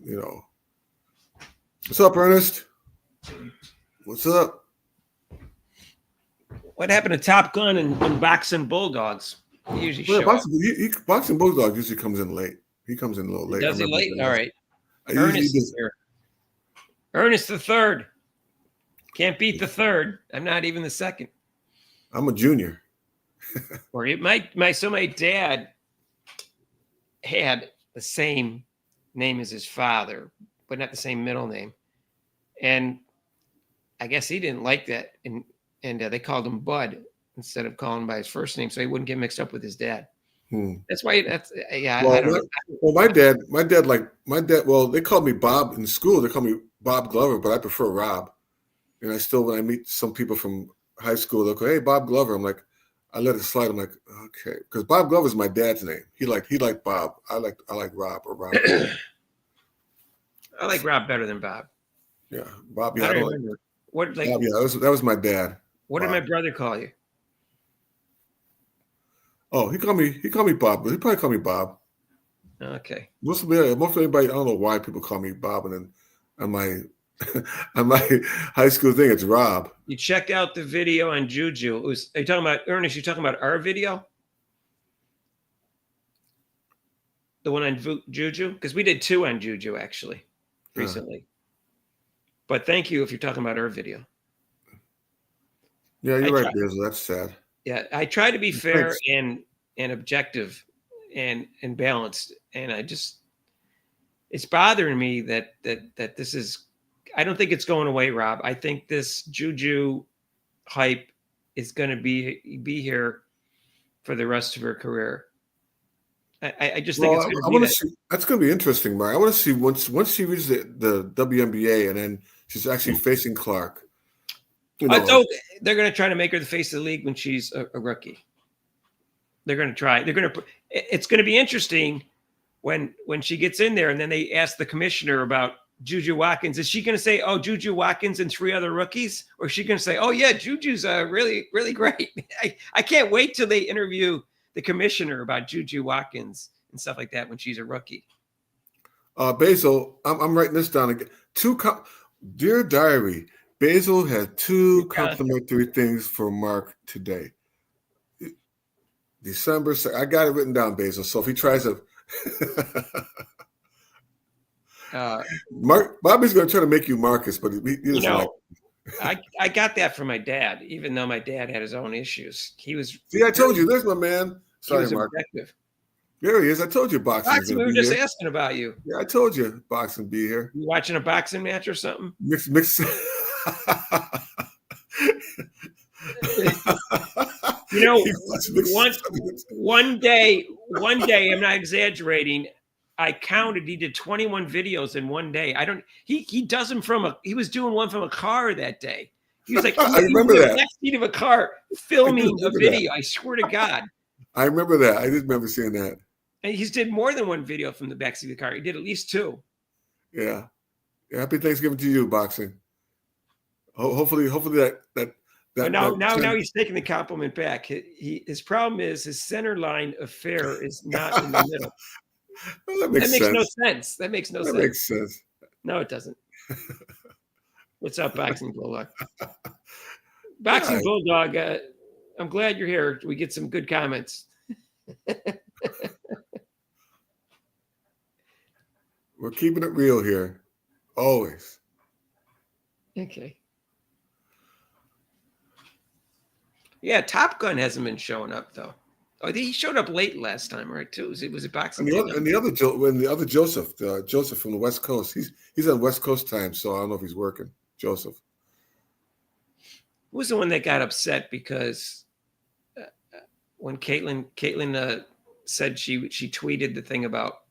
What's up, Ernest? What's up? What happened to Top Gun and Boxing Bulldogs? He usually show up. Boxing Bulldog usually comes in late. He comes in a little late. Does he late? All right. Ernest is here. Ernest the third. Can't beat the third. I'm not even the second. I'm a junior. Or my dad had the same name as his father, but not the same middle name. And I guess he didn't like that. And they called him Bud instead of calling him by his first name, so he wouldn't get mixed up with his dad. That's why. I don't know. Well, my dad. Well, they called me Bob in school. They call me Bob Glover, but I prefer Rob. And I still, when I meet some people from high school, they'll go, "Hey, Bob Glover." I'm like, I let it slide. I'm like, okay, because Bob Glover is my dad's name. He liked Bob. I like Rob or Rob. I like Rob better than Bob. Yeah, Bob. Yeah, I don't remember. Bob, yeah, that was my dad. What did my brother call you? Oh, he called me Bob, but he probably called me Bob. Okay. Most of everybody, I don't know why people call me Bob, and then on my on my high school thing, it's Rob. You checked out the video on Juju. Are you talking about Ernest? You talking about our video? The one on Juju? Because we did 2 on Juju actually Yeah. recently. But thank you if you're talking about our video. Yeah, you're I right, try- Basil. That's sad. Yeah, I try to be fair Thanks. and objective and balanced, and it's bothering me that this is. I don't think it's going away, Rob. I think this Juju hype is going to be here for the rest of her career. I just think Well, it's going I to be want to that. see. That's going to be interesting, Mark. I want to see once she reaches the WNBA and then she's actually facing Clark. You I know, thought they're going to try to make her the face of the league when she's a rookie. They're going to try. They're going to. It's going to be interesting when she gets in there, and then they ask the commissioner about Juju Watkins. Is she going to say, "Oh, Juju Watkins and 3 other rookies," or is she going to say, "Oh yeah, Juju's really really great"? I can't wait till they interview the commissioner about Juju Watkins and stuff like that when she's a rookie. Basil, I'm writing this down again. Dear Diary, Basil had 2 complimentary things for Mark today. December 2nd. I got it written down, Basil. So if he tries to, Bobby's going to try to make you Marcus, but he doesn't like. I got that from my dad, even though my dad had his own issues. He was. See, I told you, there's my man. Sorry, Mark. Objective. There he is. I told you boxing. We were just asking about you. Yeah, I told you boxing be here. You watching a boxing match or something? Mix. You know, one day, I'm not exaggerating. I counted. He did 21 videos in one day. He does them he was doing one from a car that day. He was like, I remember that. Next seat of a car filming a video. I swear to God. I remember that. I did remember seeing that. And he's did more than one video from the backseat of the car. He did at least 2. Yeah. Happy Thanksgiving to you, boxing. Hopefully that. Now he's taking the compliment back. His problem is his center line affair is not in the middle. Well, that makes no sense. That makes no sense. That makes sense. No, it doesn't. What's up, Boxing Bulldog? Boxing Bulldog, I'm glad you're here. We get some good comments. We're keeping it real here. Always. Okay. Yeah, Top Gun hasn't been showing up though. Oh, he showed up late last time, right? Too. Was it boxing? And the other Joseph from the West Coast. He's on West Coast time, so I don't know if he's working. Joseph. Who was the one that got upset because when Caitlin said she tweeted the thing about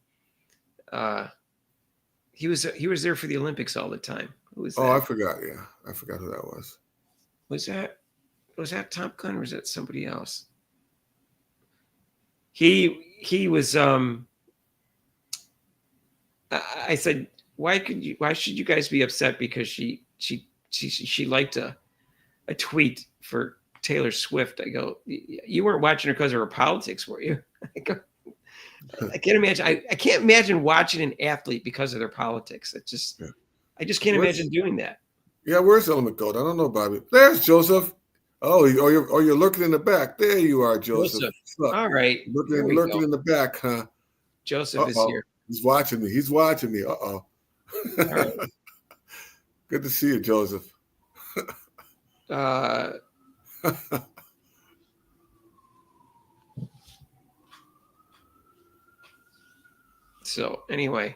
he was there for the Olympics all the time. Who was that? Oh, I forgot. Yeah, I forgot who that was. Was that Top Gun or was that somebody else? He was. I said, why should you guys be upset because she liked a tweet for Taylor Swift? I go, you weren't watching her because of her politics, were you? I go, I can't imagine. I can't imagine watching an athlete because of their politics. I just can't imagine doing that. Yeah, where's Element Gold? I don't know, Bobby. There's Joseph. Oh, you're lurking in the back. There you are, Joseph. All right. Lurking in the back, huh? Joseph is here. He's watching me. Uh-oh. Right. Good to see you, Joseph. So anyway,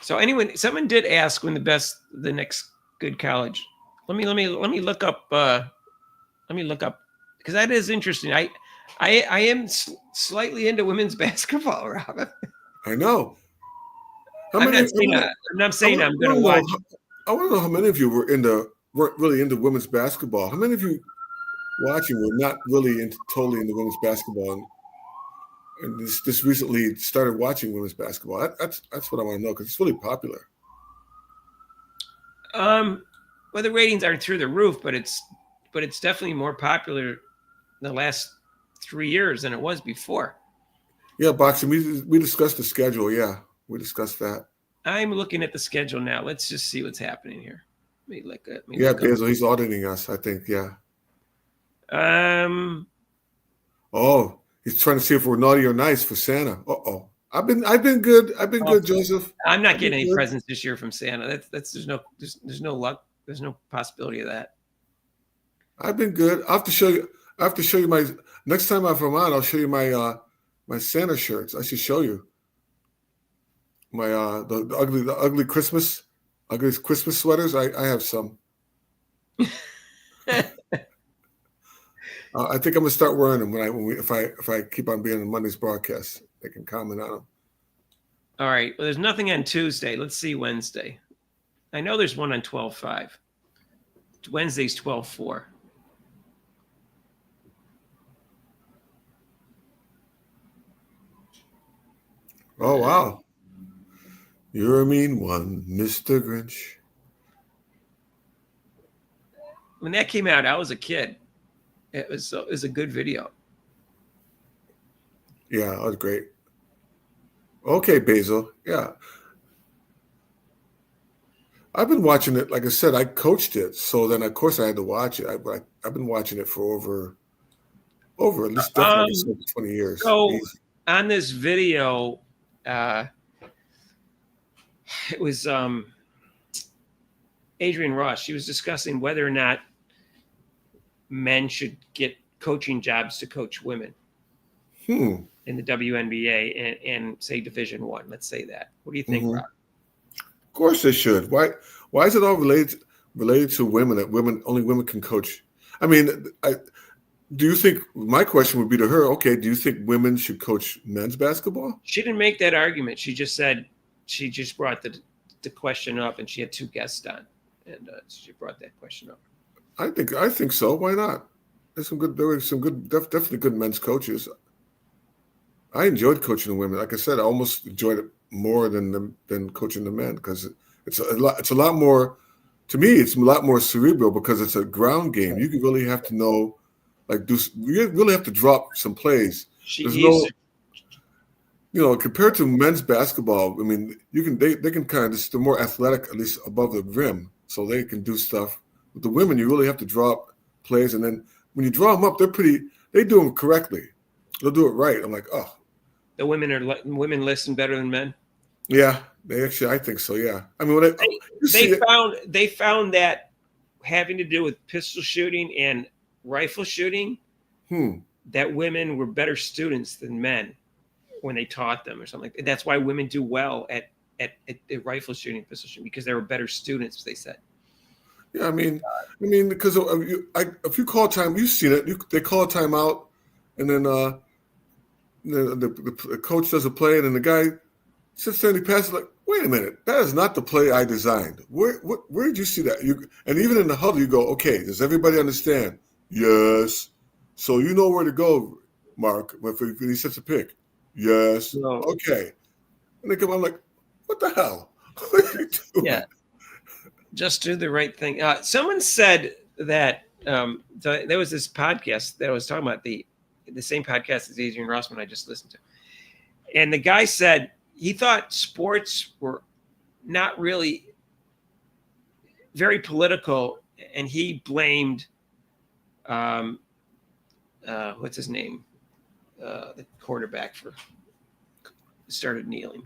someone did ask when the next good college. Let me look up. Let me look up because that is interesting. I am slightly into women's basketball, Rob. I know. I'm not saying I'm going to watch. I want to know how many of you weren't really into women's basketball. How many of you watching were not really totally into women's basketball and this recently started watching women's basketball? That's what I want to know because it's really popular. Well, the ratings aren't through the roof, but it's definitely more popular in the last 3 years than it was before. Yeah, boxing. We discussed the schedule. Yeah, we discussed that. I'm looking at the schedule now. Let's just see what's happening here. Basil, he's auditing us, I think. Yeah. Oh, he's trying to see if we're naughty or nice for Santa. Uh-oh. I've been good. I've been good, Joseph. I'm not I've getting been any good. presents this year from Santa. That's there's no luck. There's no possibility of that. I've been good. I have to show you. I have to show you my next time I'm Vermont. I'll show you my my Santa shirts. I should show you my the ugly Christmas sweaters. I have some. I think I'm gonna start wearing them if I keep on being on Monday's broadcast. They can comment on them. All right. Well, there's nothing on Tuesday. Let's see Wednesday. I know there's one on 12/5. Wednesday's 12/4. Oh wow, you're a mean one, Mr. Grinch. When that came out, I was a kid. It was a good video. Yeah, that was great. Okay, Basil. Yeah. I've been watching it. Like I said, I coached it. So then, of course, I had to watch it. I've been watching it for over at least definitely 20 years. So Easy. on this video, it was Adrian Ross. She was discussing whether or not men should get coaching jobs to coach women in the WNBA and say Division I. Let's say that. What do you think, Rob? Of course they should. Why is it all related to women, that only women can coach? I mean, do you think, my question would be to her, okay, do you think women should coach men's basketball? She didn't make that argument. She just said, she just brought the question up, and she had two guests on, and she brought that question up. I think so. Why not? There were some good, definitely good men's coaches. I enjoyed coaching the women. Like I said, I almost enjoyed it more than coaching the men, because it's a lot more. To me, it's a lot more cerebral because it's a ground game. You really have to know, you really have to drop some plays. Compared to men's basketball, I mean, they can kind of, they're more athletic, at least above the rim, so they can do stuff. With the women, you really have to drop plays, and then when you draw them up, they do them correctly. They'll do it right. I'm like, oh. The women listen better than men. Yeah, I think so. Yeah, I mean, they found that having to do with pistol shooting and rifle shooting, that women were better students than men when they taught them or something. That's why women do well at rifle shooting, pistol shooting, because they were better students. They said. Yeah, I mean, because if you call time, you've seen it. They call a timeout, and then the coach does a play, and then the guy sits there and he passes like, wait a minute, that is not the play I designed. Where did you see that? And even in the huddle, you go, okay, does everybody understand? Yes. So you know where to go, Mark, when he sets a pick. Yes. No. Okay. And they come, I'm like, what the hell? What are you doing? Yeah. Just do the right thing. Someone said that there was this podcast that I was talking about, the same podcast as Adrian Rossman I just listened to. And the guy said he thought sports were not really very political, and he blamed what's his name? The quarterback started kneeling.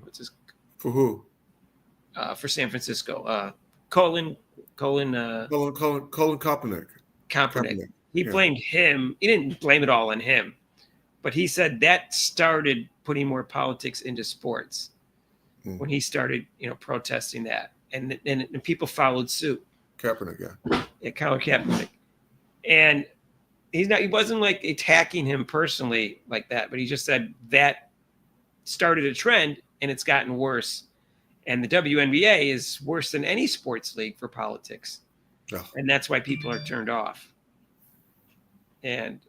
For who? For San Francisco. Colin Kaepernick. He blamed him. He didn't blame it all on him, but he said that started putting more politics into sports when he started, protesting that, and people followed suit. Kaepernick, yeah, Colin Kaepernick, and he wasn't like attacking him personally like that, but he just said that started a trend, and it's gotten worse. And the WNBA is worse than any sports league for politics. Oh. And that's why people are turned off. And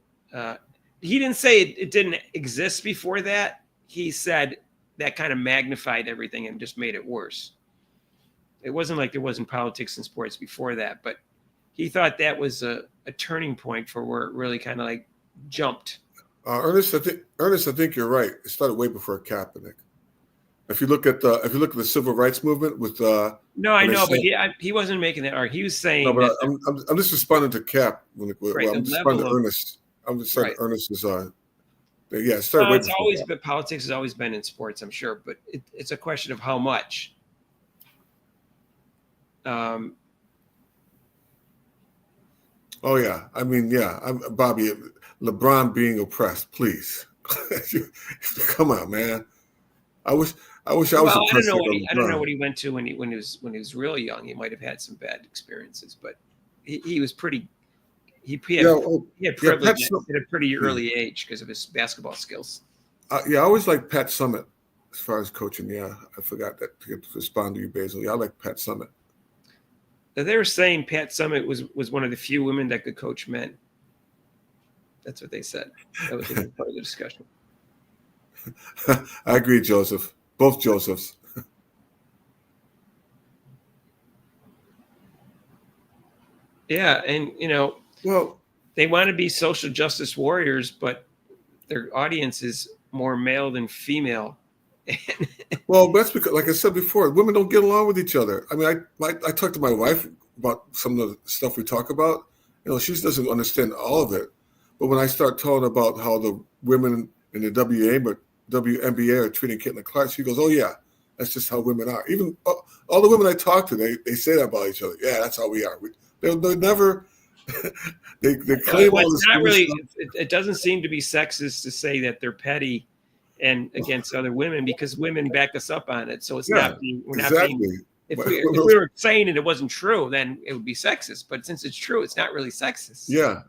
he didn't say it didn't exist before that. He said that kind of magnified everything and just made it worse. It wasn't like there wasn't politics in sports before that, but he thought that was a turning point for where it really kind of like jumped. Ernest, I think you're right. It started way before Kaepernick. If you look at the civil rights movement with no, I know, but he wasn't making that argument. He was saying. No, but I'm just responding to Cap. I'm just responding to Ernest. I'm just saying Ernest is Yeah, it started way It's before always that. been politics has always been in sports, I'm sure, but it's a question of how much. Oh yeah, I mean, yeah, Bobby, LeBron being oppressed, please. Come on, man. I wish I was Well, oppressed like I don't know LeBron. what he went to when he was really young. He might have had some bad experiences, but he was pretty. Yeah, oh, He had yeah, privilege Pat. at a pretty Yeah, early age because of his basketball skills. yeah, I always like Pat Summitt as far as coaching. Yeah, I forgot that to respond to you, Basil. Yeah, I like Pat Summitt. They were saying Pat Summitt was one of the few women that could coach men. That's what they said. That was part of the discussion. I agree, Joseph. Both Josephs. Yeah, and Well, they want to be social justice warriors, but their audience is more male than female. well, that's because, like I said before, women don't get along with each other. I mean, I talked to my wife about some of the stuff we talk about. She doesn't understand all of it. But when I start talking about how the women in the WNBA are treating Caitlin Clark, she goes, "Oh yeah, that's just how women are." Even all the women I talk to, they say that about each other. Yeah, that's how we are. They never. they claim all this. Not really. It doesn't seem to be sexist to say that they're petty and against other women because women back us up on it. So it's not being. We're exactly. not being. If we were saying it wasn't true, then it would be sexist. But since it's true, it's not really sexist. Yeah.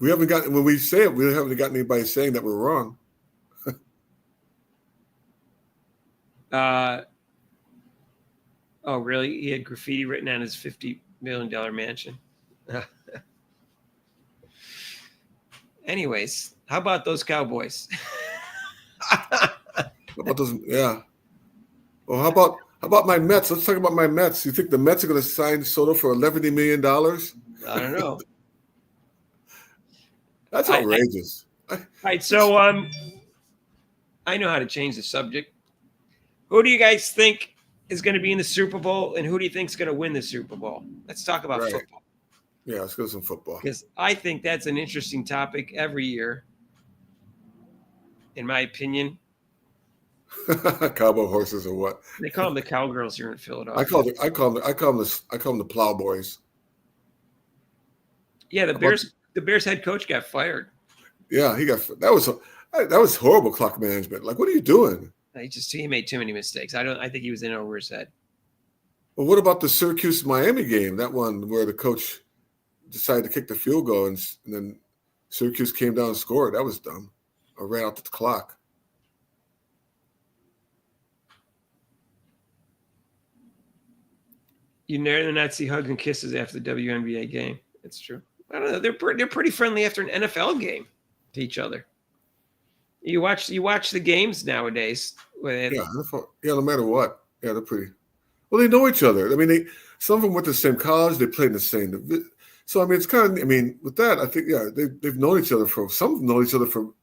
We haven't gotten, when we say it, we haven't gotten anybody saying that we're wrong. Oh, really? He had graffiti written on his $50 million mansion. Anyways, how about those Cowboys? How about those? Yeah. Well, how about my Mets? Let's talk about my Mets. You think the Mets are going to sign Soto for $11 million? I don't know. That's outrageous. All right, so I know how to change the subject. Who do you guys think is going to be in the Super Bowl, and who do you think is going to win the Super Bowl? Let's talk about football. Yeah, let's go to some football. Because I think that's an interesting topic every year, in my opinion. Cowboy horses or what? They call them the Cowgirls here in Philadelphia. I call them the Plowboys. Yeah, the Bears head coach got fired. Yeah, that was horrible clock management. Like, what are you doing? He made too many mistakes. I think he was in over his head. Well, what about the Syracuse Miami game? That one where the coach decided to kick the field goal and then Syracuse came down and scored. That was dumb. Or ran out the clock. You never not see hugs and kisses after the WNBA game. It's true. I don't know. They're pretty friendly after an NFL game to each other. You watch the games nowadays. No matter what. Yeah, they're pretty. Well, they know each other. I mean, some of them went to the same college. They played in the same. So I mean, it's kind of. I mean, with that, I think they've known each other some of them know each other from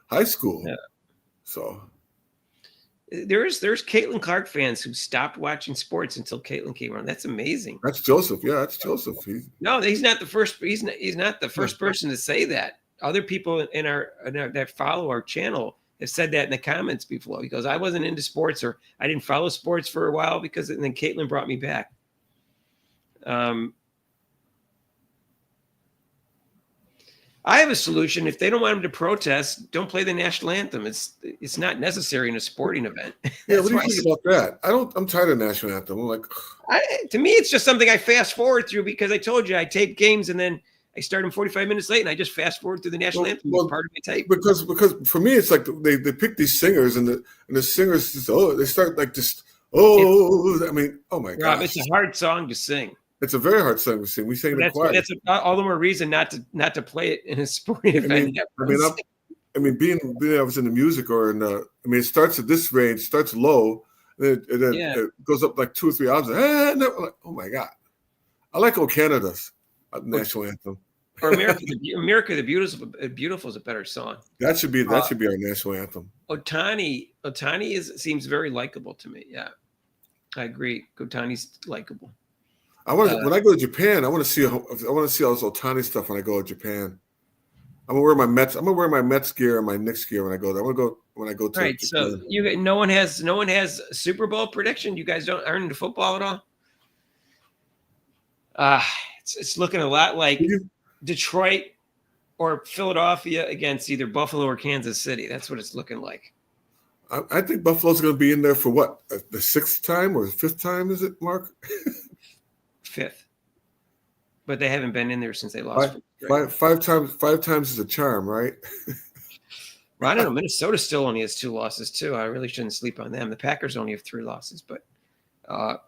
high school. Yeah. So there's Caitlin Clark fans who stopped watching sports until Caitlin came around. That's amazing. That's Joseph. Yeah, that's Joseph. No, he's not the first. He's not the first person to say that. Other people in our that follow our channel have said that in the comments before. He goes, I wasn't into sports or I didn't follow sports for a while and then Caitlin brought me back. I have a solution. If they don't want them to protest, don't play the national anthem. It's not necessary in a sporting event. Yeah, what do you think about that? I'm tired of national anthem. I'm like, to me, it's just something I fast forward through because I told you I tape games and then I start them 45 minutes late and I just fast forward through the national anthem. It's part of my tape. Because for me, it's like they pick these singers and the singers just, they start like just, I mean, oh my God. Rob, it's a hard song to sing. It's a very hard song to sing. We sing it in choir. That's all the more reason not to play it in a sporting event. I mean, being I was in the music or it starts at this range, starts low, and then it goes up like 2 or 3 hours. Oh my God. I like "Oh Canada's" national anthem. Or America the Beautiful is a better song. That should be our national anthem. Ohtani seems very likable to me. Yeah, I agree. Ohtani's likable. When I go to Japan, I want to see all this Ohtani stuff when I go to Japan. I'm gonna wear my Mets. I'm gonna wear my Mets gear and my Knicks gear when I go there. I'm gonna go when I go to. All right, so no one has a Super Bowl prediction. You guys aren't into football at all. It's looking a lot like Detroit or Philadelphia against either Buffalo or Kansas City. That's what it's looking like. I think Buffalo's going to be in there for what, the 6th time or the 5th time? Is it, Mark? 5th, but they haven't been in there since they lost. Five times is a charm, right? Well, I don't know. Minnesota still only has 2 losses too. I really shouldn't sleep on them. The Packers only have 3 losses, but well,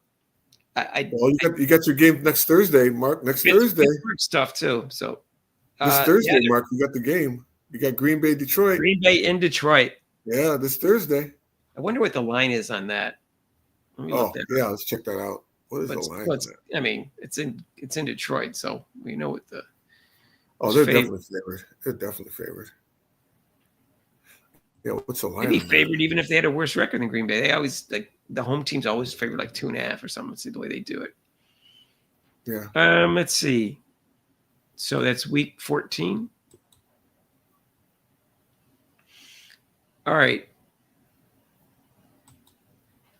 you got your game next Thursday, Mark. Next Thursday stuff too. So this Thursday, Mark, you got the game. You got Green Bay, Detroit. Green Bay in Detroit. Yeah, this Thursday. I wonder what the line is on that. Let's check that out. What is the line? I mean, it's in Detroit, so we know what the. They're definitely favored. They're definitely favored. Yeah, what's the line? They'd be favored even if they had a worse record than Green Bay. They always the home team's always favored like 2.5 or something. Let's see the way they do it. Yeah. Let's see. So that's week 14. All right.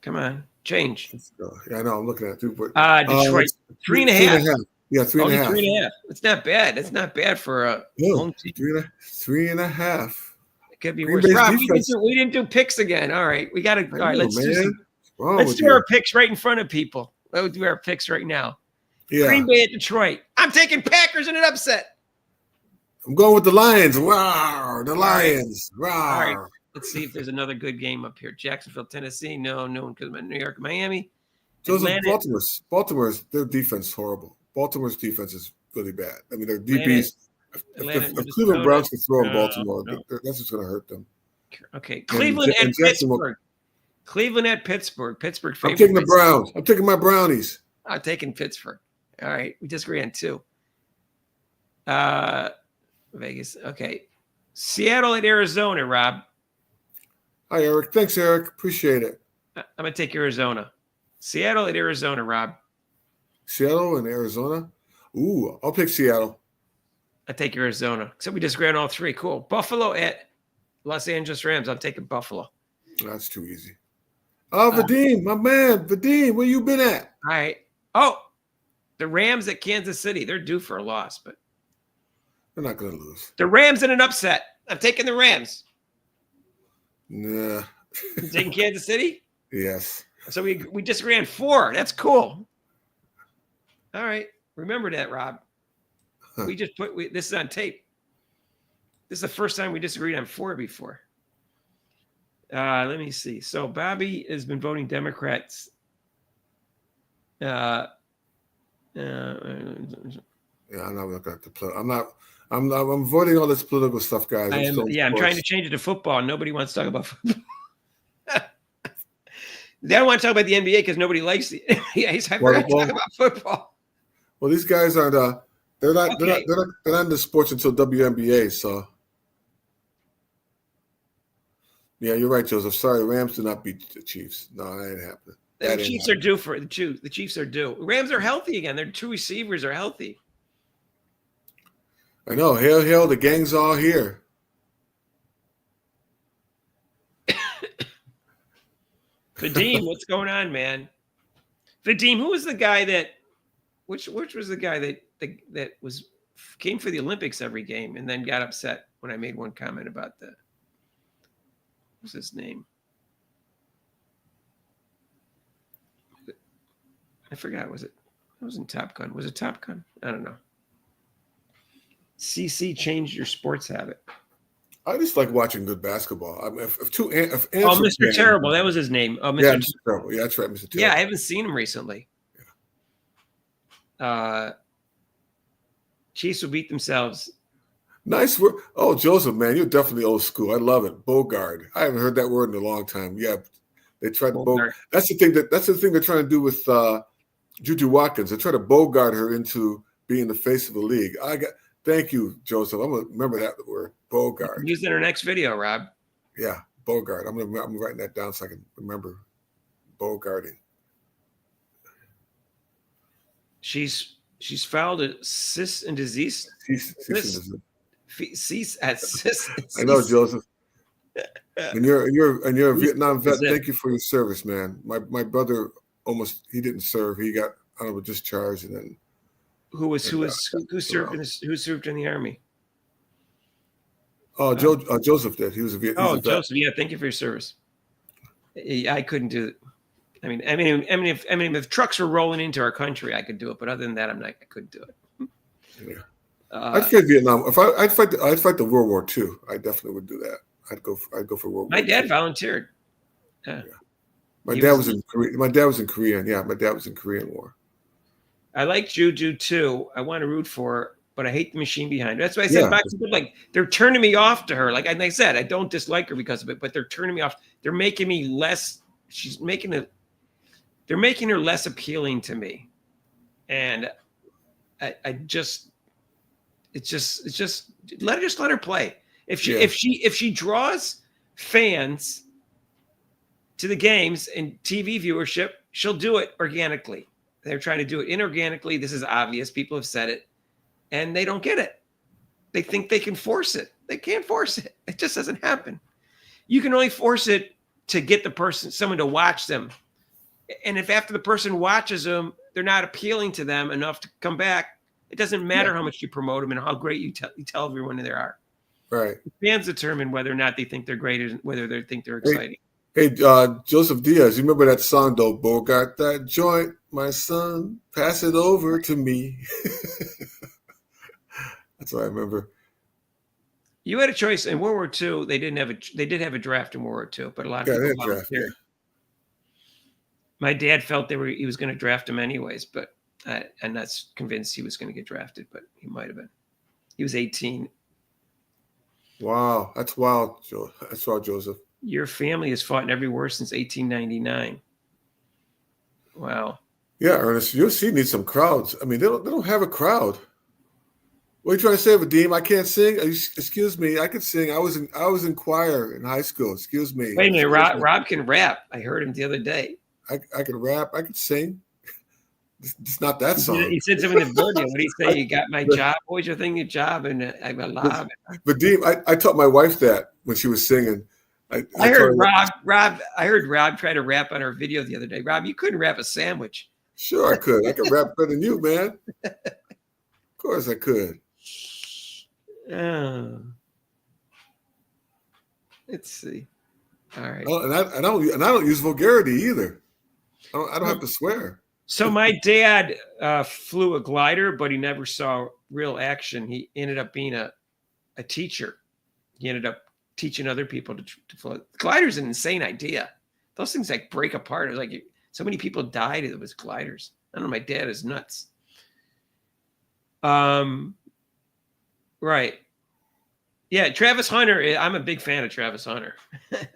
Come on, change. Let's go. Yeah, I know. I'm looking at it too. But Detroit 3.5. 3.5. Yeah, 3.5. 3.5. It's not bad. It's not bad for a home team. 3.5. It could be Green worse. Bay's Rob, defense. we didn't do picks again. All right, we got to. All right, let's do our picks right in front of people. Let's do our picks right now. Yeah. Green Bay at Detroit. I'm taking Packers in an upset. I'm going with the Lions. Wow, the Lions. Wow. All right. Let's see if there's another good game up here. Jacksonville, Tennessee. No one because of New York, Miami. Baltimore's their defense is horrible. Baltimore's defense is really bad. I mean, their DBs. If Cleveland Browns can throw in Baltimore, that's what's going to hurt them. Okay, Cleveland and Pittsburgh. Cleveland at Pittsburgh. Pittsburgh. I'm taking the Browns. I'm taking my Brownies. I'm taking Pittsburgh. All right, we disagree on 2. Vegas. Okay, Seattle at Arizona. Rob. Hi, Eric. Thanks, Eric. Appreciate it. I'm going to take Arizona. Seattle at Arizona, Rob. Seattle and Arizona? Ooh, I'll pick Seattle. I take Arizona. So we disagree on all 3. Cool. Buffalo at Los Angeles Rams. I'm taking Buffalo. That's too easy. Vadim, my man. Vadim, where you been at? All right. Oh, the Rams at Kansas City. They're due for a loss, but they're not going to lose. The Rams in an upset. I'm taking the Rams. Nah. You taking Kansas City? Yes. So we disagree on 4. That's cool. All right. Remember that, Rob. We just this is on tape. This is the first time we disagreed on 4 before. Let me see. So Bobby has been voting Democrats. Yeah, I'm not looking at the play. I'm voting all this political stuff, guys. I'm trying to change it to football. Nobody wants to talk about football. They don't want to talk about the NBA because nobody likes the NBA. So I forgot to talk about football. Well, these guys aren't. They're not into sports until WNBA. So, yeah, you're right, Joseph. Sorry, Rams did not beat the Chiefs. No, that ain't happening. The Chiefs are due for the Chiefs are due. Rams are healthy again. Their 2 receivers are healthy. I know. Hail, the gang's all here. Vadim, what's going on, man? Vadim, who was the guy that which was the guy that came for the Olympics every game and then got upset when I made one comment about what's his name? I forgot. It wasn't Top Gun. Was it Top Gun? I don't know. CC changed your sports habit. I just like watching good basketball. Mr. Terrible. That was his name. Oh, Mr. Terrible. Yeah, that's right, Mr. Terrible. Yeah, I haven't seen him recently. Yeah. Chiefs will beat themselves. Nice word. Oh, Joseph, man, you're definitely old school. I love it. Bogard. I haven't heard that word in a long time. Yeah, they tried to Bogard. That's the thing they're trying to do with Juju Watkins. They try to Bogard her into being the face of the league. Thank you, Joseph. I'm gonna remember that word, Bogard. Use it in our next video, Rob. Yeah, Bogard. I'm writing that down so I can remember Bogarting. She's filed a cease and desist. I know, Joseph. And you're a Vietnam vet. Thank you for your service, man. My brother he didn't serve. He got honorable discharge, and then who served in the army? Oh, Joseph did. He was a Vietnam. Oh, Joseph. Yeah, thank you for your service. I couldn't do it. I mean, if trucks were rolling into our country, I could do it. But other than that, I couldn't do it. Yeah. I'd fight Vietnam. I'd fight the World War II. I definitely would do that. I'd go for World War. My dad volunteered. Yeah. My dad was in Korea. My dad was in Korea. Yeah, my dad was in Korean War. I like Juju too. I want to root for her, but I hate the machine behind her. That's why I said like they're turning me off to her. Like I said, I don't dislike her because of it, but they're turning me off. They're making me less. They're making her less appealing to me, and it's just let her play. If she draws fans to the games and TV viewership, she'll do it organically. They're trying to do it inorganically. This is obvious. People have said it, and they don't get it. They think they can force it. They can't force it. It just doesn't happen. You can only force it to get someone to watch them. And if after the person watches them, they're not appealing to them enough to come back, it doesn't matter how much you promote them and how great you tell everyone they are. Right. Fans determine whether or not they think they're great and whether they think they're exciting. Hey, Joseph Diaz, you remember that song, though? Bogart that joint, my son, pass it over to me. That's what I remember. You had a choice in World War II. They did have a draft in World War II, but a lot of people volunteered. Yeah. My dad felt he was going to draft him anyways, but I'm not convinced he was going to get drafted, but he might have been. He was 18. Wow, that's wild, Joe. That's wild, Joseph. Your family has fought in every war since 1899. Wow. Yeah, Ernest, UFC needs some crowds. I mean, they don't have a crowd. What are you trying to say, Vadim? I can't sing. Excuse me, I could sing. I was in choir in high school. Excuse me. Wait a minute, Rob can rap. I heard him the other day. I can rap. I can sing. It's not that song. He said something in the video. What did he say? You got my job. What was your thing? Your job, and I'm alive. Vadim, I taught my wife that when she was singing. I heard Rob. I heard Rob try to rap on our video the other day. Rob, you couldn't rap a sandwich. Sure, I could. I could rap better than you, man. Of course, I could. Let's see. All right. Oh, and I don't use vulgarity either. I don't have to swear. So my dad flew a glider, but he never saw real action. He ended up being a teacher. He ended up teaching other people to fly. Glider's an insane idea. Those things like break apart. It's like so many people died with gliders. I don't know. My dad is nuts. Right. Yeah, Travis Hunter. I'm a big fan of Travis Hunter.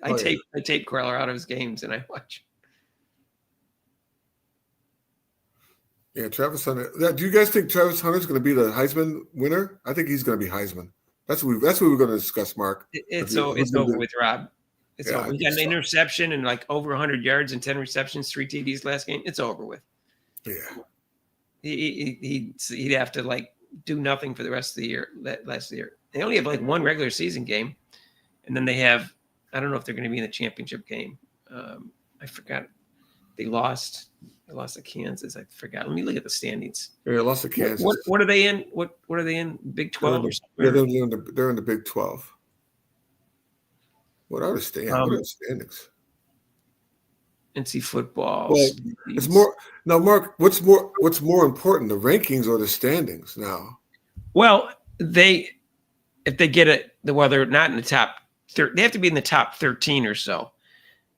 I tape Colorado's games and I watch. Yeah, Travis Hunter. Do you guys think Travis Hunter's going to be the Heisman winner? I think he's going to be Heisman. That's what we're going to discuss, Mark. It's over with, Rob. It's over. He got an interception and like over 100 yards and 10 receptions, 3 TDs last game. It's over with. Yeah. He'd have to like do nothing for the rest of the year. Last year, they only have like one regular season game, and then they have. I don't know if they're going to be in the championship game. I forgot. They lost. They lost to Kansas. I forgot. Let me look at the standings. Yeah, lost to Kansas. What are they in? What are they in? Big 12 or something? Yeah, they're in the Big 12. What are the standings? NC football. Well, it's more now, Mark. What's more important, the rankings or the standings now? Well, if they get it, they're not in the top. They have to be in the top 13 or so.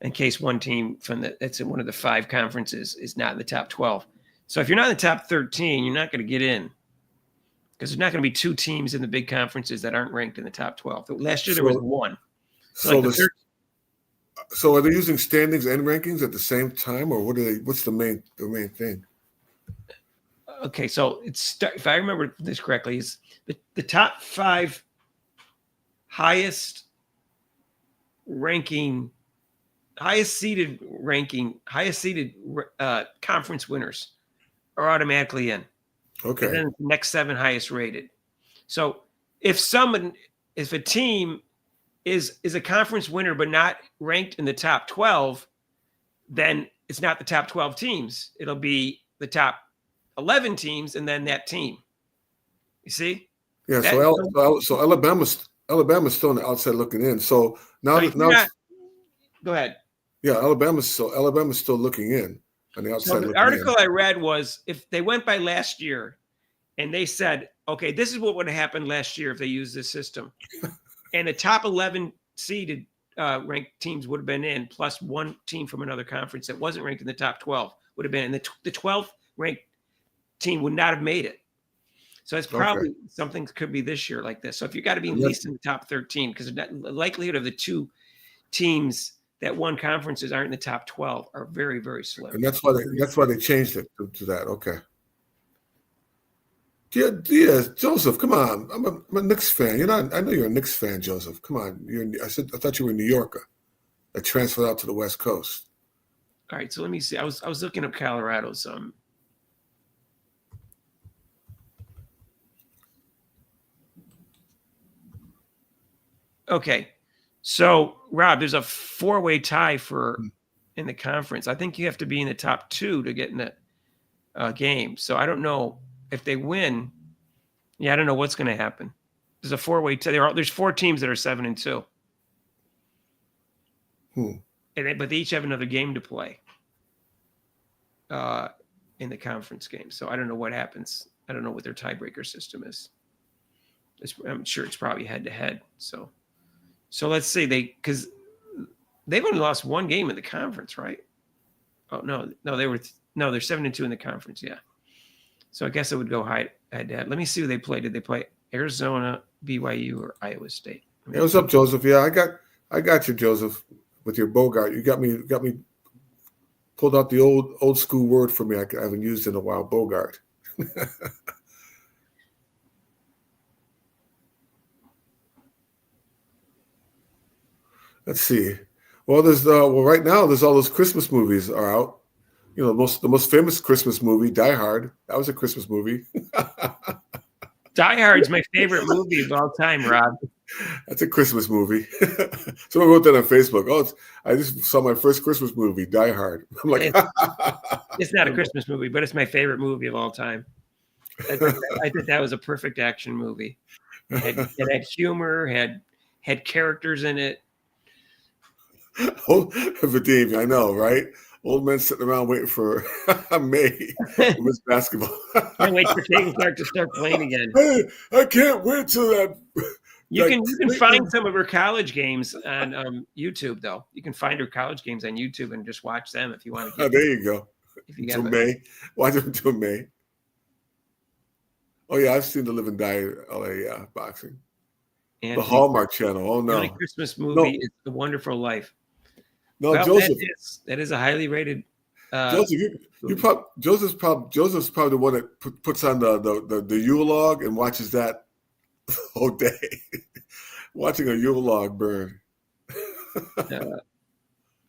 In case one team that's in one of the 5 conferences is not in the top 12. So if you're not in the top 13, you're not going to get in because there's not going to be 2 teams in the big conferences that aren't ranked in the top 12. Last year there was 1. So are they using standings and rankings at the same time, or what's the main thing? Okay, so if I remember this correctly, is the top 5 highest seeded conference winners are automatically in. Okay. And then the next 7 highest rated. So if a team is a conference winner but not ranked in the top 12, then it's not the top 12 teams. It'll be the top 11 teams and then that team. You see? Yeah. That- So Alabama's still on the outside looking in. So now Go ahead. yeah, Alabama's still looking in on the outside. So the looking article in. I read was if they went by last year and they said, okay, this is what would have happened last year if they used this system. And the top 11 seeded ranked teams would have been in, plus one team from another conference that wasn't ranked in the top 12 would have been in. The 12th ranked team would not have made it. So it's probably something could be this year like this. So if you got to be at least in the top 13, because the likelihood of the two teams that won conferences aren't in the top 12 are very, very slim. And that's why they changed it to that. Okay. Yeah, Joseph, come on. I'm a Knicks fan. I know you're a Knicks fan, Joseph. Come on. I thought you were a New Yorker that transferred out to the West Coast. All right, so let me see. I was looking up Colorado's Okay. So, Rob, there's a 4-way tie in the conference. I think you have to be in the top 2 to get in the game. So I don't know if they win. Yeah, I don't know what's going to happen. There's a 4-way tie. There's 4 teams that are 7-2. But they each have another game to play in the conference game. So I don't know what happens. I don't know what their tiebreaker system is. I'm sure it's probably head-to-head. So let's say because they've only lost 1 game in the conference, right? Oh no, they're 7-2 in the conference. Yeah. So I guess it would go head-to-head. Let me see who they played. Did they play Arizona, BYU, or Iowa State? Hey, what's up, Joseph? Yeah, I got you, Joseph, with your Bogart. You got me pulled out the old school word for me. I haven't used in a while, Bogart. Let's see. Well, right now there's all those Christmas movies are out. You know, the most famous Christmas movie, Die Hard. That was a Christmas movie. Die Hard's my favorite movie of all time, Rob. That's a Christmas movie. Someone wrote that on Facebook. Oh, I just saw my first Christmas movie, Die Hard. I'm like, it's not a Christmas movie, but it's my favorite movie of all time. I think that was a perfect action movie. It had humor, had characters in it. Oh, Vadim, I know, right? Old men sitting around waiting for May Miss basketball. Can't wait for Caitlin Clark to start playing again. Hey, I can't wait till that. You can find some of her college games on YouTube, though. You can find her college games on YouTube and just watch them if you want to. There you go. If you until May. Watch them until May. Oh yeah, I've seen the Live and Die LA boxing. And the Hallmark Channel. Oh no. The only Christmas movie is The Wonderful Life. No, well, Joseph. That is a highly rated. Joseph, Joseph's probably the one that puts on the Yule log and watches that whole day, watching a Yule log burn. A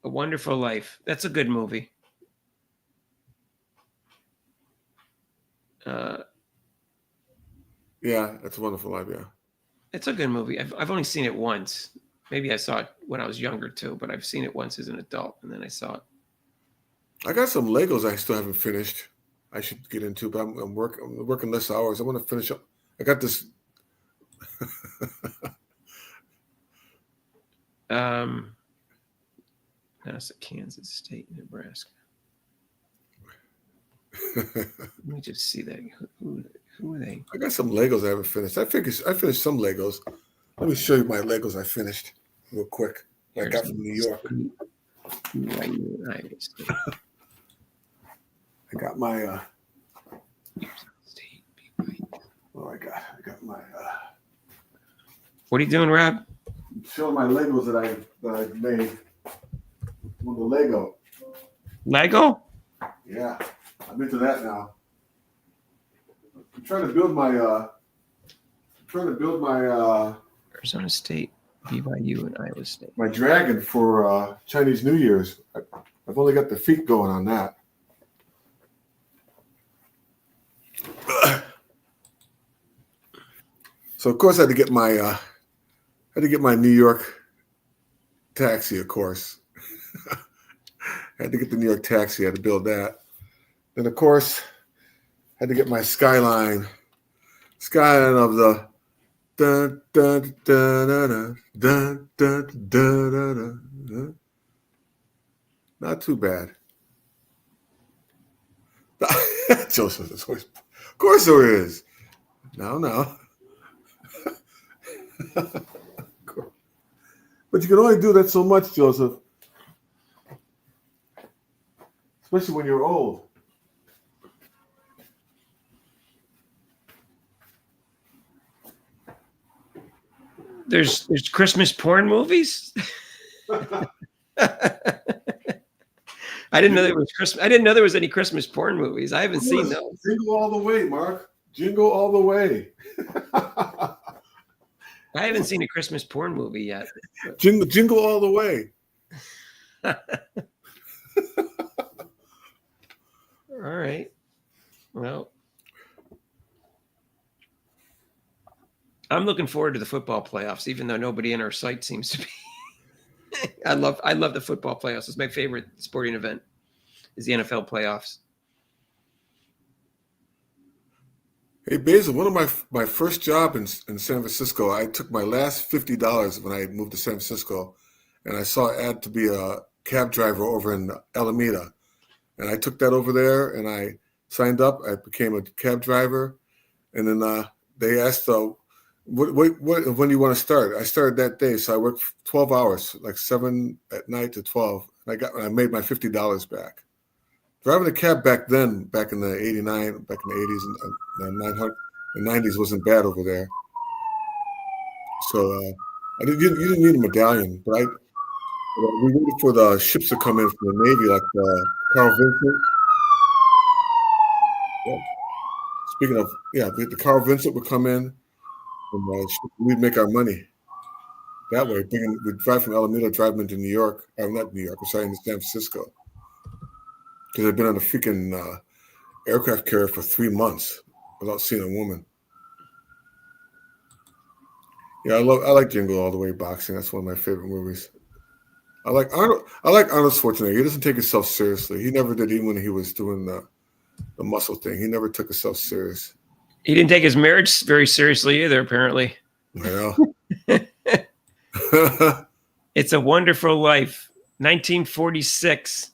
Wonderful Life. That's a good movie. Yeah, that's a Wonderful Life. Yeah, it's a good movie. I've only seen it once. Maybe I saw it when I was younger too, but I've seen it once as an adult, and then I saw it. I got some Legos I still haven't finished. I should get into, but I'm working less hours. I want to finish up. I got this. That's Kansas State, Nebraska. Let me just see that. Who are they? I got some Legos I haven't finished. I finished some Legos. Let me show you my Legos I finished real quick. I got from New York. I got my I got my What are you doing, Rob? Showing my Legos that I made with the Lego. Lego? Yeah. I'm into that now. I'm trying to build my Arizona State, BYU, and Iowa State. My dragon for Chinese New Year's. I've only got the feet going on that. So of course I had to get my New York taxi, of course. I had to get the New York taxi, I had to build that. Then of course I had to get my skyline of the dun dun dun dun dun dun dun dun dun. Not too bad. Joseph is always, of course there is. No. But you can only do that so much, Joseph. Especially when you're old. There's Christmas porn movies. I didn't know there was Christmas. I didn't know there was any Christmas porn movies. I haven't seen those. Jingle all the way, Mark. Jingle all the way. I haven't seen a Christmas porn movie yet. Jingle all the way. All right. Well, I'm looking forward to the football playoffs, even though nobody in our site seems to be. I love the football playoffs. It's my favorite sporting event. Is the NFL playoffs. Hey Basil, one of my first job in San Francisco, I took my last $50 when I moved to San Francisco, and I saw an ad to be a cab driver over in Alameda, and I took that over there and I signed up. I became a cab driver, and then they asked, when do you want to start? I started that day, so I worked 12 hours, like 7 at night to 12. And I made my $50 back. Driving a cab back then, back in the '89, back in the '80s and the 90s, wasn't bad over there. So you didn't need a medallion, but we waited for the ships to come in from the Navy, like Carl Vincent. Yeah. Speaking of, the Carl Vincent would come in. And we'd make our money that way. We'd drive from Alameda, drive them into New York. Not New York, I'm sorry, into San Francisco. Because I'd been on a freaking aircraft carrier for 3 months without seeing a woman. Yeah, I like Jingle All the Way boxing. That's one of my favorite movies. I like Arnold Schwarzenegger. He doesn't take himself seriously. He never did, even when he was doing the muscle thing. He never took himself serious. He didn't take his marriage very seriously either, apparently. I know. It's a Wonderful Life, 1946.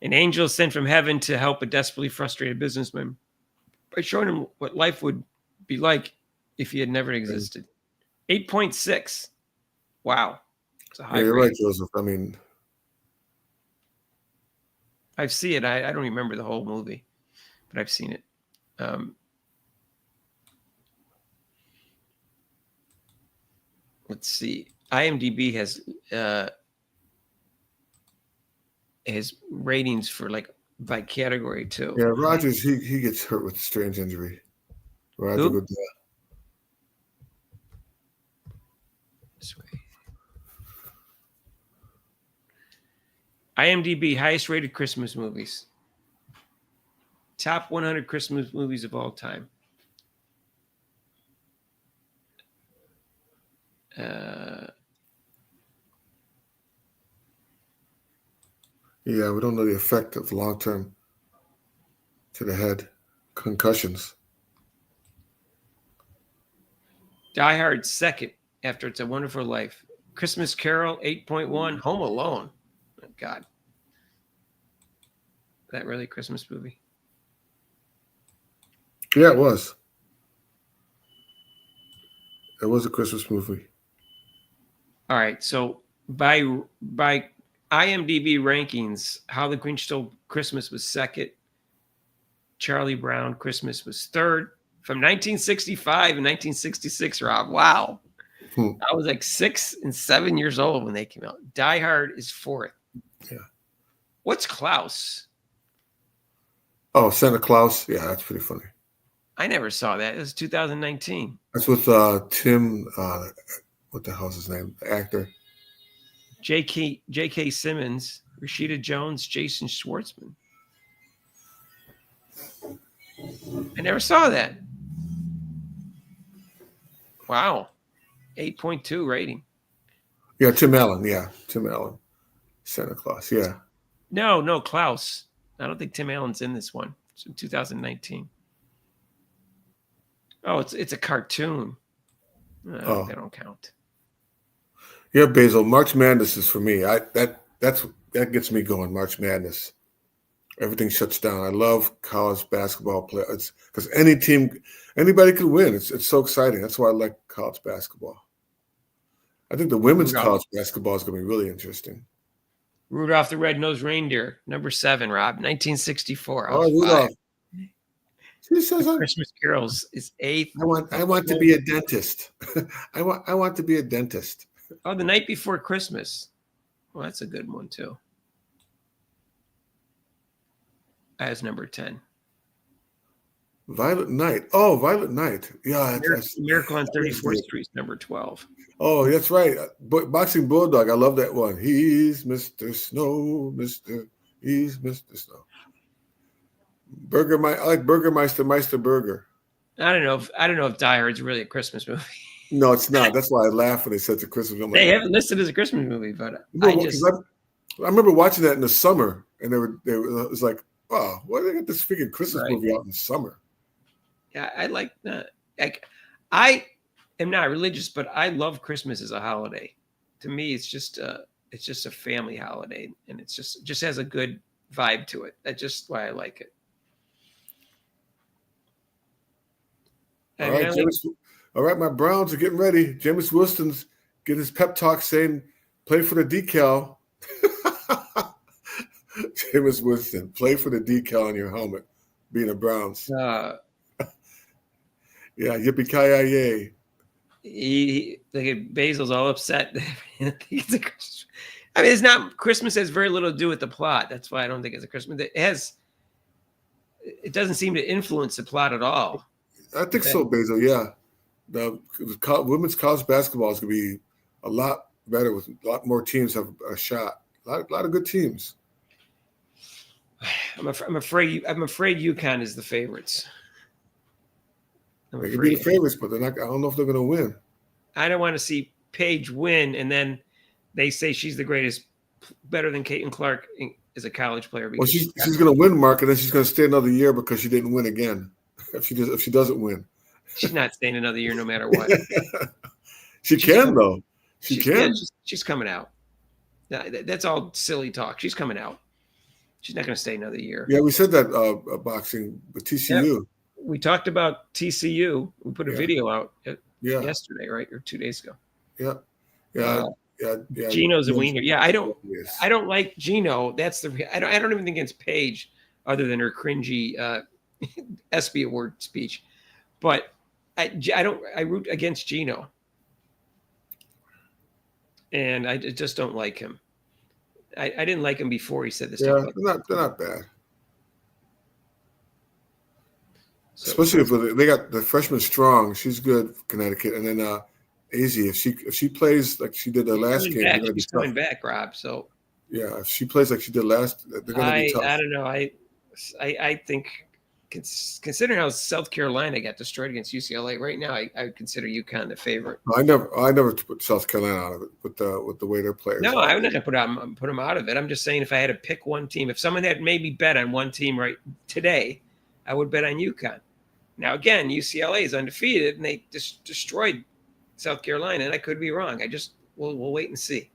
An angel sent from heaven to help a desperately frustrated businessman by showing him what life would be like if he had never existed. 8.6. Wow. It's a high you're rating. right, Joseph. I mean, I've seen it. I don't remember the whole movie, but I've seen it. Let's see. IMDb has ratings for like by category too. yeah, Rogers, he gets hurt with a strange injury. Roger Who? Goodell. This way. IMDb highest rated Christmas movies. Top 100 Christmas movies of all time. Yeah, we don't know the effect of long term to the head concussions. Die Hard second after It's a Wonderful Life. Christmas Carol 8.1. Home Alone. Oh, God. Is that really a Christmas movie? Yeah, it was. It was a Christmas movie. All right. So by IMDb rankings, How the Grinch Stole Christmas was second. Charlie Brown Christmas was third. From 1965 and 1966, Rob. Wow. I was like 6 and 7 years old when they came out. Die Hard is fourth. Yeah. What's Klaus? Oh, Santa Claus. Yeah, that's pretty funny. I never saw that. It was 2019. That's with Tim. What the hell's his name? The actor. J.K. Simmons, Rashida Jones, Jason Schwartzman. I never saw that. Wow. 8.2 rating. Yeah, Tim Allen. Yeah, Tim Allen. Santa Claus. Yeah. No, Klaus. I don't think Tim Allen's in this one. It's in 2019. Oh, it's a cartoon. Oh. They don't count. Yeah, Basil. March Madness is for me. That gets me going. March Madness. Everything shuts down. I love college basketball players because anybody could win. It's so exciting. That's why I like college basketball. I think the women's college basketball is going to be really interesting. Rudolph the Red-Nosed Reindeer, number 7, Rob, 1964. Oh, Rudolph. She says, Christmas Carols is 8th. I want to be a dentist. I want to be a dentist. Oh, The Night Before Christmas. Well, that's a good one too. As number 10. Violet Night. Oh, Violet Night. Yeah. Miracle on 34th Street is number 12. Oh, that's right. Boxing Bulldog. I love that one. He's Mr. Snow, he's Mr. Snow. I like Burgermeister Meister Burger. I don't know if Die Hard's really a Christmas movie. No, it's not. That's why I laugh when they said it's a Christmas movie. They haven't listed as a Christmas movie, but I remember watching that in the summer, and it was like, oh, why do they got this freaking Christmas movie out in summer? Yeah, I like that. I am not religious, but I love Christmas as a holiday. To me, it's just a family holiday, and it just has a good vibe to it. That's just why I like it. All right, my Browns are getting ready. Jameis Winston's getting his pep talk saying, play for the decal. Jameis Winston, play for the decal on your helmet, being a Browns. Yeah, yippee-ki-yay. Basil's all upset. I mean, it's not Christmas has very little to do with the plot. That's why I don't think it's a Christmas. It doesn't seem to influence the plot at all. I think so, Basil. Yeah, the women's college basketball is going to be a lot better with a lot more teams have a shot. A lot of good teams. I'm afraid UConn is the favorites. They could be the favorites, but they're not. I don't know if they're going to win. I don't want to see Paige win, and then they say she's the greatest, better than Caitlin Clark as a college player. Well, she's going to win, Mark, and then she's going to stay another year because she didn't win again. If she doesn't win, she's not staying another year no matter what. She's can. Yeah, she's coming out. That's all silly talk. She's coming out. She's not going to stay another year. Yeah, we said that boxing with TCU. Yep. We talked about TCU. We put a video out yesterday, right, or 2 days ago. Yeah. Gino's a wiener. Yeah, I don't like Gino. That's I don't even think it's Paige, other than her cringy ESPY award speech. But I root against Gino, and I just don't like him. I didn't like him before he said this. Yeah, they're not bad. So, especially if they got the freshman Strong, she's good for Connecticut, and then AZ, if she plays like she did the last game, she's coming back, Rob. So yeah, if she plays like she did last, they're going to be tough. I don't know. I think considering how South Carolina got destroyed against UCLA right now, I would consider UConn the favorite. I never put South Carolina out of it with the way they're playing. No, I'm not going to put them out of it. I'm just saying if I had to pick one team, if someone had made me bet on one team right today, I would bet on UConn. Now, again, UCLA is undefeated, and they just destroyed South Carolina, and I could be wrong. We'll wait and see.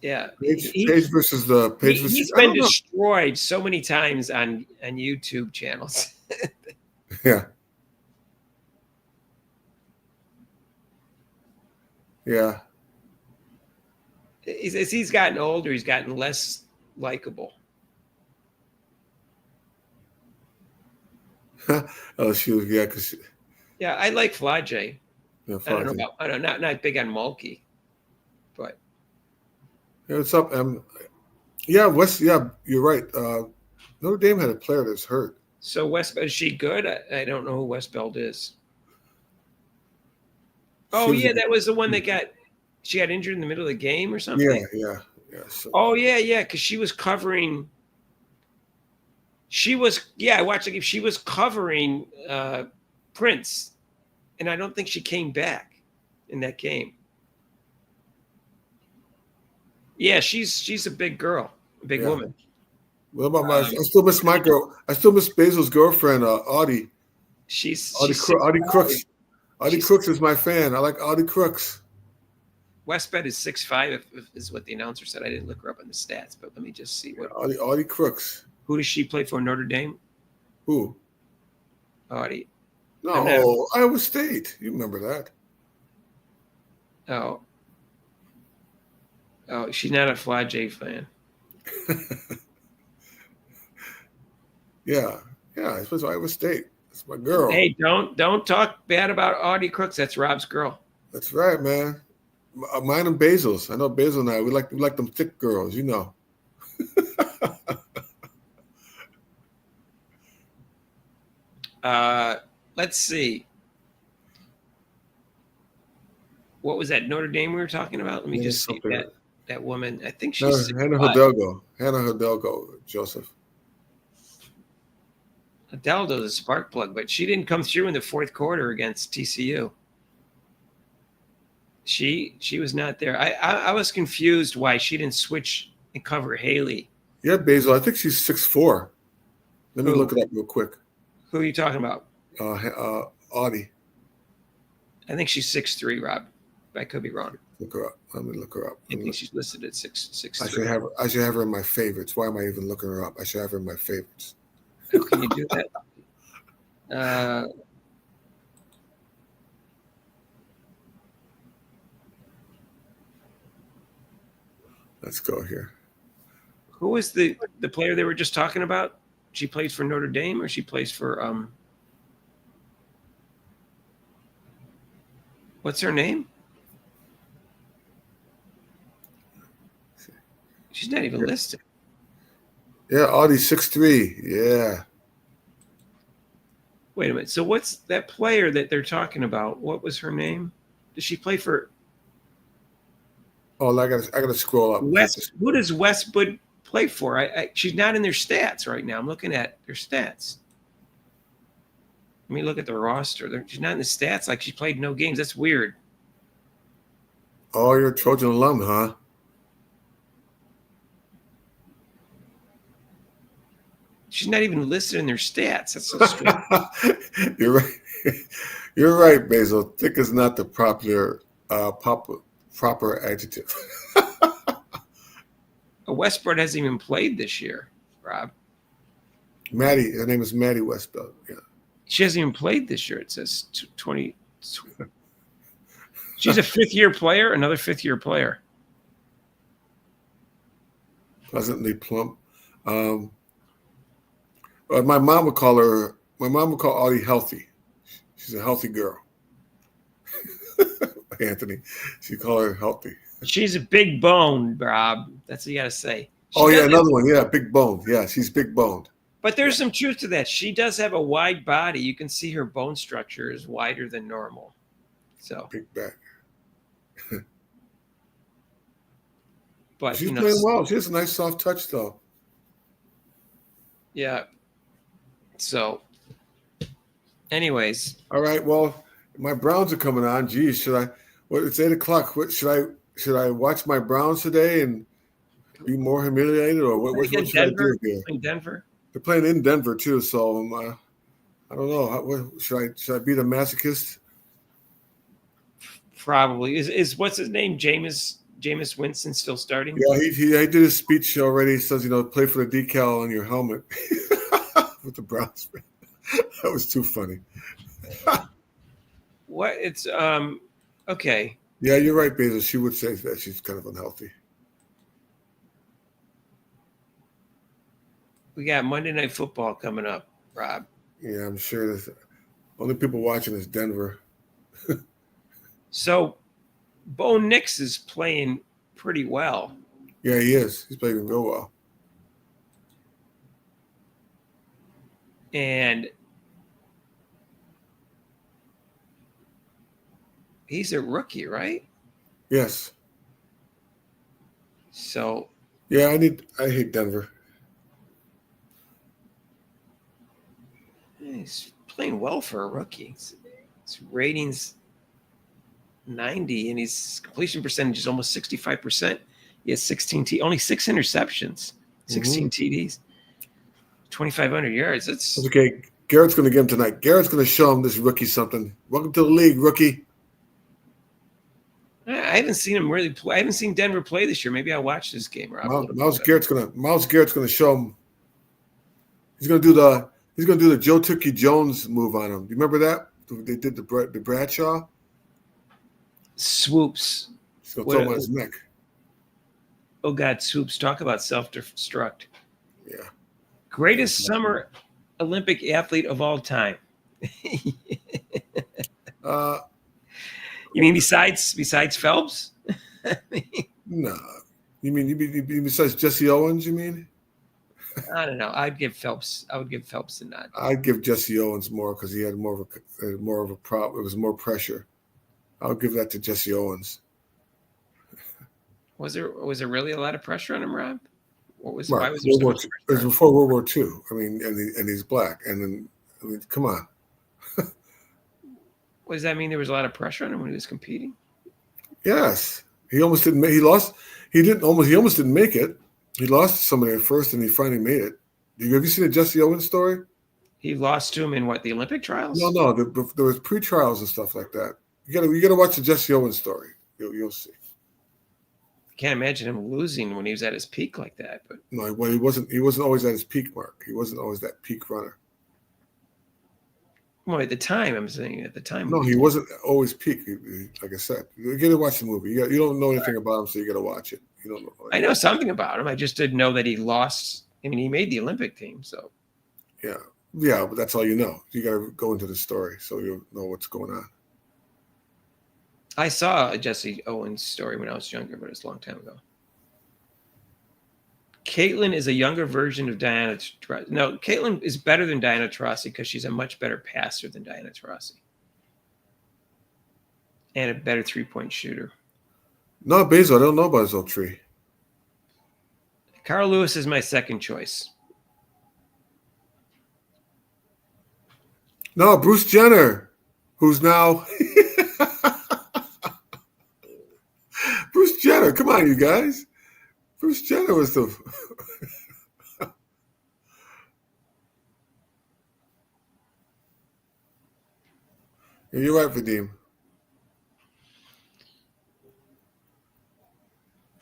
Yeah, Page versus the Page. He's been destroyed so many times on YouTube channels. Yeah. Yeah. As he's gotten older, he's gotten less likable. Oh, she was I like Flage. Yeah, I don't know about, not big on Mulkey, but what's up? Yeah, West. Yeah, you're right. Notre Dame had a player that's hurt. So West, is she good? I don't know who Westbeld is. Oh yeah, that was the one that she got injured in the middle of the game or something. Yeah. So. Oh yeah, because she was covering. She was, yeah, I watched the game. She was covering Prince, and I don't think she came back in that game. Yeah, she's a big girl, a big Yeah. woman. What about I still miss my girl. I still miss Basil's girlfriend, Audie. She's Audie Crooks. Audie Crooks is my fan. I like Audie Crooks. Westbed is 6'5", is what the announcer said. I didn't look her up on the stats, but let me just see what. Audie Crooks. Who does she play for? Notre Dame. Who? Audie. No, Iowa State. You remember that? Oh, she's not a Fly J fan. Yeah. I suppose Iowa State. That's my girl. Hey, don't talk bad about Audie Crooks. That's Rob's girl. That's right, man. Mine and Basil's. I know Basil and I. We like them thick girls, you know. Let's see. What was that Notre Dame we were talking about? Let me just see that woman. I think she's Hannah Hidalgo, Joseph. Hidalgo's a spark plug, but she didn't come through in the fourth quarter against TCU. She was not there. I was confused why she didn't switch and cover Haley. Yeah, Basil. I think she's 6'4". Let me look it up real quick. Who are you talking about? Audie. I think she's 6'3", Rob. I could be wrong. Look her up. Let me look her up. I think she's listed at 6'3". I should have her in my favorites. Why am I even looking her up? I should have her in my favorites. How can you do that? Let's go here. Who is the player they were just talking about? She plays for Notre Dame, or she plays for what's her name? She's not even listed. Yeah, Audie 6'3". Yeah. Wait a minute. So what's that player that they're talking about? What was her name? Does she play for Oh, I gotta scroll up. Who does Westwood play for? She's not in their stats right now. I'm looking at their stats. Let me look at the roster. She's not in the stats. Like she played no games. That's weird. Oh, you're a Trojan alum, huh? She's not even listed in their stats. That's so strange. You're right. You're right, Basil. Thick is not the proper adjective. Westbrook hasn't even played this year, Rob. Maddie, her name is Maddie Westbrook. Yeah. She hasn't even played this year. It says 20. She's a fifth-year player, another fifth-year player. Pleasantly plump. My mom would call Audie healthy. She's a healthy girl. Anthony, she'd call her healthy. She's a big boned, Rob. That's what you got to say. Another one. Yeah, big boned. Yeah, she's big boned. But there's some truth to that. She does have a wide body. You can see her bone structure is wider than normal. So big back. But she's playing well. She has a nice soft touch, though. Yeah. So, anyways. All right. Well, my Browns are coming on. Geez, it's 8:00. What should I watch my Browns today and be more humiliated, or what should I do here? In Denver. They're playing in Denver too, so I don't know. Should I be the masochist? Probably is what's his name? Jameis Winston still starting? Yeah, he did his speech already. He says, play for the decal on your helmet with the Browns. That was too funny. What? It's okay. Yeah, you're right, Basil. She would say that she's kind of unhealthy. We got Monday Night Football coming up, Rob. Yeah, I'm sure there's only people watching is Denver. So, Bo Nix is playing pretty well. Yeah, he is. He's playing real well. And he's a rookie, right? Yes. So. Yeah, I hate Denver. He's playing well for a rookie. His ratings 90, and his completion percentage is almost 65%. He has only 6 interceptions, 16 TDs, 2,500 yards. That's okay. Garrett's going to get him tonight. Garrett's going to show him this rookie something. Welcome to the league, rookie. I haven't seen him really play. I haven't seen Denver play this year. Maybe I'll watch this game. Rob, Miles Garrett's going to show him. He's going to do the Joe Tookie Jones move on him. Do you remember that? They did the Bradshaw. Swoops. He's going to throw him on his neck. Oh God, Swoops! Talk about self-destruct. Yeah. Greatest summer Olympic athlete of all time. You mean besides Phelps? No. You mean besides Jesse Owens? You mean? I don't know. I'd give Phelps. I would give Phelps a nod. I'd give Jesse Owens more because he had more of a problem. It was more pressure. I'll give that to Jesse Owens. Was there really a lot of pressure on him, Rob? What was Right. why was there so much It was pressure? before World War II. I mean, and he's black. And then, I mean, come on. What does that mean? There was a lot of pressure on him when he was competing. Yes, he almost didn't. He lost. He almost didn't make it. He lost to somebody at first, and he finally made it. Have you seen the Jesse Owens story? He lost to him in what, the Olympic trials? No. There was pre-trials and stuff like that. You gotta watch the Jesse Owens story. You'll see. Can't imagine him losing when he was at his peak like that. But No, well, he wasn't always at his peak mark. He wasn't always that peak runner. well, at the time, I'm saying at the time. No, he wasn't always peak. Like I said, you got to watch the movie. You don't know anything about him, so you got to watch it. You don't know. I know something about him. I just didn't know that he lost. I mean, he made the Olympic team, so Yeah, but that's all you know. You got to go into the story so you'll know what's going on. I saw a Jesse Owens story when I was younger, but it's a long time ago. Caitlin is a younger version of Diana Taurasi. No, Caitlin is better than Diana Taurasi because she's a much better passer than Diana Taurasi. And a better three-point shooter. No, Bezos, I don't know about his old tree. Carl Lewis is my second choice. No, Bruce Jenner, who's now Bruce Jenner. Come on, you guys. Bruce Jenner was the You're right, Vadim.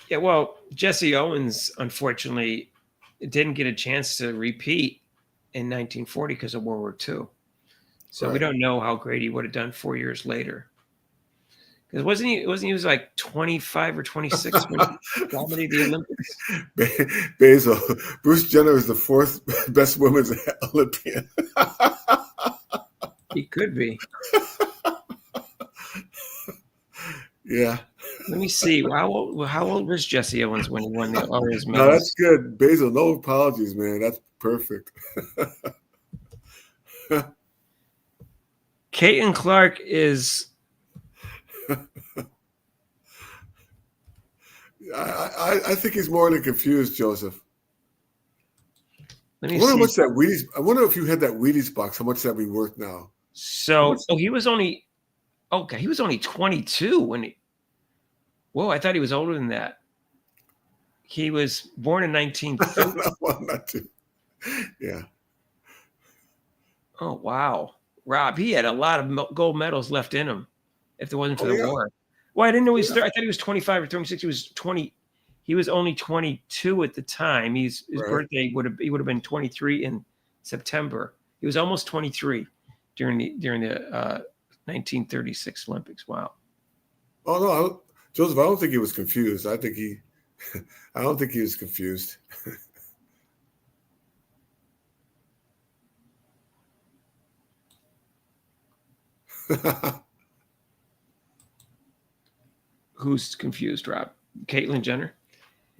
Yeah, well, Jesse Owens, unfortunately, didn't get a chance to repeat in 1940 because of World War II. So we Right. don't know how great he would have done 4 years later. Because wasn't he was like 25 or 26 when he dominated the Olympics? Bezos. Bruce Jenner is the fourth best women's Olympian. He could be. Yeah. Let me see. How old was Jesse Owens when he won all his No, medals? that's good. Basil, no apologies, man. That's perfect. Caitlin Clark is I think he's more than confused, Joseph. let I me wonder how see. much that Wheaties. I wonder if you had that Wheaties box, how much that'd be worth now. So he was only 22 when he. Whoa, I thought he was older than that. He was born in 1930. No, well, not too. Yeah. Oh wow, Rob, he had a lot of gold medals left in him. If it wasn't for the war. Well, I didn't know he was. I thought he was 25 or 26. He was 20. He was only 22 at the time. His Right. birthday would have been 23 in September. He was almost 23 during the 1936 Olympics. Wow. Oh no, Joseph, I don't think he was confused. I don't think he was confused. Who's confused, Rob? Caitlyn Jenner.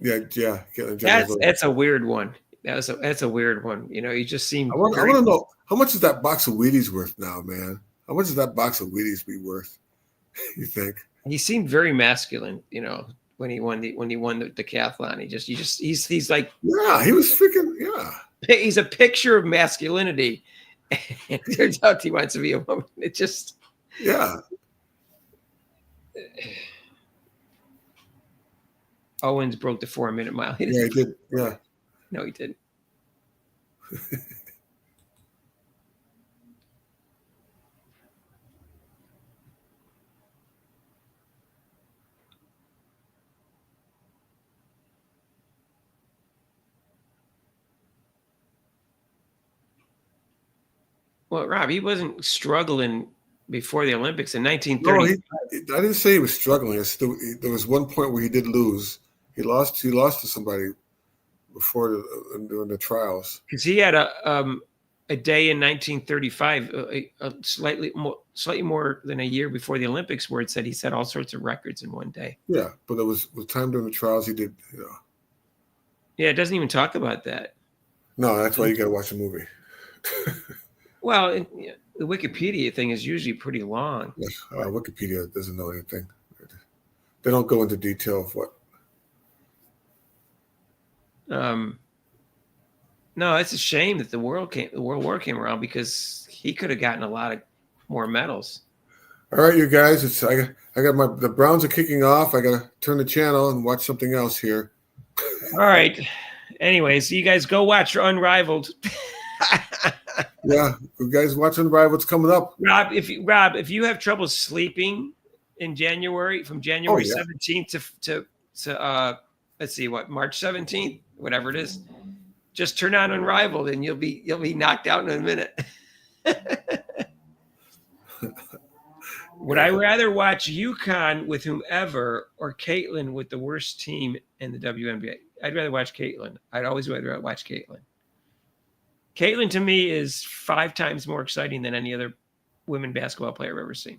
yeah. Caitlyn Jenner. That's a weird one. That's a weird one. You know, he just seemed. I want to know how much is that box of Wheaties worth now, man? How much is that box of Wheaties be worth? You think? He seemed very masculine. You know, when he won the decathlon, he's like Yeah, he was freaking. Yeah. he's a picture of masculinity, It turns out he wants to be a woman. It just Yeah. Owens broke the 4-minute mile. He Yeah, he didn't. did. Yeah. No, he didn't. Well, Rob, he wasn't struggling before the Olympics in No, 1930. I didn't say he was struggling. There was one point where he did lose. He lost to somebody before during the trials. Because he had a day in 1935, slightly more than a year before the Olympics, where it said he set all sorts of records in one day. Yeah, but there was time during the trials he did. You know. Yeah, it doesn't even talk about that. No, that's why you got to watch the movie. Well, the Wikipedia thing is usually pretty long. Wikipedia doesn't know anything. They don't go into detail of what. No, it's a shame that the World War came around, because he could have gotten a lot of more medals. All right, you guys. I got the Browns are kicking off. I got to turn the channel and watch something else here. All right. Anyways, you guys go watch Unrivaled. Yeah, you guys watch Unrivaled. It's coming up. Rob, if you have trouble sleeping in January, from January 17th to let's see, March 17th, whatever it is, just turn on Unrivaled and you'll be knocked out in a minute. Would I rather watch UConn with whomever or Caitlin with the worst team in the WNBA? I'd rather watch Caitlin. I'd always rather watch Caitlin. Caitlin, to me, is 5 times more exciting than any other women basketball player I've ever seen.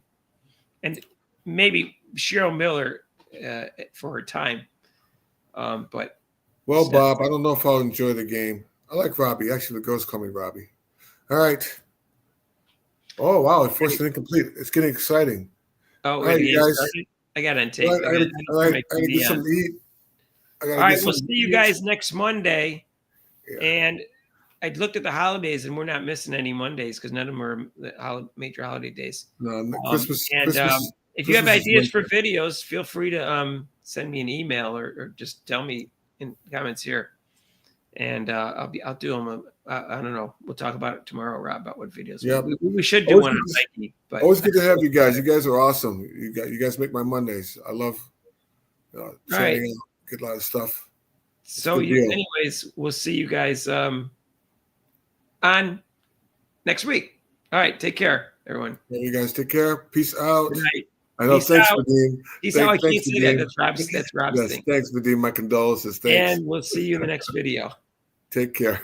And maybe Cheryl Miller for her time. But well, Bob, I don't know if I'll enjoy the game. I like Robbie. Actually, the girls call me Robbie. All right. Oh, wow. It forced an incomplete. It's getting exciting. Oh, all right, you guys. I got to take. All right, I got to get something to eat. All right, we'll see you guys next Monday. Yeah. And I looked at the holidays, and we're not missing any Mondays because none of them are the major holiday days. No, Christmas. And Christmas, if you have ideas for videos, feel free to send me an email or just tell me in comments here, and I'll do them. I don't know. We'll talk about it tomorrow, Rob, about what videos. Yeah, we should do one on Nike. But always good to have you guys. You guys are awesome. You guys make my Mondays. I love. Right. Get a lot of stuff. So, anyways, we'll see you guys on next week. All right, take care, everyone. Yeah, you guys take care. Peace out. Good night. I know. Peace thanks, out. Vadim. Peace out. I can't see that. That's Rob's thing. Thanks, Vadim. My condolences. Thanks. And we'll see you in the next video. Take care.